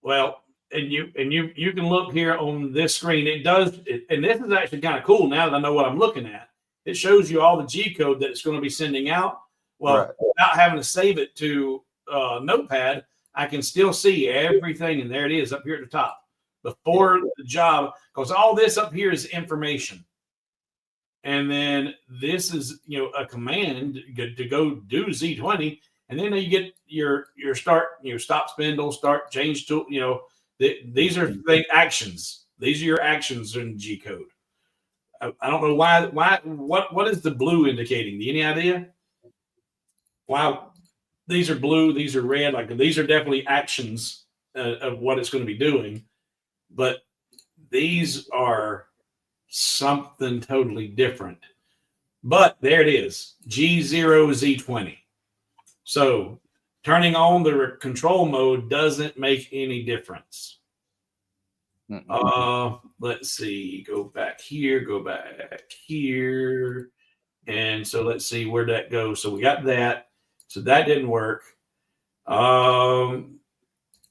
Well, and you can look here on this screen. It does, and this is actually kind of cool now that I know what I'm looking at. It shows you all the G code that it's going to be sending out. Well, without having to save it to Notepad, I can still see everything, and there it is up here at the top before the job, because all this up here is information. And then this is, a command to go do Z20. And then you get your start, stop spindle, start change tool. These are actions. These are your actions in G code. I don't know why. What is the blue indicating? Any idea? Wow, these are blue. These are red. Like these are definitely actions of what it's going to be doing. But these are something totally different. But there it is, G0 Z20. So turning on the control mode doesn't make any difference. Let's see, go back here. And so let's see where that goes. So we got that. So that didn't work. What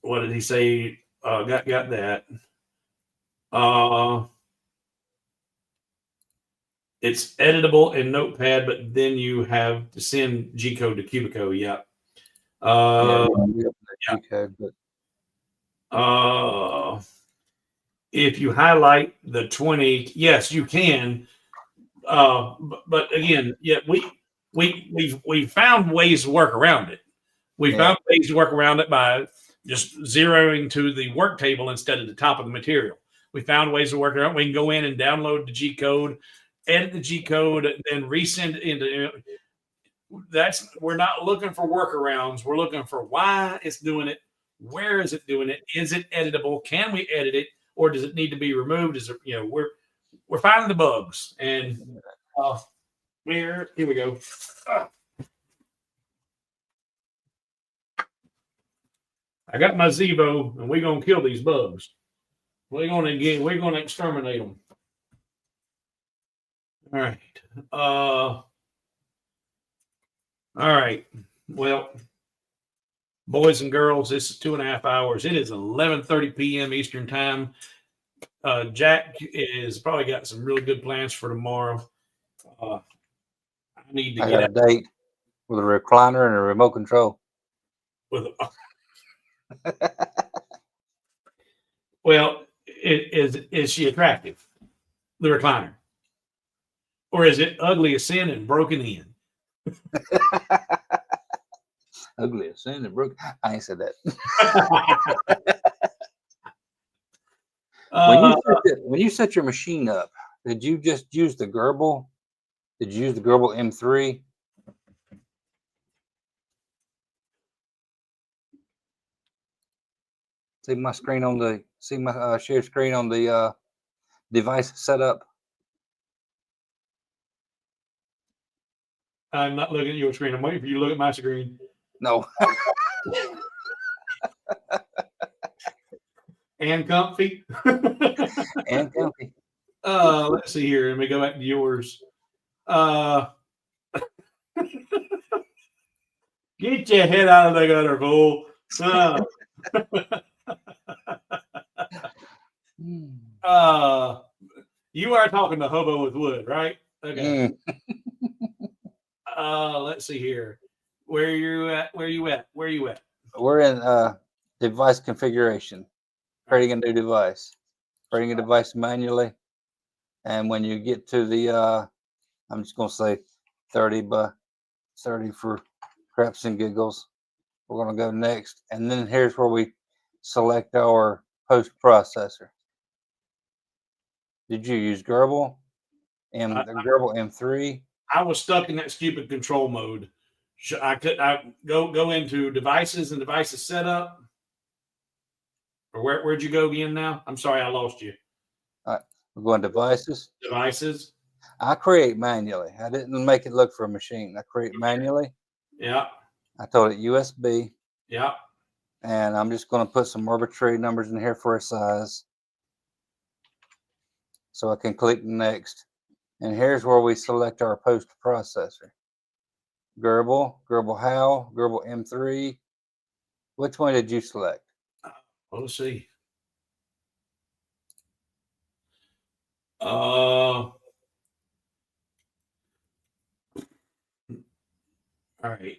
did he say? Got that. It's editable in Notepad, but then you have to send G code to Cubiko. Yeah. If you highlight the 20, yes, you can. But again, we found ways to work around it. We found ways to work around it by just zeroing to the work table instead of the top of the material. We found ways to work around. We can go in and download the G code, edit the G code, and then resend it into. We're not looking for workarounds. We're looking for why it's doing it. Where is it doing it? Is it editable? Can we edit it, or does it need to be removed? Is it, we're finding the bugs, and here we go. I got my Zevo, and we're gonna kill these bugs. We're gonna exterminate them. All right. All right. Well, boys and girls, this is 2.5 hours. It is 11:30 p.m. Eastern time. Jack is probably got some really good plans for tomorrow. I need to get a date with a recliner and a remote control. Well, is she attractive? The recliner, or is it ugly as sin and broken in? Ugly as sin and broken. I ain't said that. When you set your machine up, did you just use the Gerbil? Did you use the Gerbil M3? See my screen on the share screen on the device setup. I'm not looking at your screen. I'm waiting for you to look at my screen. No. And comfy. And comfy. Let's see here. Let me go back to yours. Get your head out of the gutter, fool. You are talking to Hobo with Wood, right? Okay. Let's see here. Where you at? We're in device configuration. Creating a new device. Creating a device manually. And when you get to the I'm just gonna say 30 by 30 for craps and giggles. We're gonna go next. And then here's where we select our post processor. Did you use Gerbil? Gerbil M3? I was stuck in that stupid control mode. I go into devices and devices setup. Or where'd you go again now? I'm sorry, I lost you. All right, we're going devices. Devices. I create manually. I didn't make it look for a machine. I create manually. Yeah. I told it USB. Yeah. And I'm just going to put some arbitrary numbers in here for a size. So I can click next. And here's where we select our post processor. Gerbil, Gerbil How, Gerbil M3. Which one did you select? Let's see. All right.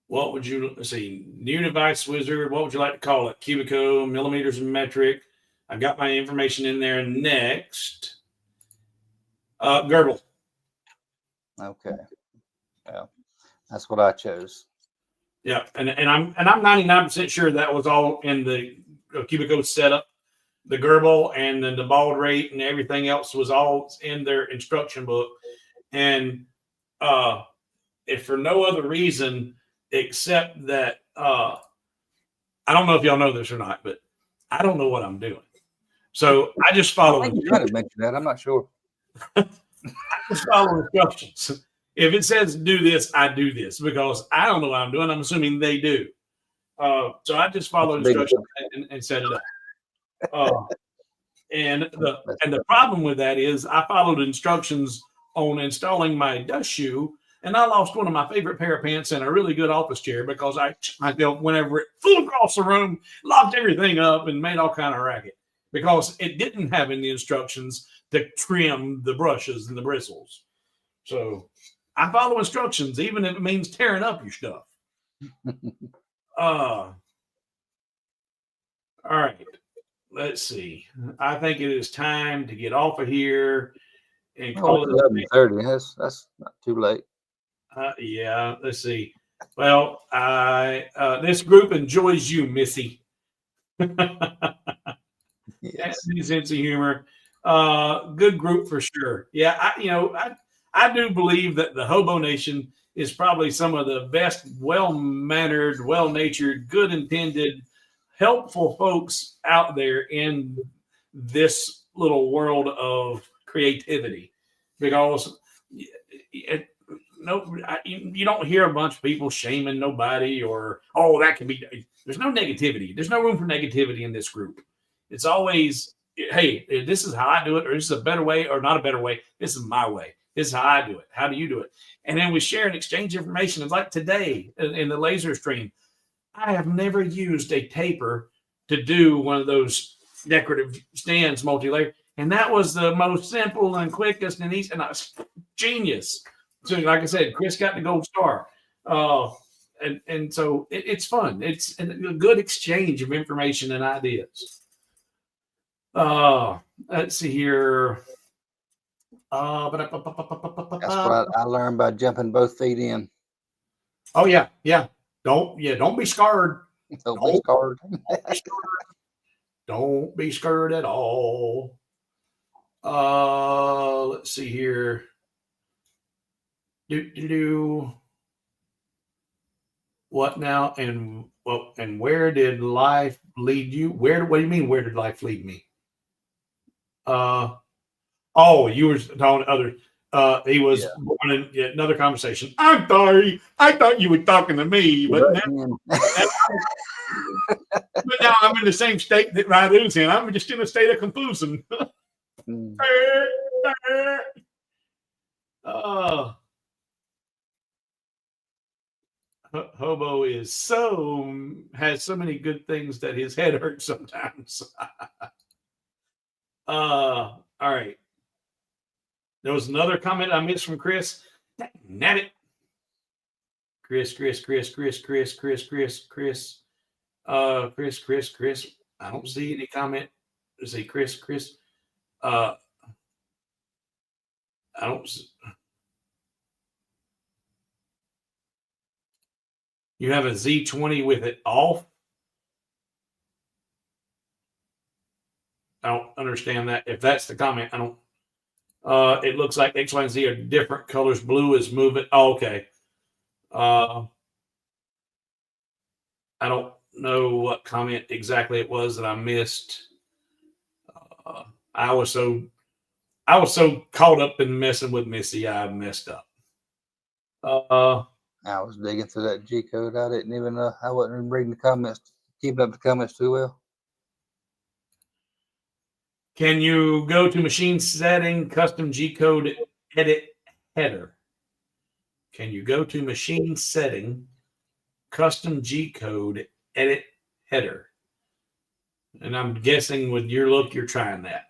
What would you let's see? New device wizard. What would you like to call it? Cubiko, millimeters and metric. I've got my information in there. Next, Gerbil. Okay. Yeah, that's what I chose. Yeah, and I'm 99% sure that was all in the Cubiko setup. The Gerbil and then the baud rate and everything else was all in their instruction book. And if for no other reason except that I don't know if y'all know this or not, but I don't know what I'm doing. So I just follow. You might have mentioned that. I'm not sure. I just follow instructions. If it says do this, I do this because I don't know what I'm doing. I'm assuming they do. So I just follow instructions and set it up. And the problem with that is I followed instructions on installing my dust shoe, and I lost one of my favorite pair of pants and a really good office chair because I whenever it flew across the room, locked everything up, and made all kind of racket because it didn't have in the instructions to trim the brushes and the bristles. So I follow instructions, even if it means tearing up your stuff. All right. Let's see. I think it is time to get off of here and call it 11:30. That's not too late. Yeah. Let's see. Well, this group enjoys you, Missy. Yes. Sense of humor. Good group for sure. Yeah. I do believe that the Hobo Nation is probably some of the best, well-mannered, well-natured, good-intended, helpful folks out there in this little world of creativity, because you don't hear a bunch of people shaming nobody or that can be. There's no negativity. There's no room for negativity in this group. It's always, hey, this is how I do it, or this is a better way, or not a better way. This is my way. This is how I do it. How do you do it? And then we share and exchange information. It's like today in the laser stream. I have never used a taper to do one of those decorative stands multi-layer. And that was the most simple and quickest and easy. And I was genius. So like I said, Chris got the gold star. And so it's fun. It's a good exchange of information and ideas. Let's see here. That's what I learned by jumping both feet in. Oh yeah. Don't be scared. Don't be scared. Don't be scared at all. Let's see here. What now? And where did life lead you? What do you mean? Where did life lead me? Oh, you were talking to other. He was born in another conversation. I'm sorry. I thought you were talking to me, but now I'm in the same state that Radu's in. I'm just in a state of confusion. Hobo has so many good things that his head hurts sometimes. All right. There was another comment I missed from Chris. Nab it. Chris. Chris. I don't see any comment. Let's see, Chris. I don't. You have a Z20 with it off. I don't understand that. If that's the comment, I don't. It looks like X, Y, and Z are different colors. Blue is moving. Oh, okay. I don't know what comment exactly it was that I missed. I was so caught up in messing with Missy, I messed up. I was digging through that G code. I didn't even know. I wasn't even reading the comments, keeping up the comments too well. Can you go to machine setting, custom G code, edit header? Can you go to machine setting, custom G code, edit header? And I'm guessing with your look, you're trying that.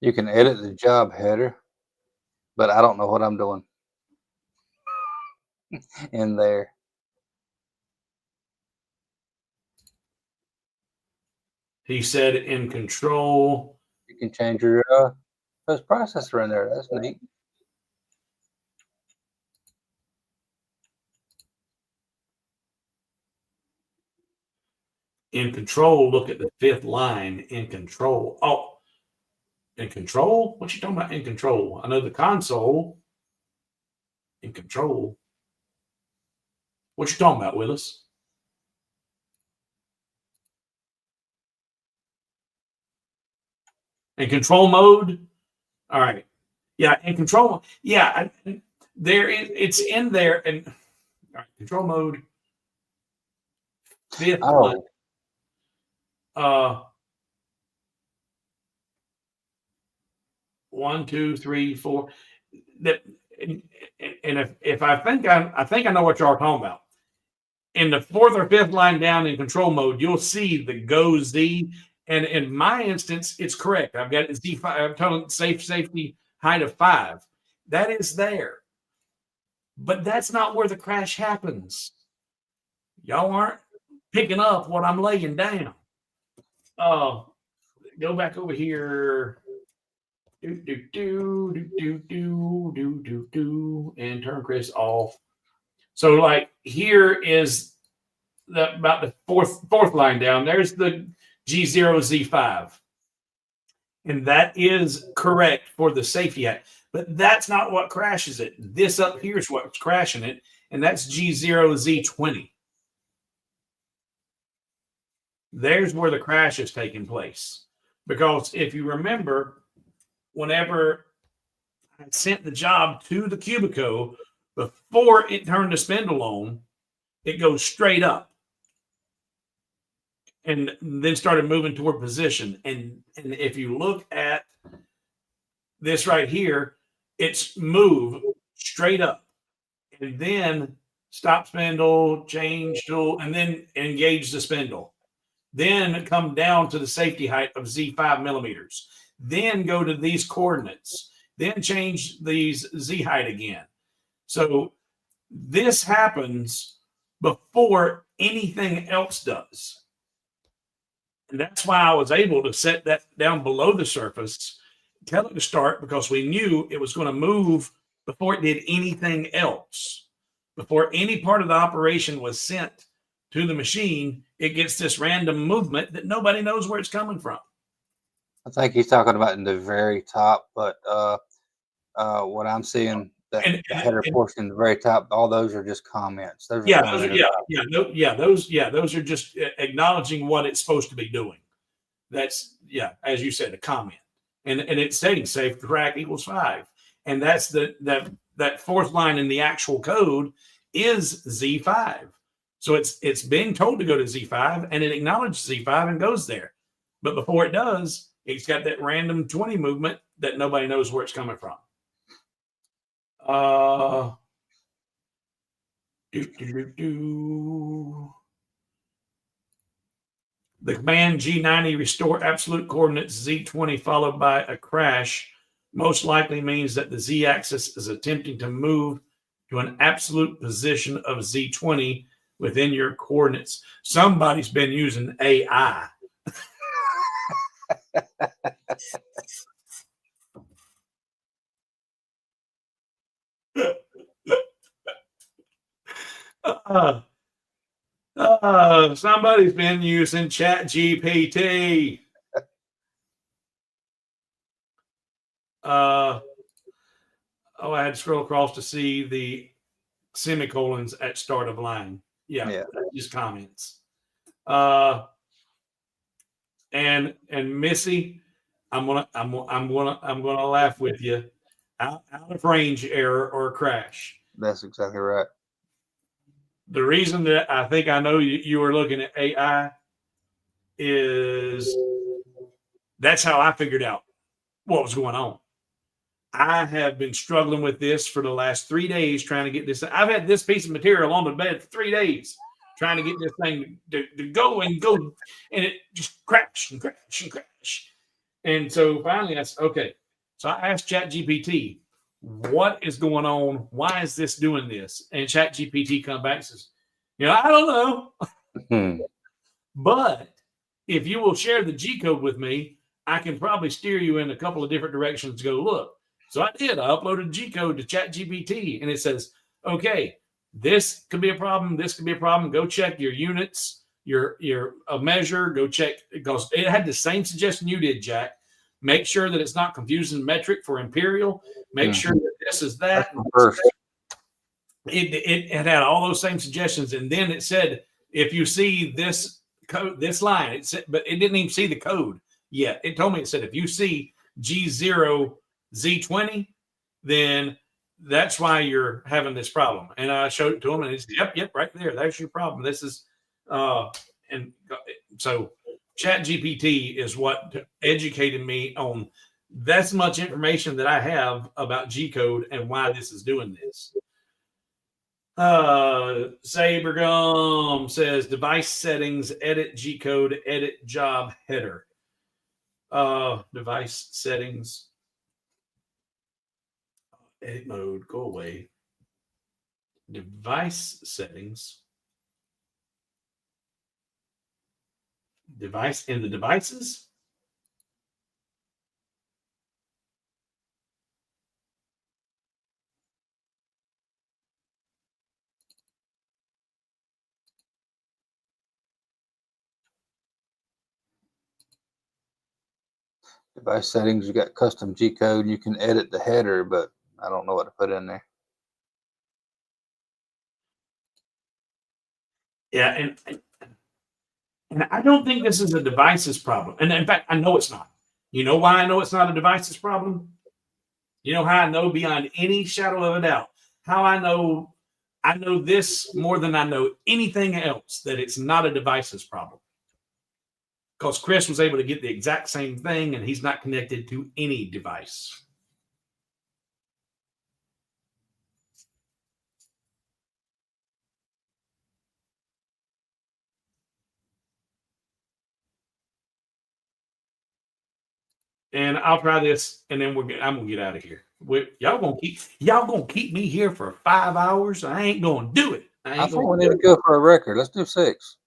You can edit the job header, but I don't know what I'm doing in there. He said in control. You can change your post processor in there. That's neat. In control, look at the fifth line. In control. Oh, in control? What you talking about in control? I know the console. In control. What you talking about, Willis? In control mode? All right. Yeah, in control. Yeah, it's in there. And all right, control mode. Fifth one. 1, 2, 3, 4. That and if I think I know what y'all are talking about. In the fourth or fifth line down in control mode, you'll see the Go Z. And in my instance, it's correct. I've got Z5. I'm telling safety height of 5. That is there. But that's not where the crash happens. Y'all aren't picking up what I'm laying down. Go back over here. And turn Chris off. So like here is about the fourth line down. There's the G0Z5. And that is correct for the safety act. But that's not what crashes it. This up here is what's crashing it. And that's G0Z20. There's where the crash is taking place. Because if you remember, whenever I sent the job to the Cubiko, before it turned the spindle on, it goes straight up and then started moving toward position. And if you look at this right here, it's move straight up and then stop spindle, change tool, and then engage the spindle. Then come down to the safety height of Z5 millimeters. Then go to these coordinates. Then change these Z height again. So this happens before anything else does. And that's why I was able to set that down below the surface, tell it to start, because we knew it was going to move before it did anything else. Before any part of the operation was sent to the machine, it gets this random movement that nobody knows where it's coming from. I think he's talking about in the very top, but what I'm seeing, that And, the and, header and portion in the very top, all those are just comments. Those are yeah, coming those are, in and out. those are just acknowledging what it's supposed to be doing. That's, as you said, a comment, and it's saying safe track equals 5, and that's that fourth line in the actual code is Z5. So it's being told to go to Z5, and it acknowledges Z5 and goes there. But before it does, it's got that random 20 movement that nobody knows where it's coming from. The command G90 restore absolute coordinates Z20 followed by a crash most likely means that the Z-axis is attempting to move to an absolute position of Z20 within your coordinates. Somebody's been using AI. Somebody's been using Chat GPT. I had to scroll across to see the semicolons at start of line. Yeah. Just comments. And Missy, I'm gonna laugh with you. Out of range error or crash. That's exactly right. The reason that I think I know you were looking at AI is that's how I figured out what was going on. I have been struggling with this for the last 3 days trying to get this. I've had this piece of material on the bed for 3 days trying to get this thing to go, and it just crash and crash and crash. And so finally I said, okay. So I asked ChatGPT, what is going on? Why is this doing this? And ChatGPT comes back and says, I don't know. But if you will share the G code with me, I can probably steer you in a couple of different directions to go look. So I did. I uploaded G code to ChatGPT, and it says, okay, this could be a problem. This could be a problem. Go check your units, your measure. Go check, because it had the same suggestion you did, Jack. Make sure that it's not confusing metric for imperial. Make sure that this is that. First. It had all those same suggestions, and then it said, if you see this code, this line, it said, but it didn't even see the code yet. It told me, it said, if you see G0 Z20, then that's why you're having this problem. And I showed it to him, and he said, yep, right there. That's your problem. This is, and so ChatGPT is what educated me on that's much information that I have about G code and why this is doing this. Sabergum says device settings, edit G code, edit job header. Device settings, edit mode, go away. Device settings, device in the devices. Device settings, you got custom G code. You can edit the header, but I don't know what to put in there. Yeah, and I don't think this is a devices problem. And in fact, I know it's not. You know why I know it's not a devices problem? You know how I know beyond any shadow of a doubt? How I know this more than I know anything else, that it's not a devices problem. Because Chris was able to get the exact same thing, and he's not connected to any device. And I'll try this, and then I'm gonna get out of here. Y'all gonna keep me here for 5 hours? I ain't gonna do it. I think we need to go for a record. Let's do 6.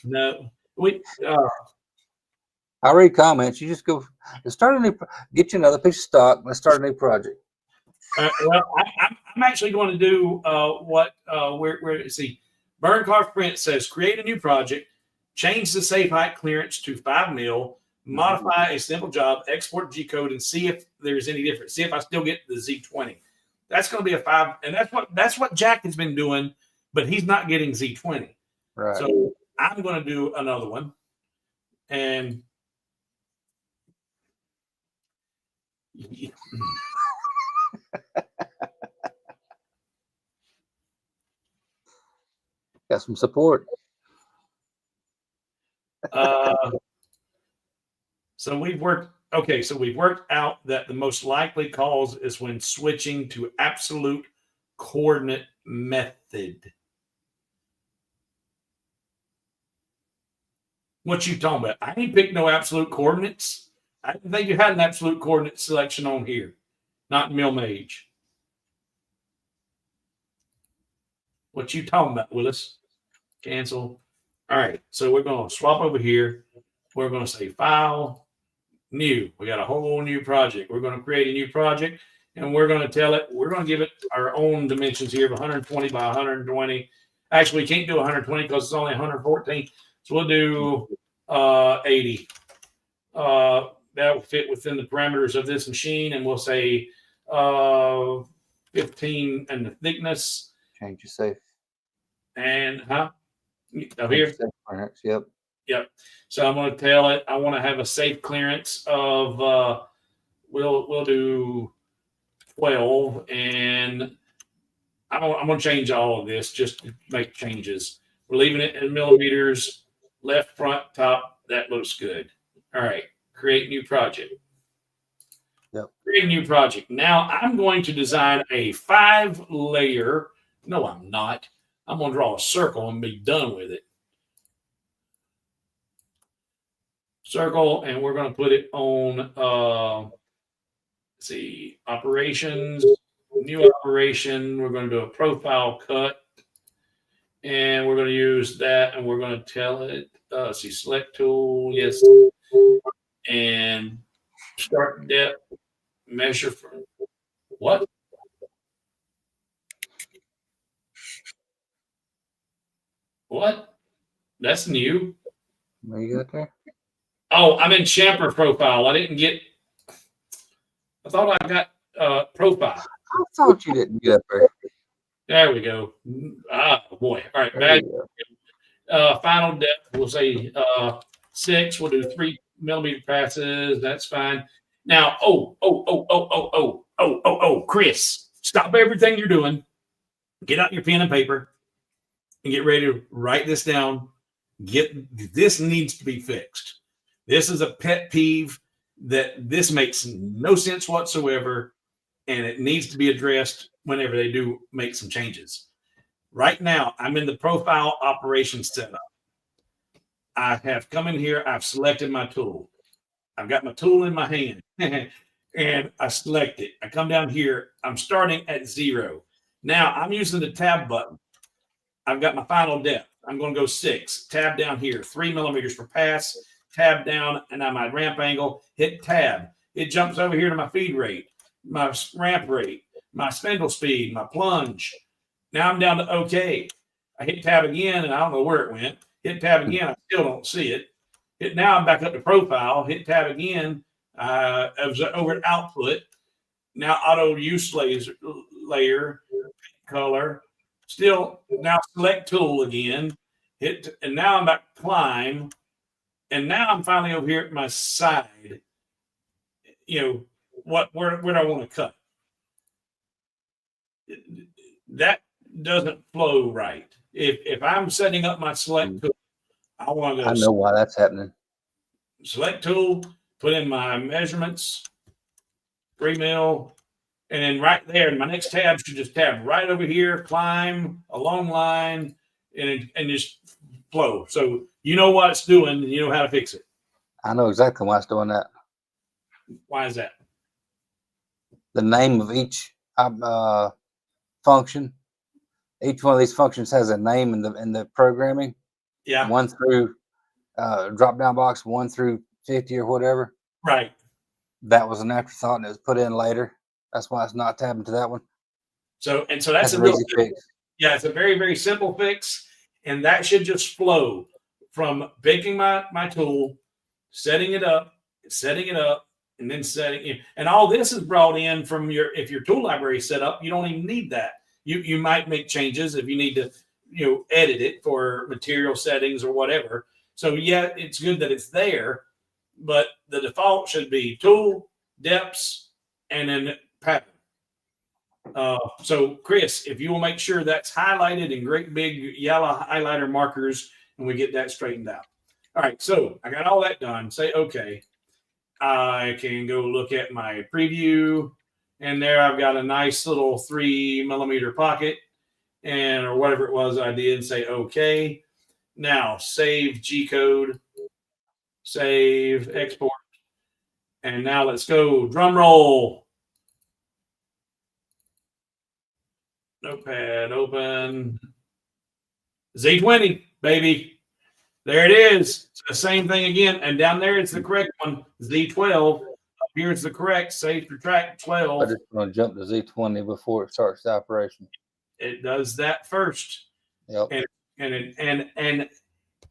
No, I read comments. You just go. Let's start a new. Get you another piece of stock. Let's start a new project. Well, I'm actually going to do where see, Burncroft Print says create a new project, change the safe height clearance to 5 mil, modify a simple job, export G code, and see if there's any difference. See if I still get the Z20. That's going to be a 5, and that's what Jack has been doing, but he's not getting Z20. Right. So I'm going to do another one, and got some support. So we've worked out that the most likely cause is when switching to absolute coordinate method. What you talking about? I ain't picked no absolute coordinates. I didn't think you had an absolute coordinate selection on here, not Millmage. What you talking about, Willis? Cancel. All right, so we're going to swap over here. We're going to say File, New. We got a whole new project. We're going to create a new project, and we're going to tell it, we're going to give it our own dimensions here of 120 by 120. Actually, we can't do 120 because it's only 114. So we'll do 80. That will fit within the parameters of this machine, and we'll say 15 and the thickness. Change your safe. And over here. Yep. Yep. So I'm going to tell it I want to have a safe clearance of we'll do 12, and I'm going to change all of this just to make changes. We're leaving it in millimeters, left, front, top. That looks good. All right. Create new project. Yep. Create a new project. Now I'm going to design a 5-layer. No, I'm not. I'm going to draw a circle and be done with it. Circle, and we're going to put it on, let's see, operations, new operation. We're going to do a profile cut, and we're going to use that, and we're going to tell it, see, select tool, yes, and start depth, measure from what? What? That's new. What you got there? Oh, I'm in chamfer profile. I didn't get. I thought I got profile. I thought you didn't get up there. There we go. Ah, boy. All right. Bad. Final depth. We'll say 6. We'll do 3 millimeter passes. That's fine. Now, Chris, stop everything you're doing. Get out your pen and paper and get ready to write this down. This needs to be fixed. This is a pet peeve that this makes no sense whatsoever, and it needs to be addressed whenever they do make some changes. Right now, I'm in the profile operations setup. I have come in here. I've selected my tool. I've got my tool in my hand, and I select it. I come down here. I'm starting at 0. Now, I'm using the tab button. I've got my final depth. I'm going to go 6. Tab down here, 3 millimeters per pass. Tab down, and on my ramp angle, hit tab. It jumps over here to my feed rate, my ramp rate, my spindle speed, my plunge. Now I'm down to OK. I hit tab again, and I don't know where it went. Hit tab again, I still don't see it. Now I'm back up to profile. Hit tab again. I was over at output. Now auto use layer, color. Still now select tool again. Hit, and now I'm back to climb. And now I'm finally over here at my side. You know, where do I want to cut? That doesn't flow right. If I'm setting up my select tool, I want to go. I know why that's happening. Select tool, put in my measurements, 3 mil, and then right there, my next tab should just tab right over here, climb a long line, and just flow. So you know what it's doing, and you know how to fix it. I know exactly why it's doing that. Why is that? The name of each function. Each one of these functions has a name in the programming. Yeah. 1 through drop down box 1 through 50 or whatever. Right. That was an afterthought, and it was put in later. That's why it's not tabbing to that one. So that's a easy fix. Yeah, it's a very, very simple fix, and that should just flow from picking my tool, setting it up, setting it up, and then setting it. And all this is brought in from if your tool library is set up, you don't even need that. You might make changes if you need to, edit it for material settings or whatever. So yeah, it's good that it's there, but the default should be tool, depths, and then pattern. So Chris, if you will make sure that's highlighted in great big yellow highlighter markers, and we get that straightened out. All right, so I got all that done. Say okay. I can go look at my preview, and there I've got a nice little 3mm pocket, or whatever it was I did. Say okay. Now save G code, save export, and now let's go. Drum roll. Notepad open. Z20, baby. There it is. It's the same thing again. And down there, it's the correct one. Z12. Up here, it's the correct. Save for track 12. I just want to jump to Z20 before it starts the operation. It does that first. Yep. And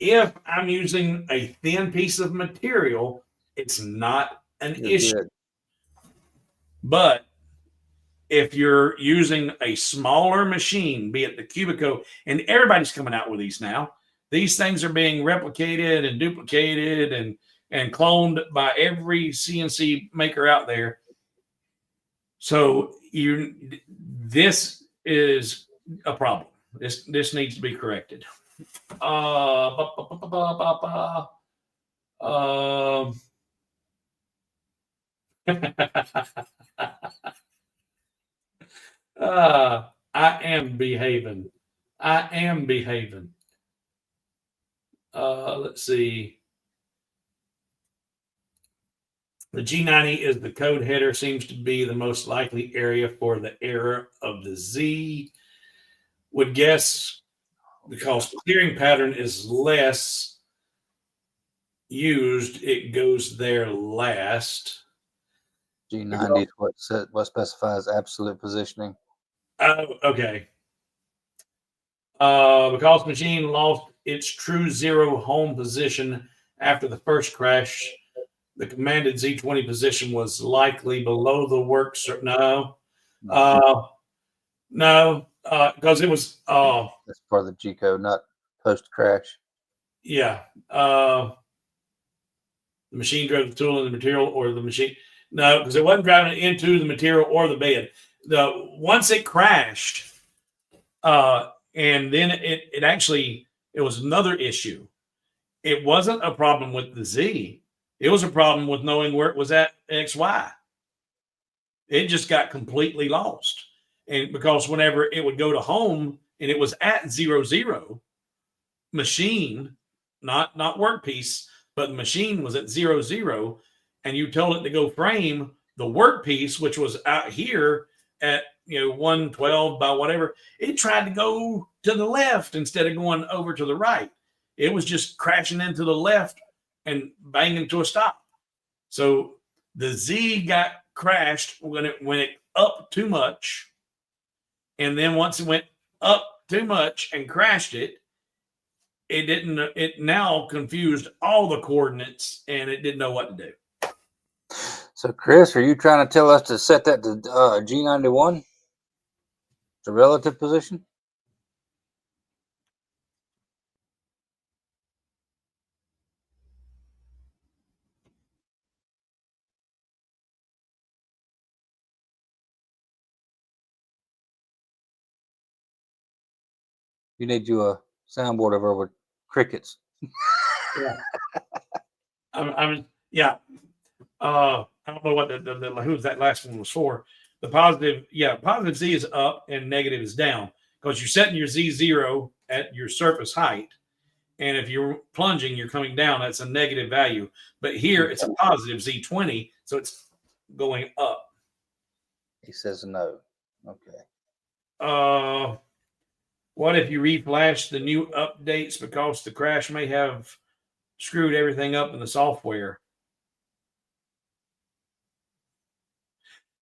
if I'm using a thin piece of material, it's not an issue. Good. But if you're using a smaller machine, be it the Cubiko, and everybody's coming out with these now, these things are being replicated and duplicated and cloned by every CNC maker out there. So this is a problem. This needs to be corrected. I am behaving. Let's see. The G90 is the code header, seems to be the most likely area for the error of the Z. Would guess because the clearing pattern is less used, it goes there last. G90 is what specifies absolute positioning. Oh, okay. Because the machine lost its true zero home position after the first crash, the commanded Z20 position was likely below the work. No, because it was. That's part of the G code, not post crash. Yeah. The machine drove the tool in the material or the machine. No, because it wasn't driving into the material or the bed. Once it crashed, and then it was another issue. It wasn't a problem with the Z. It was a problem with knowing where it was at XY. It just got completely lost. And because whenever it would go to home and it was at 00, machine, not workpiece, but the machine was at 00, and you told it to go frame the workpiece, which was out here at 112 by whatever, it tried to go to the left instead of going over to the right. It was just crashing into the left and banging to a stop. So the Z got crashed when it went up too much. And then once it went up too much and crashed it now confused all the coordinates and it didn't know what to do. So Chris, are you trying to tell us to set that to G91? The relative position? You need you a soundboard over with crickets. Yeah. I don't know what who's that last one was for. The positive Z is up and negative is down because you're setting your Z0 at your surface height. And if you're plunging, you're coming down. That's a negative value. But here it's a positive Z20, so it's going up. He says no. Okay. What if you reflash the new updates because the crash may have screwed everything up in the software?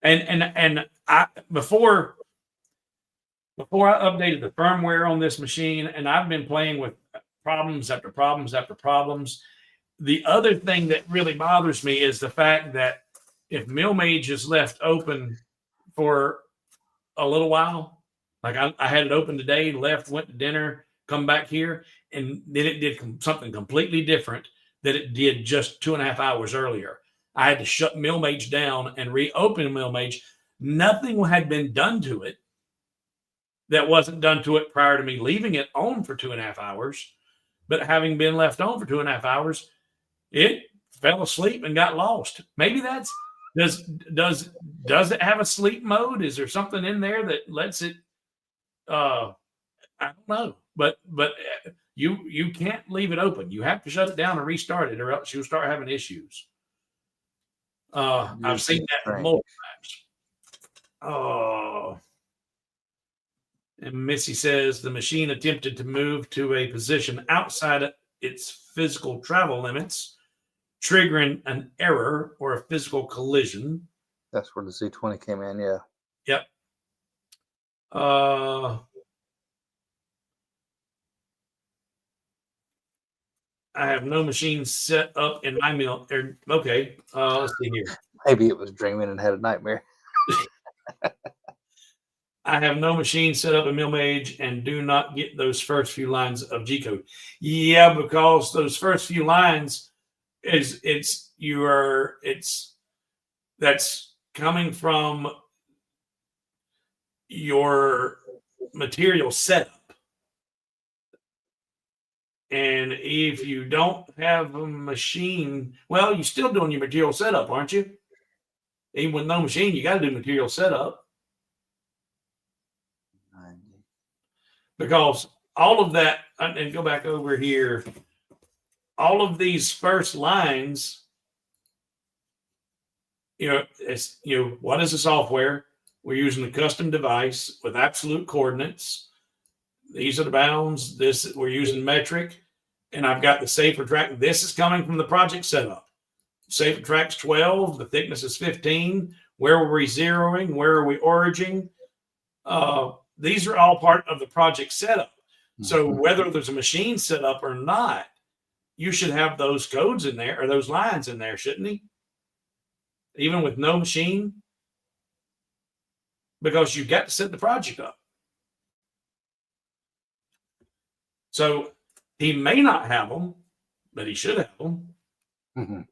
And I before I updated the firmware on this machine, and I've been playing with problems after problems after problems. the other thing that really bothers me is the fact that if Millmage is left open for a little while, like I had it open today, left, went to dinner, come back here, and then it did something completely different that it did just 2.5 hours earlier. I had to shut Millmage down and reopen Millmage. Nothing had been done to it that wasn't done to it prior to me leaving it on for 2.5 hours. But having been left on for 2.5 hours, it fell asleep and got lost. Maybe that's does it have a sleep mode? Is there something in there that lets it? I don't know, but you can't leave it open. You have to shut it down and restart it, or else you'll start having issues. I've seen that multiple times. Oh. And Missy says the machine attempted to move to a position outside of its physical travel limits, triggering an error or a physical collision. That's where the Z20 came in, yeah. Yep. I have no machine set up in my mill. Okay, let's see here. Maybe it was dreaming and had a nightmare. I have no machine set up in Millmage and do not get those first few lines of G code. Yeah, because those first few lines that's coming from your material setup. And if you don't have a machine, well, you're still doing your material setup, aren't you? Even with no machine, you got to do material setup. Because all of that, and go back over here, all of these first lines, what is the software? We're using a custom device with absolute coordinates. These are the bounds. We're using metric, and I've got the safer track. This is coming from the project setup. Safer track's 12. The thickness is 15. Where were we zeroing? Where are we origin? These are all part of the project setup. So whether there's a machine set up or not, you should have those codes in there or those lines in there, shouldn't he? Even with no machine, because you've got to set the project up. So he may not have them, but he should have them. Mm-hmm.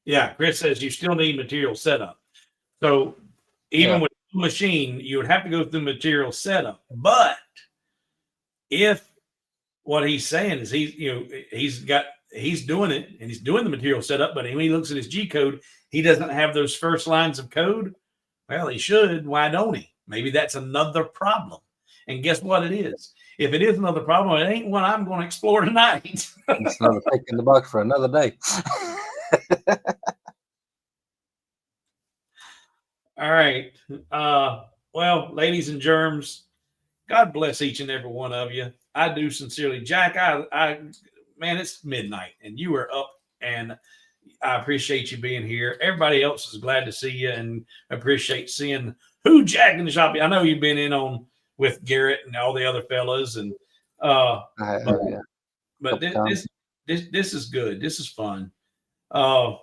Yeah, Chris says you still need material setup. So even with the machine, you would have to go through material setup. But if what he's saying is he's doing it and he's doing the material setup, but when he looks at his G code, he doesn't have those first lines of code. Well, he should. Why don't he? Maybe that's another problem. And guess what it is? If it is another problem, it ain't one I'm going to explore tonight. It's another kick in the butt for another day. All right. Well, ladies and germs, God bless each and every one of you. I do sincerely. Jack, man, it's midnight and you are up, and I appreciate you being here. Everybody else is glad to see you and appreciate seeing who Jack in the shop. I know you've been in on with Garrett and all the other fellas, and but this is good. This is fun. As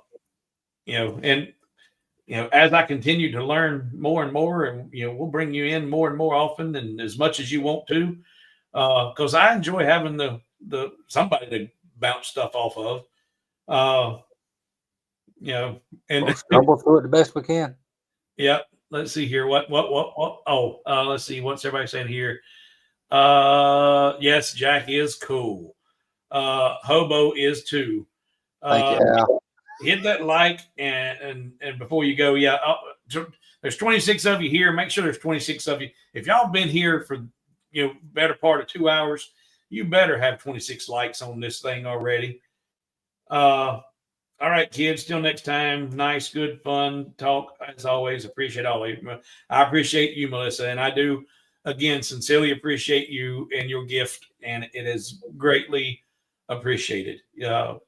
I continue to learn more and more, and we'll bring you in more and more often, and as much as you want to, because I enjoy having the somebody to bounce stuff off of. And we'll stumble through it the best we can. Yeah. Let's see here. What? Oh, let's see. What's everybody saying here? Yes, Jack is cool. Hobo is too. Thank you. Hit that like and before you go, there's 26 of you here. Make sure there's 26 of you. If y'all been here for better part of 2 hours, you better have 26 likes on this thing already. All right, kids. Till next time. Nice, good, fun talk as always. Appreciate all of you. I appreciate you, Melissa, and I do again sincerely appreciate you and your gift, and it is greatly appreciated.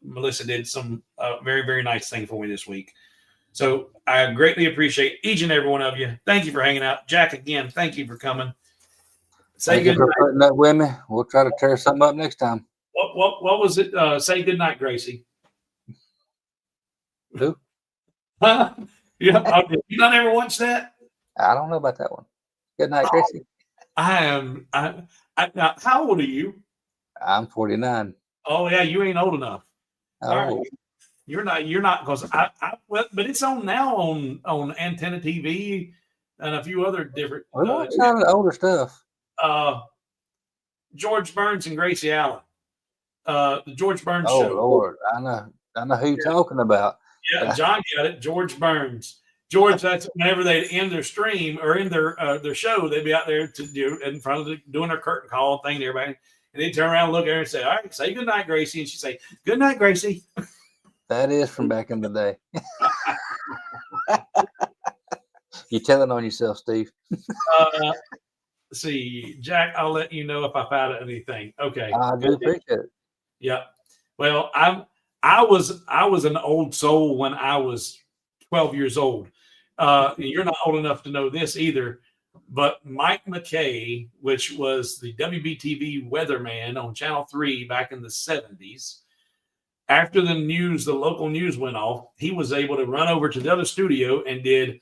Melissa did some very, very nice thing for me this week. So I greatly appreciate each and every one of you. Thank you for hanging out. Jack, again, thank you for coming. Say Thank you good for night. putting up with me. We'll try to tear something up next time. What was it? Say good night, Gracie. Who? Huh? Yeah, you not ever watched that? I don't know about that one. Good night, Gracie. Now, how old are you? I'm 49. Oh yeah, you ain't old enough. Oh, All right. You're not because but it's on now on Antenna TV and a few other different we watch some of the older stuff. George Burns and Gracie Allen. The George Burns Oh show. Lord, I know who you're talking about. Yeah, John got it. George Burns. George, that's whenever they'd end their stream or in their show, they'd be out there to do in front of doing their curtain call thing to everybody. And they'd turn around and look at her and say, all right, say good night, Gracie. And she'd say, good night, Gracie. That is from back in the day. You're telling on yourself, Steve. See, Jack, I'll let you know if I found anything. Okay. I do appreciate it. Yeah. Well, I was an old soul when I was 12 years old. You're not old enough to know this either, but Mike McKay, which was the WBTV weatherman on Channel 3 back in the 70s, after the local news went off, he was able to run over to the other studio and did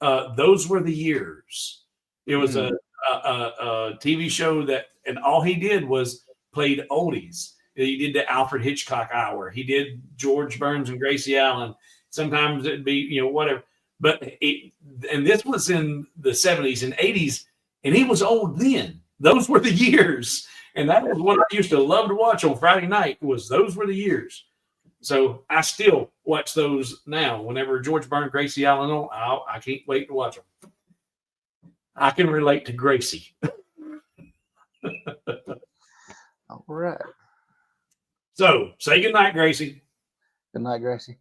Those Were the Years. It was a TV show and all he did was played oldies. He did the Alfred Hitchcock Hour. He did George Burns and Gracie Allen. Sometimes it'd be, whatever. And this was in the 70s and 80s, and he was old then. Those were the years. And that was what I used to love to watch on Friday night was Those Were the Years. So I still watch those now. Whenever George Burns, Gracie Allen on, I can't wait to watch them. I can relate to Gracie. All right. So say good night, Gracie. Good night, Gracie.